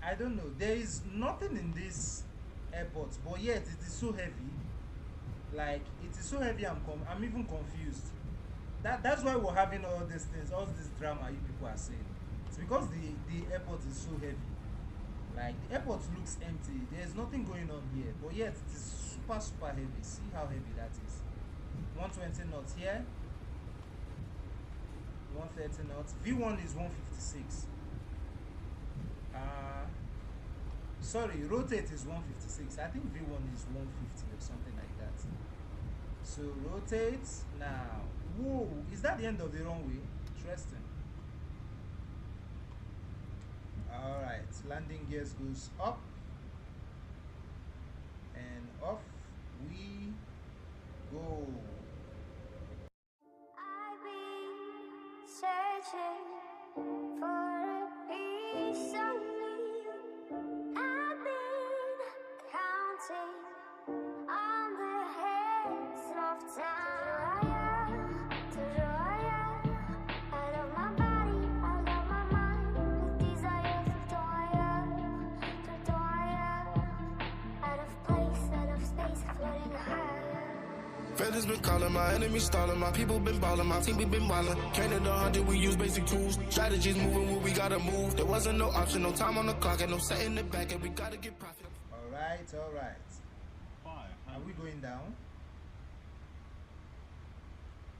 [SPEAKER 1] I don't know. There is nothing in this airport, but yet it is so heavy. Like, it is so heavy. I'm even confused. That's why we're having all these things, all this drama you people are saying. It's because the airport is so heavy. Like, the airport looks empty. There's nothing going on here, but yet it is super heavy. See how heavy that is. 120 knots here. 130 knots. V1 is 156. Sorry, rotate is 156. I think V1 is 150 or something like that. So rotate now. Whoa, is that the end of the runway? Interesting. All right, landing gears goes up and off we go.
[SPEAKER 13] I've been searching for a piece of me. I've been counting on the heads of time. I love my body, I love
[SPEAKER 12] Feathers been calling, my enemies stalling, my people been balling, my team we been wildin'. Can't the 100, we use basic tools. Strategies moving where we gotta move. There wasn't no option, no time on the clock, and no setting it back, and we gotta get profit.
[SPEAKER 1] Alright, alright. Are we going down?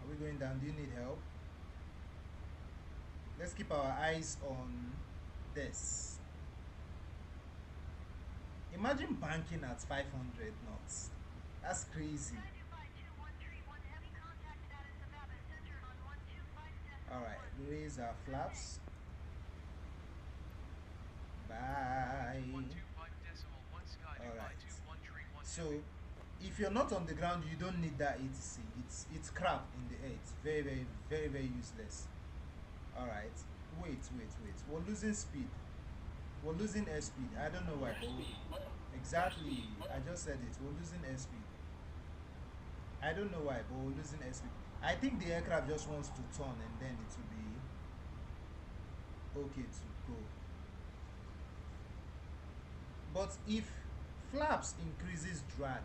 [SPEAKER 1] Are we going down? Do you need help? Let's keep our eyes on this. Imagine banking at 500 knots. That's crazy. Alright, raise our flaps. Bye. Alright. So, if you're not on the ground, you don't need that ATC. It's crap in the air. It's very useless. Alright. Wait. We're losing speed. We're losing airspeed. I don't know why. Exactly. I just said it. We're losing airspeed. I don't know why, but we're losing airspeed. I think the aircraft just wants to turn and then it will be okay to go. But if flaps increases drag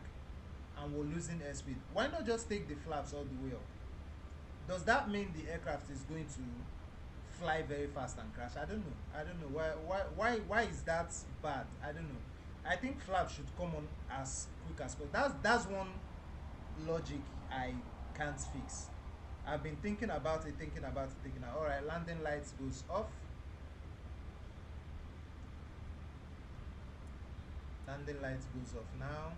[SPEAKER 1] and we're losing airspeed, why not just take the flaps all the way up? Does that mean the aircraft is going to fly very fast and crash? I don't know. Why is that bad? I don't know. I think flaps should come on as quick as possible. That's one logic I can't fix. I've been thinking about it. All right, landing lights goes off. Landing lights goes off now.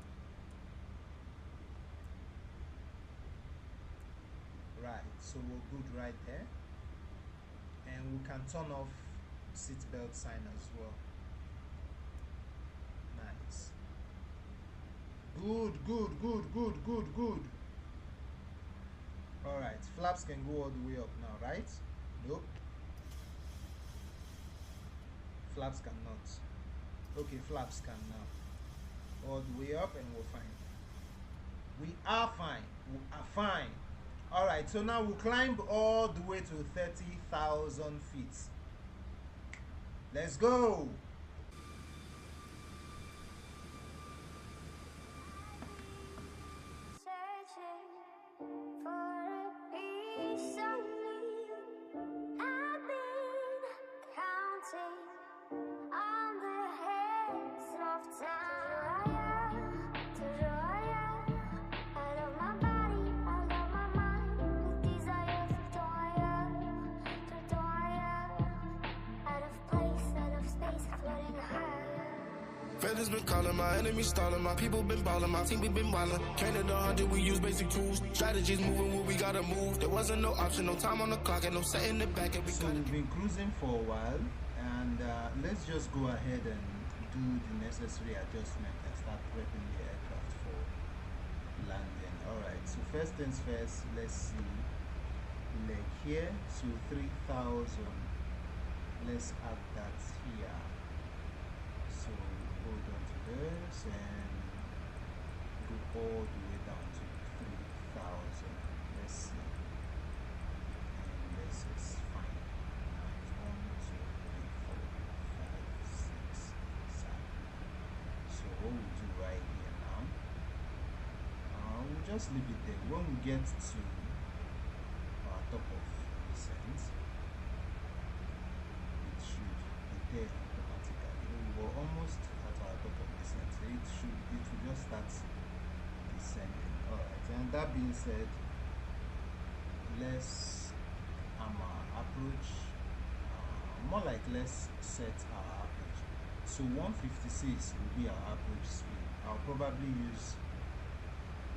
[SPEAKER 1] Right, so we're good right there. And we can turn off seatbelt sign as well. Nice. Good. Alright, flaps can go all the way up now, right? Nope. Flaps cannot. Okay, flaps can now. All the way up and we're fine. We are fine. Alright, so now we'll climb all the way to 30,000 feet. Let's go!
[SPEAKER 13] Searching for a piece of me. I've been counting on the hands of time. To draw you, I love my body, I love my mind. With desire to draw you, out of place, out of space, floating higher.
[SPEAKER 12] Feathers been calling, my enemies stalling, my people been balling, my team we been wildin'. Can't the 100, we use basic tools. Strategies moving where we gotta move. There wasn't no option, no time on the clock, and no setting it back, and we
[SPEAKER 1] So we've been cruising for a while, and let's just go ahead and do the necessary adjustment and start prepping the aircraft for landing. Alright, so first things first, let's see leg here. So 3,000. Let's add that here. So hold on to this and go all the way down to 3,000. Let's see. And this is fine. Nice. 1, 2, 3, 4, 5, 6, 7. So what we'll do right here now, we'll just leave it there. When we get to our top of descent, it should be there automatically. We're almost at our top of descent, so it will just start descending. Alright, and that being said, let's approach, more like let's set our approach. So 156 will be our approach speed. I'll probably use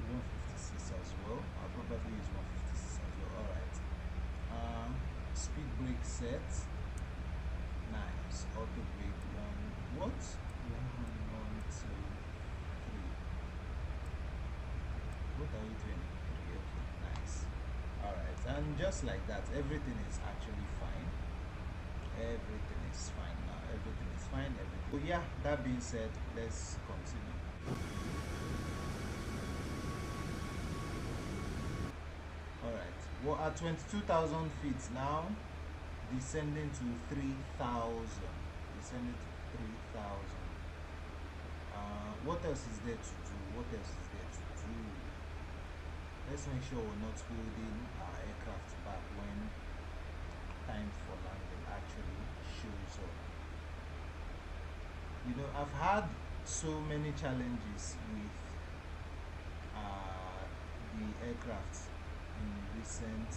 [SPEAKER 1] 156 as well. Alright. Speed brake set. Nice. Auto brake 1. What? 1, 2, 3. What are you doing? 3. Okay, nice. Alright, and just like that, everything is actually fine. Everything is fine now. Everything is fine. But yeah, that being said, let's continue. Alright, we're at 22,000 feet now, descending to 3,000. What else is there to do? let's make sure we're not holding our aircraft back when time for landing actually shows up. You know, I've had so many challenges with the aircraft in recent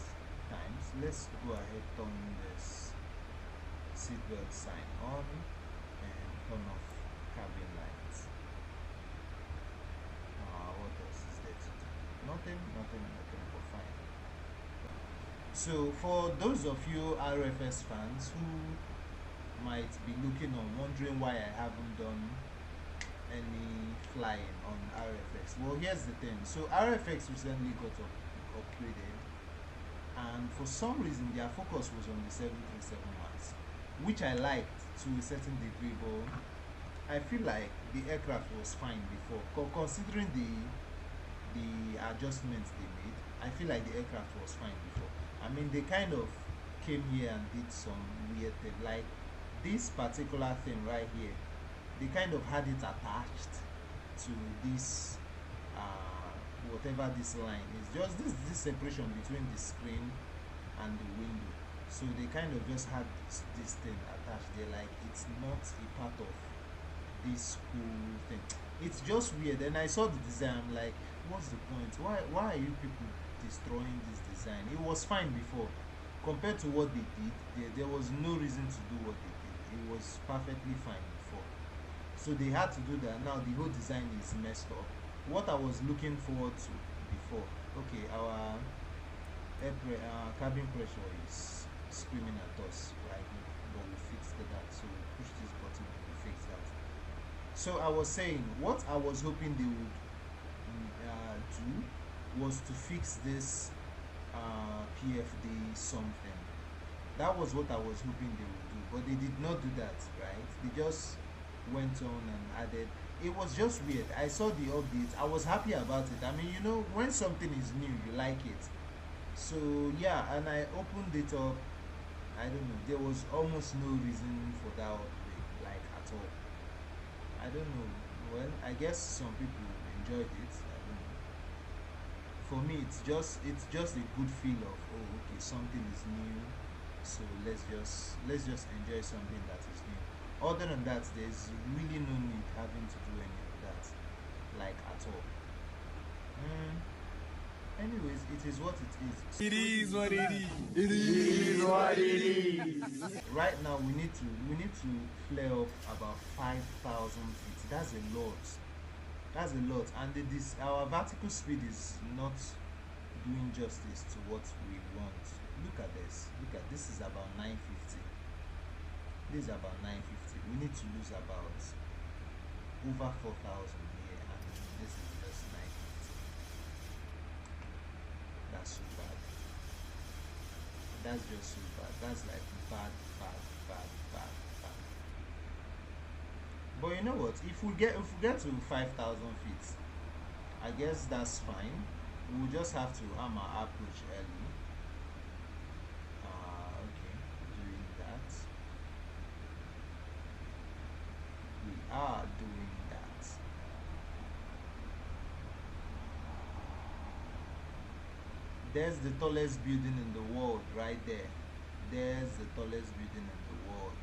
[SPEAKER 1] times. Let's go ahead, turn this seatbelt sign on and turn off cabin lights. What else is there to do? Nothing, but fine. So for those of you RFS fans who might be looking on wondering why I haven't done any flying on RFX, well, here's the thing. So RFX recently got upgraded, and for some reason their focus was on the 737 MAX, which I liked to a certain degree, but I feel like the aircraft was fine before. Considering the adjustments they made, I feel like the aircraft was fine before. I mean, they kind of came here and did some weird thing, like this particular thing right here. They kind of had it attached to this whatever this line is, just this separation between the screen and the window. So they kind of just had this thing attached there, like it's not a part of this whole thing. It's just weird. And I saw the design, I'm like, what's the point? Why are you people destroying this design? It was fine before. Compared to what they did, there was no reason to do what they did. It was perfectly fine before. So they had to do that. Now the whole design is messed up. What I was looking forward to before, okay, our cabin pressure is screaming at us right now, but we fixed that. So we push this button and we fix that. So I was saying, what I was hoping they would do was to fix this PFD something. That was what I was hoping they would do, but they did not do that, right? They just went on and added. It was just weird. I saw the update. I was happy about it. I mean, you know, when something is new, you like it. So yeah, and I opened it up. I don't know. There was almost no reason for that update, like at all. I don't know. Well, I guess some people enjoyed it. I don't know. For me, it's just a good feel of, oh, okay, something is new. So let's just enjoy something that is new. Other than that, there's really no need having to do any of that, like at all. Anyways, it is what it is.
[SPEAKER 3] It is what it is.
[SPEAKER 1] It is what it is. Right now, we need to flare up about 5,000 feet. That's a lot. That's a lot, and our vertical speed is not doing justice to what we want. Look at this. Look at this. Is about 950. This is about 950. We need to lose about over 4,000 here, and this is just 950. That's so bad. That's just so bad. That's like bad. But you know what? If we get to 5,000 feet, I guess that's fine. We'll just have to arm our approach early. Okay, doing that. We are doing that. There's the tallest building in the world right there. There's the tallest building in the world.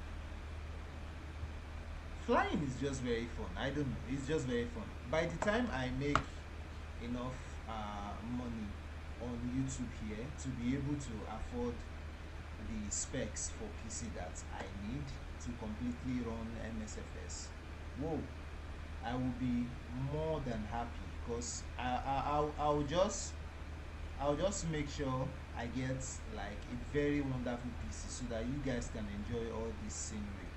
[SPEAKER 1] Flying is just very fun. I don't know. It's just very fun. By the time I make enough money on YouTube here to be able to afford the specs for PC that I need to completely run MSFS, whoa, I will be more than happy, because I'll just make sure I get like a very wonderful PC so that you guys can enjoy all this scenery,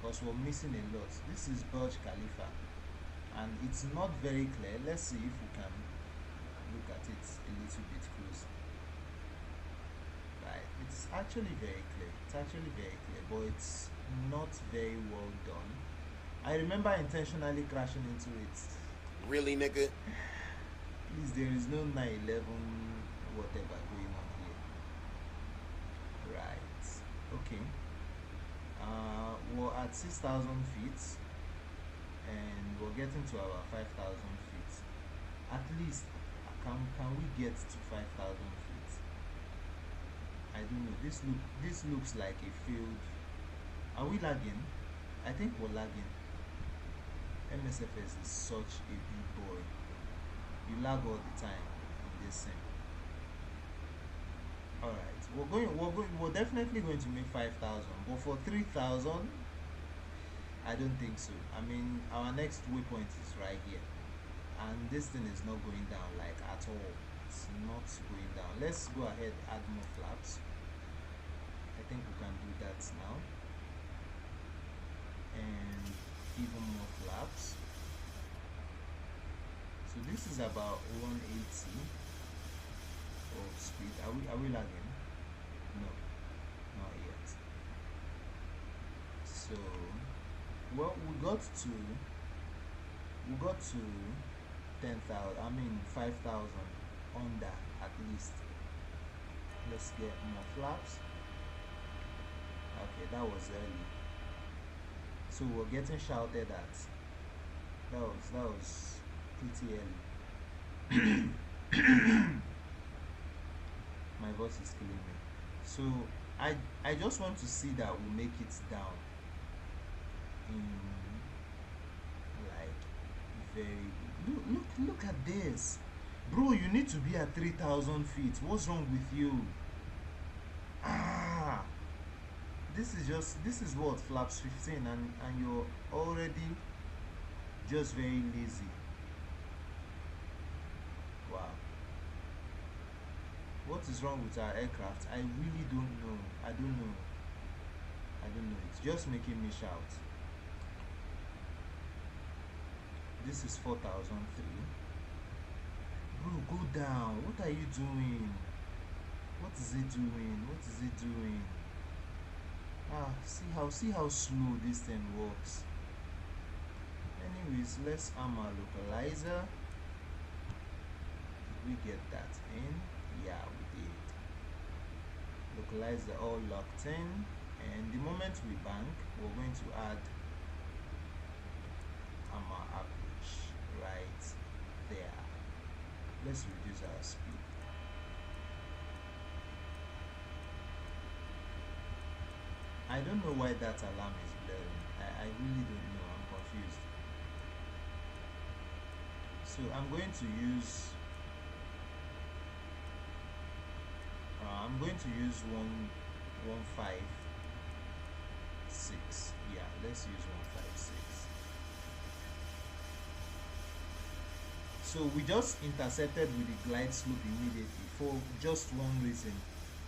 [SPEAKER 1] because we're missing a lot. This is Burj Khalifa and it's not very clear. Let's see if we can look at it a little bit closer. Right, it's actually very clear. It's actually very clear, but it's not very well done. I remember intentionally crashing into it.
[SPEAKER 14] Really, nigga?
[SPEAKER 1] Please, there is no 911 whatever going on here. Right. Okay. We're at 6,000 feet and we're getting to our 5,000 feet. At least Can we get to 5,000 feet? I don't know. This looks like a failed. Are we lagging? I think we're lagging. MSFS is such a big boy. You lag all the time in this sim. Alright, we're definitely going to make 5,000, but for 3,000, I don't think so. I mean, our next waypoint is right here, and this thing is not going down like at all. It's not going down. Let's go ahead, add more flaps. I think we can do that now, and even more flaps. So this is about 180 of speed. Are we lagging? No, not yet. So well, we got to 10,000. I mean 5,000 under at least. Let's get more flaps. Okay, that was early. So we're getting shouted at. That was pretty early. My voice is killing me. So I just want to see that we make it down in like very look at this, bro. You need to be at 3,000 feet. What's wrong with you? This is what, flaps 15, and you're already just very lazy. Wow. What is wrong with our aircraft? I really don't know. I don't know. It's just making me shout. This is 4,003. Bro, go down. What are you doing? What is it doing? See how slow this thing works. Anyways, let's arm our localizer. Did we get that in? Yeah, we did. Localizer all locked in, and the moment we bank, we're going to add armor approach right there. Let's reduce our speed. I don't know why that alarm is blaring. I really don't know. I'm confused. So I'm going to use 156. Yeah, let's use 156. So we just intercepted with the glide slope immediately for just one reason.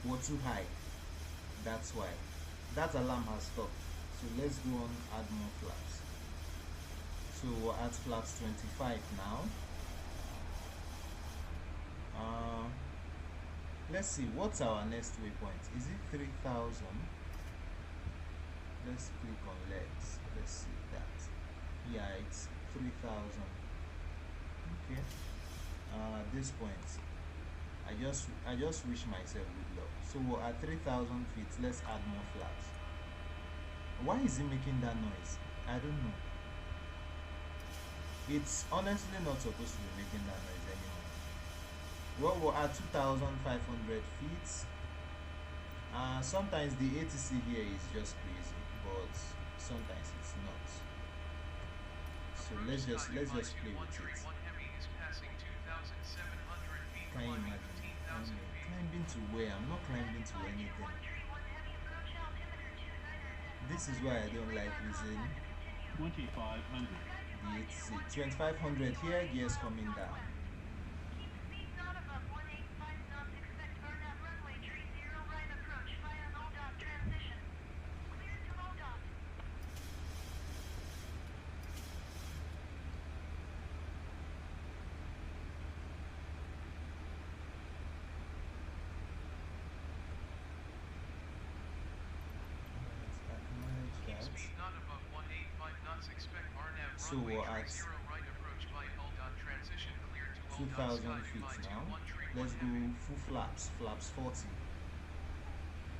[SPEAKER 1] We're too high. That's why. That alarm has stopped. So let's go on, add more flaps. So we're at flaps 25 now. Let's see, what's our next waypoint? Is it 3,000? Let's click on legs. Let's see that. Yeah, it's 3,000. Okay. This point, I just wish myself good luck. So we're at 3,000 feet. Let's add more flaps. Why is it making that noise? I don't know. It's honestly not supposed to be making that noise anymore. Well, we're at 2,500 feet. Sometimes the ATC here is just crazy, but sometimes it's not. So let's just play with it. Can you imagine? Climbing to where? I'm not climbing to anything. This is why I don't like using
[SPEAKER 6] 2,500.
[SPEAKER 1] the ATC. 2,500 here, gears coming down. So we're at 2,000 feet now. Let's go full flaps, flaps 40.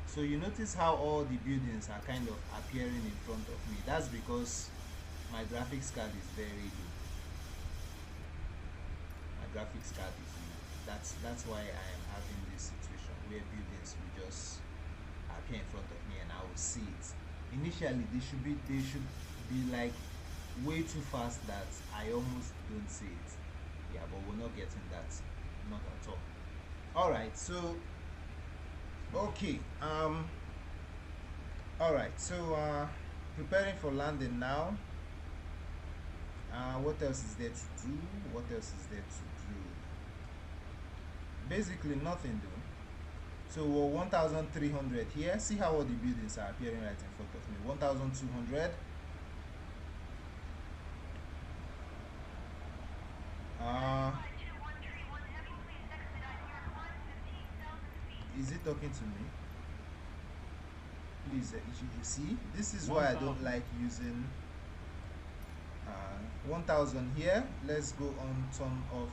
[SPEAKER 1] So you notice how all the buildings are kind of appearing in front of me. That's because my graphics card is very low. My graphics card is low. That's why I am having this situation where buildings will just appear in front of me and I will see it. Initially they should be like way too fast that I almost don't see it. Yeah, but we're not getting that, not at all. All right, so okay, all right, so preparing for landing now. What else is there to do? What else is there to do? Basically nothing, though. So 1,300 here. See how all the buildings are appearing right in front of me. 1,200. Is it talking to me? Please, you see, this is why I don't like using 1,000 here. Let's go on turn off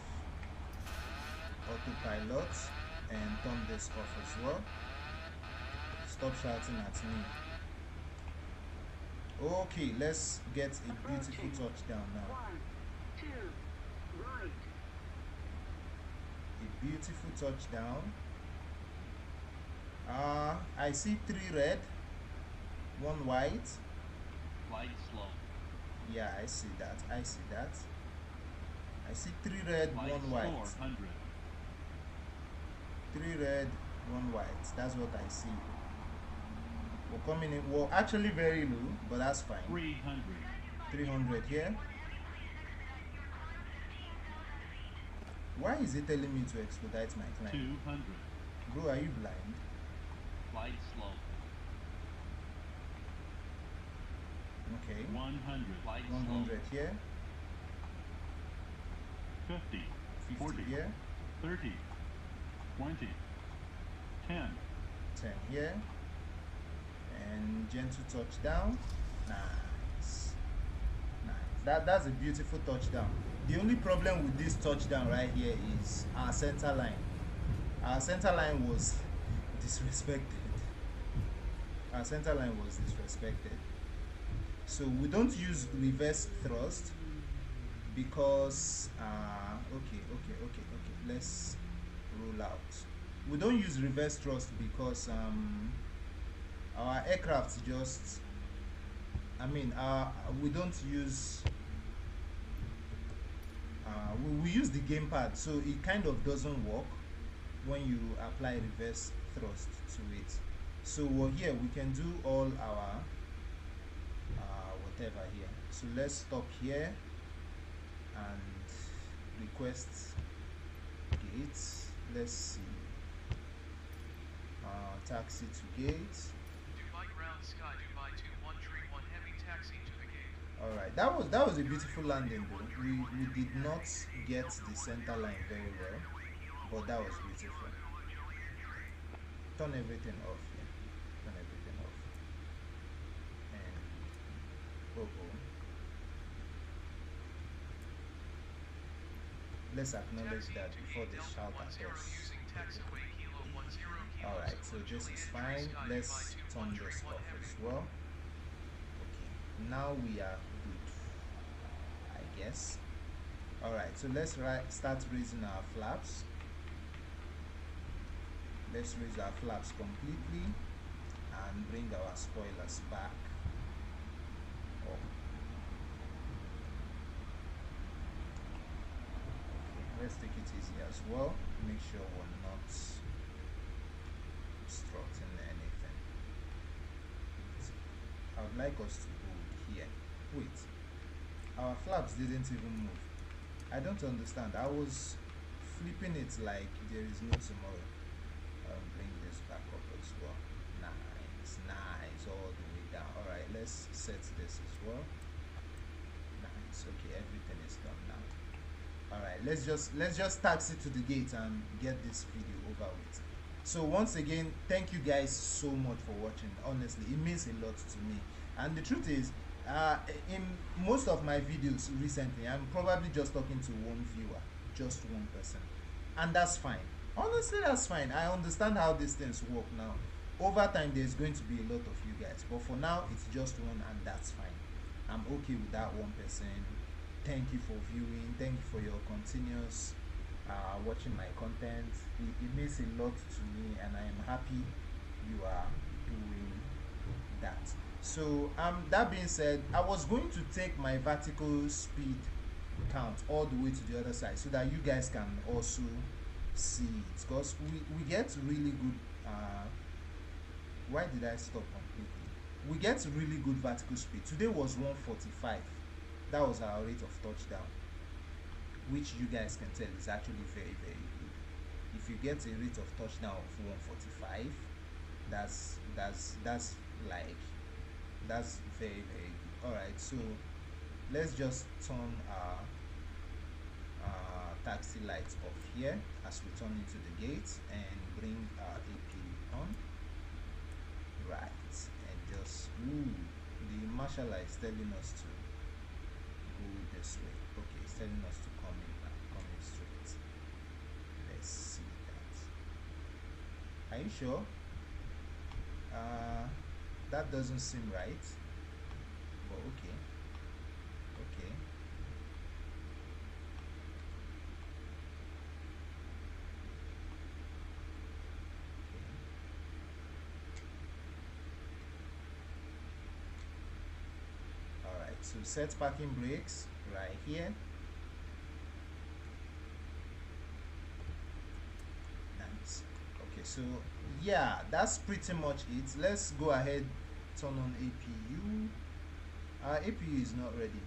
[SPEAKER 1] autopilot and turn this off as well. Stop shouting at me. Okay, let's get a beautiful touchdown now.
[SPEAKER 11] 1, 2, right.
[SPEAKER 1] A beautiful touchdown. I see 3 red, 1 white.
[SPEAKER 6] Flight slow.
[SPEAKER 1] Yeah, I see that. I see that. I see 3 red,
[SPEAKER 6] Flight
[SPEAKER 1] 1 white.
[SPEAKER 6] 400.
[SPEAKER 1] 3 red, 1 white. That's what I see. We're coming in. We're actually very low, but that's fine.
[SPEAKER 6] 300.
[SPEAKER 1] 300 here. Why is it telling me to expedite my climb?
[SPEAKER 6] 200.
[SPEAKER 1] Bro, are you blind?
[SPEAKER 6] Flight slow.
[SPEAKER 1] Okay.
[SPEAKER 6] 100. Flight
[SPEAKER 1] 100
[SPEAKER 6] slow.
[SPEAKER 1] here.
[SPEAKER 6] 50.
[SPEAKER 1] 50
[SPEAKER 6] 40.
[SPEAKER 1] here.
[SPEAKER 6] 30. 20. 10.
[SPEAKER 1] 10 here. And gentle touchdown. Nice. Nice. That's a beautiful touchdown. The only problem with this touchdown right here is our center line. Our center line was disrespected. Our center line was disrespected. So we don't use reverse thrust because okay, let's roll out. We don't use reverse thrust because our aircraft just, we don't use we use the gamepad, so it kind of doesn't work when you apply reverse thrust to it. So here we can do all our whatever here. So let's stop here and request gates. Let's see, taxi to gate.
[SPEAKER 10] Dubai ground sky, Dubai 2131 heavy taxi to the gate.
[SPEAKER 1] All right, that was a beautiful landing though. We did not get the center line very well, but that was beautiful. Turn everything off here. Turn everything off. And let's acknowledge that before they shout at us. Alright, so this is fine. Let's turn this off as well. Okay, now we are good, I guess. Alright, so let's start raising our flaps. Let's raise our flaps completely and bring our spoilers back up. Let's take it easy as well. Make sure we're not obstructing anything. I would like us to hold here. Wait, our flaps didn't even move. I don't understand. I was flipping it like there is no tomorrow. Bring this back up as well. Nice, all the way down. All right, let's set this as well. Nice. Okay, everything is done now. All right, let's just taxi to the gate and get this video over with. So once again, thank you guys so much for watching. Honestly, it means a lot to me. And the truth is, in most of my videos recently, I'm probably just talking to one viewer, just one person, and that's fine. Honestly, that's fine. I understand how these things work now. Over time, there's going to be a lot of you guys, but for now, it's just one, and that's fine. I'm okay with that one person. Thank you for viewing. Thank you for your continuous watching my content. It means a lot to me, and I am happy you are doing that. So that being said, I was going to take my vertical speed count all the way to the other side so that you guys can also see it, because we get really good why did I stop completely? We get really good vertical speed. Today was 145. That was our rate of touchdown, which you guys can tell is actually very, very good. If you get a rate of touchdown of 145, that's very, very good. All right, so let's just turn our taxi lights off here as we turn into the gate and bring our AP on. Right, and just the marshal light is telling us to go this way. Okay, it's telling us to come in straight. Let's see that. Are you sure? That doesn't seem right, but okay. So set parking brakes right here. Nice. Okay, so yeah, that's pretty much it. Let's go ahead, turn on APU. Our APU is not ready.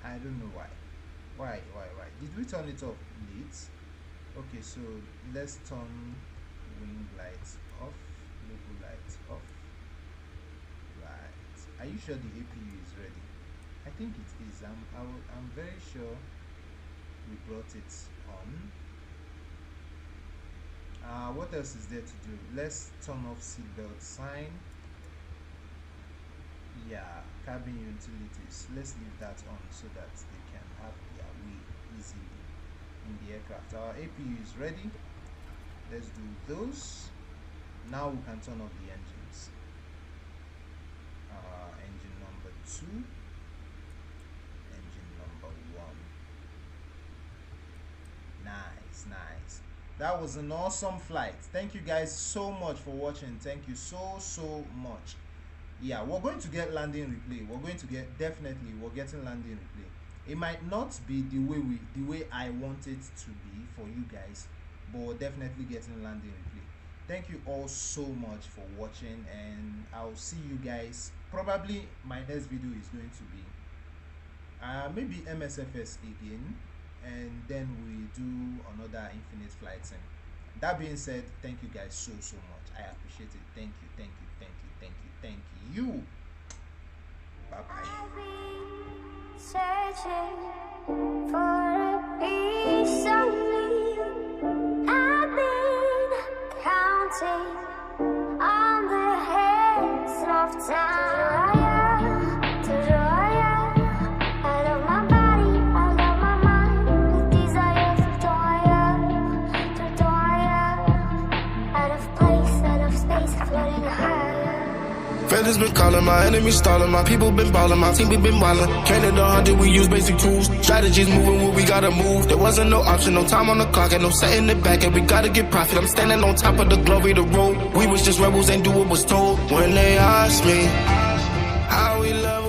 [SPEAKER 1] I don't know why. Why? Did we turn it off late? Okay, so let's turn wing lights off, logo lights off. Are you sure the APU is ready? I think it is. I'm very sure we brought it on. What else is there to do? Let's turn off seatbelt sign. Yeah, cabin utilities. Let's leave that on so that they can have their way easily in the aircraft. Our APU is ready. Let's do those. Now we can turn off the engines. Engine number 2, engine number 1. Nice. That was an awesome flight. Thank you guys so much for watching. Thank you so much. Yeah, we're going to get landing replay. We're getting landing replay. It might not be the way I want it to be for you guys, but we're definitely getting landing replay. Thank you all so much for watching, and I'll see you guys. Probably my next video is going to be maybe MSFS again, and then we do another Infinite Flight Sim. That being said, thank you guys so much. I appreciate it. Thank you. Bye bye.
[SPEAKER 13] Searching for a piece of me. I've been counting on the hands of time. I love my body, I love my mind. With desire for out of place, out of space, floating higher.
[SPEAKER 12] Feathers been calling, my enemies stalling, my people been balling, my team we been wildin'. Canada 100, we use basic tools. Strategies moving where we gotta move. There wasn't no option, no time on the clock, and no setting it back, and we gotta get profit. I'm standing on top of the glory, the road. We was just rebels and do what was told. When they asked me how we love.